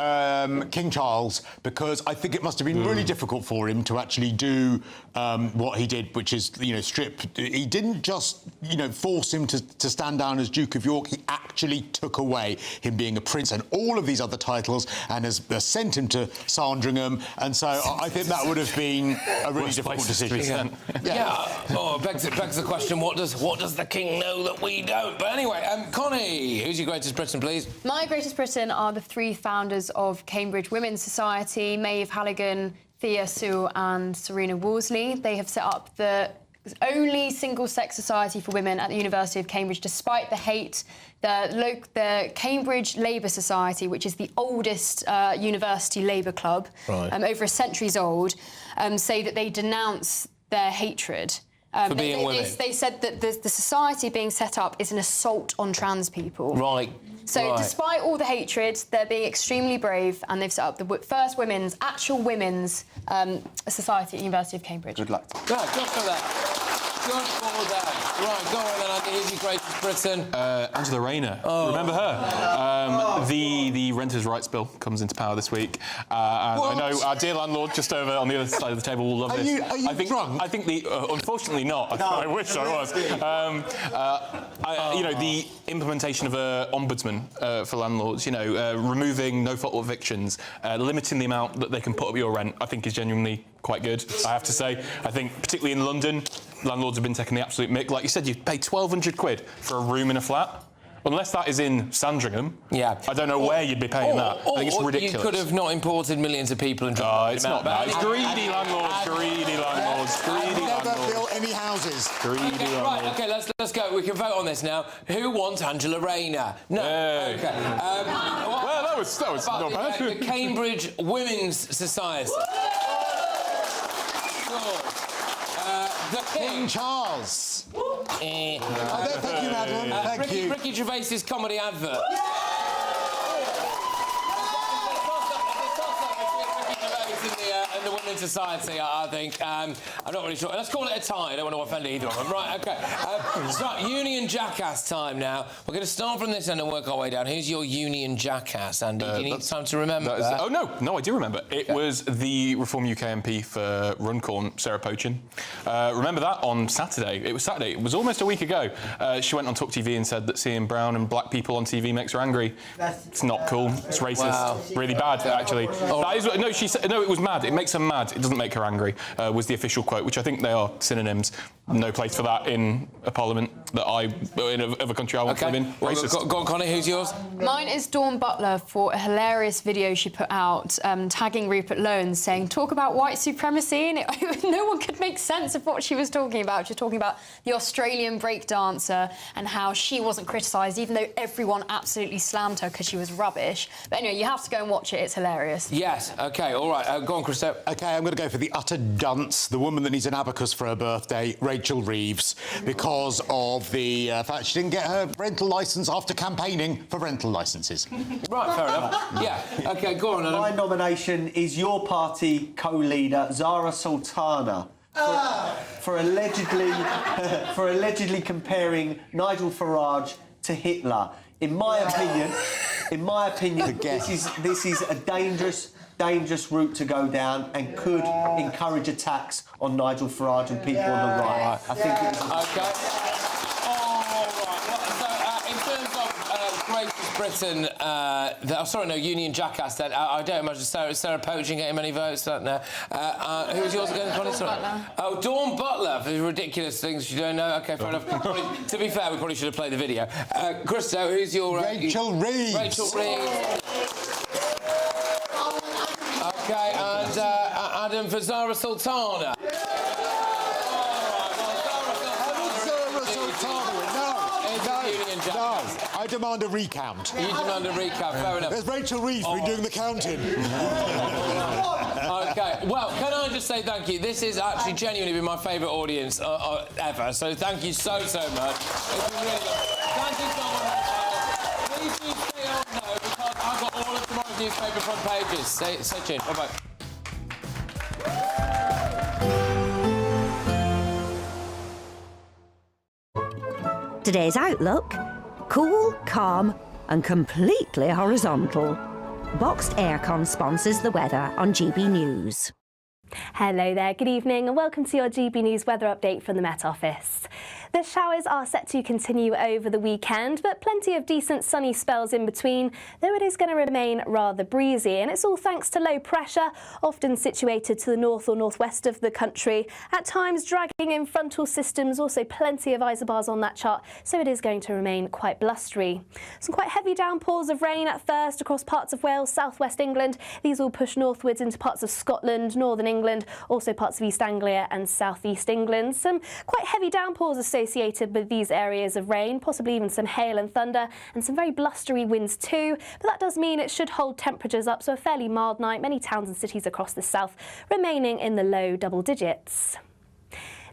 King Charles, because I think it must have been really difficult for him to actually do what he did, which is, strip. He didn't just, force him to stand down as Duke of York. He actually took away him being a prince and all of these other titles, and has sent him to Sandringham. And so I think that would have been a really difficult decision. Yeah. Oh, begs the question: what does the king know that we don't? But anyway, Connie, who's your Greatest Britain, please? My Greatest Britain are the three founders of Cambridge Women's Society, Maeve Halligan, Thea Sewell and Serena Worsley. They have set up the only single-sex society for women at the University of Cambridge, despite the hate. The Cambridge Labour Society, which is the oldest university labour club, over a century's old, say that they denounce their hatred. For being women. They said that the society being set up is an assault on trans people. Right. So despite all the hatred, they're being extremely brave, and they've set up the first actual women's society at the University of Cambridge. Good luck. Good for that. Good for that. Right, go on then, Andy. Who's your Greatest Britain? Angela Rayner. Remember her? The Renters' Rights Bill comes into power this week. And I know our dear landlord just over on the other side of the table will love this. Are you drunk? I think unfortunately not. No. I wish I was. The implementation of an ombudsman for landlords, removing no-fault evictions, limiting the amount that they can put up your rent, I think is genuinely quite good, I have to say. I think, particularly in London, landlords have been taking the absolute mick. Like you said, you pay 1,200 quid for a room in a flat. Unless that is in Sandringham, I don't know where you'd be paying that. I think it's ridiculous. You could have not imported millions of people and it's not that. It's greedy landlords, greedy landlords, greedy landlords. Never built any houses. Greedy landlords. Right, OK, let's go. We can vote on this now. Who wants Angela Rayner? No. Hey. OK. Well, that was not bad. The Cambridge Women's Society. The King Charles. Thank you, madam. Thank you. Ricky Gervais's comedy advert. And the Women's Society, I think. I'm not really sure. Let's call it a tie. I don't want to offend either of them. Right, OK. So, Union Jackass time now. We're going to start from this end and work our way down. Who's your Union Jackass, Andy? Do you need time to remember that? Oh, no, I do remember. It was the Reform UK MP for Runcorn, Sarah Pochin. Remember that on Saturday? It was Saturday. It was almost a week ago. She went on Talk TV and said that seeing brown and black people on TV makes her angry. It's not cool. It's racist. Wow. Really bad, actually. That is, no, she said, no, it was mad. It makes her mad. It doesn't make her angry, was the official quote, which I think they are synonyms. No place for that in a parliament of a country I want to live in. Well, go on, Connie, who's yours? Mine is Dawn Butler for a hilarious video she put out tagging Rupert Lowen, saying, talk about white supremacy, and no one could make sense of what she was talking about. She was talking about the Australian breakdancer and how she wasn't criticised, even though everyone absolutely slammed her because she was rubbish. But anyway, you have to go and watch it. It's hilarious. Yes, OK, all right. Go on, Christys. OK, I'm going to go for the utter dunce, the woman that needs an abacus for her birthday, Rachel Reeves, because of the fact she didn't get her rental licence after campaigning for rental licences. Right, fair enough. Yeah, OK, go on, Adam. My nomination is your party co-leader, Zara Sultana, for allegedly comparing Nigel Farage to Hitler. In my opinion, this is a dangerous route to go down and could encourage attacks on Nigel Farage and people on the right. I think it's... OK. All right. Well, so, in terms of Greatest Britain, Union Jack asked that. I don't imagine Sarah Poaching getting many votes. No. Who was yours again? Dawn Butler. Oh, Dawn Butler for ridiculous things you don't know. OK, fair enough. To be fair, we probably should have played the video. Christo, who's your... Rachel Reeves. Rachel Reeves. OK, and Adam for Zara Sultana. I demand a recount. You demand a recount, fair enough. There's Rachel Reeves been doing the counting. OK, well, can I just say thank you? This has actually genuinely been my favourite audience ever, so thank you so, so much. It's been really lovely. Thank you so much. Please do stay on, though, because I've got all of tomorrow's newspaper front pages. Stay tuned. Bye-bye. Today's outlook: cool, calm and completely horizontal. Boxed Aircon sponsors the weather on GB News. Hello there, good evening and welcome to your GB News weather update from the Met Office. The showers are set to continue over the weekend, but plenty of decent sunny spells in between, though it is going to remain rather breezy. And it's all thanks to low pressure, often situated to the north or northwest of the country, at times dragging in frontal systems, also plenty of isobars on that chart, so it is going to remain quite blustery. Some quite heavy downpours of rain at first across parts of Wales, southwest England. These will push northwards into parts of Scotland, northern England, also parts of East Anglia and southeast England. Some quite heavy downpours associated with these areas of rain, possibly even some hail and thunder and some very blustery winds too, but that does mean it should hold temperatures up, so a fairly mild night. Many towns and cities across the south remaining in the low double digits.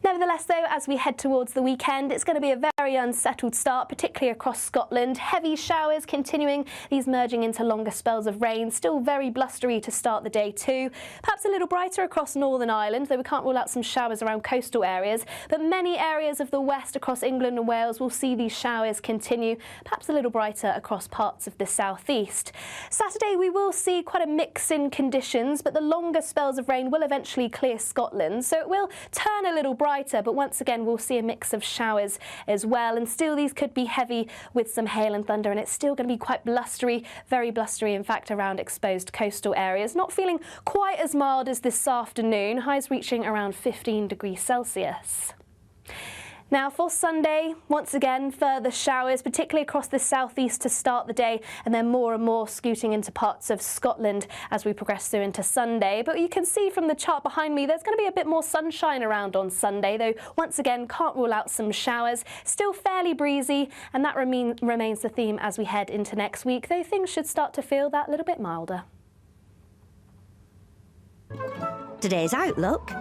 Nevertheless, though, as we head towards the weekend, it's going to be a very unsettled start, particularly across Scotland. Heavy showers continuing, these merging into longer spells of rain. Still very blustery to start the day too. Perhaps a little brighter across Northern Ireland, though we can't rule out some showers around coastal areas. But many areas of the west across England and Wales will see these showers continue. Perhaps a little brighter across parts of the southeast. Saturday, we will see quite a mix in conditions, but the longer spells of rain will eventually clear Scotland. So it will turn a little brighter, but once again we'll see a mix of showers as well, and still these could be heavy with some hail and thunder, and it's still going to be quite blustery, very blustery in fact around exposed coastal areas. Not feeling quite as mild as this afternoon, highs reaching around 15 degrees Celsius. Now for Sunday, once again further showers, particularly across the southeast to start the day, and then more and more scooting into parts of Scotland as we progress through into Sunday. But you can see from the chart behind me there's going to be a bit more sunshine around on Sunday, though once again can't rule out some showers. Still fairly breezy, and that remains the theme as we head into next week, though things should start to feel that little bit milder. Today's outlook: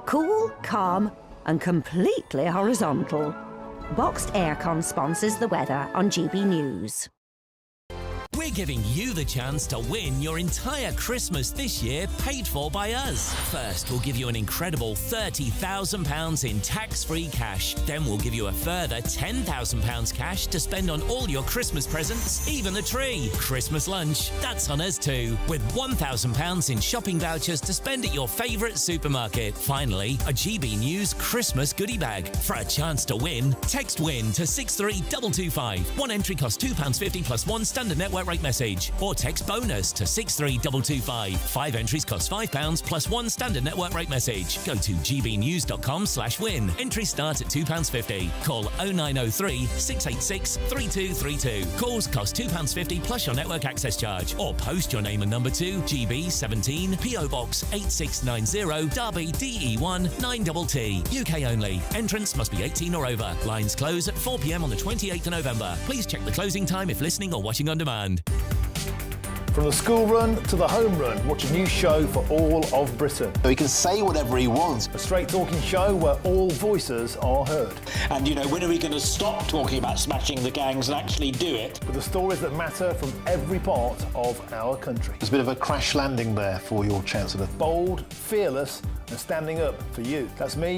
cool, calm and completely horizontal. Boxed Aircon sponsors the weather on GB News. We're giving you the chance to win your entire Christmas this year paid for by us. First, we'll give you an incredible £30,000 in tax-free cash. Then we'll give you a further £10,000 cash to spend on all your Christmas presents, even the tree. Christmas lunch, that's on us too, with £1,000 in shopping vouchers to spend at your favourite supermarket. Finally, a GB News Christmas goodie bag. For a chance to win, text WIN to 63225. One entry costs £2.50 plus one standard network rate message, or text BONUS to 63225. 5 entries cost £5 plus one standard network rate message. Go to gbnews.com/win. Entries start at £2.50. Call 0903 686 3232. Calls cost £2.50 plus your network access charge, or post your name and number to GB 17 PO Box 8690 Derby DE1 9TT. UK only. Entrance must be 18 or over. Lines close at 4 p.m. on the 28th of November. Please check the closing time if listening or watching on demand. From the school run to the home run, watch a new show for all of Britain. So he can say whatever he wants. A straight-talking show where all voices are heard. And, you know, when are we going to stop talking about smashing the gangs and actually do it? With the stories that matter from every part of our country. There's a bit of a crash landing there for your Chancellor. Bold, fearless and standing up for you. That's me.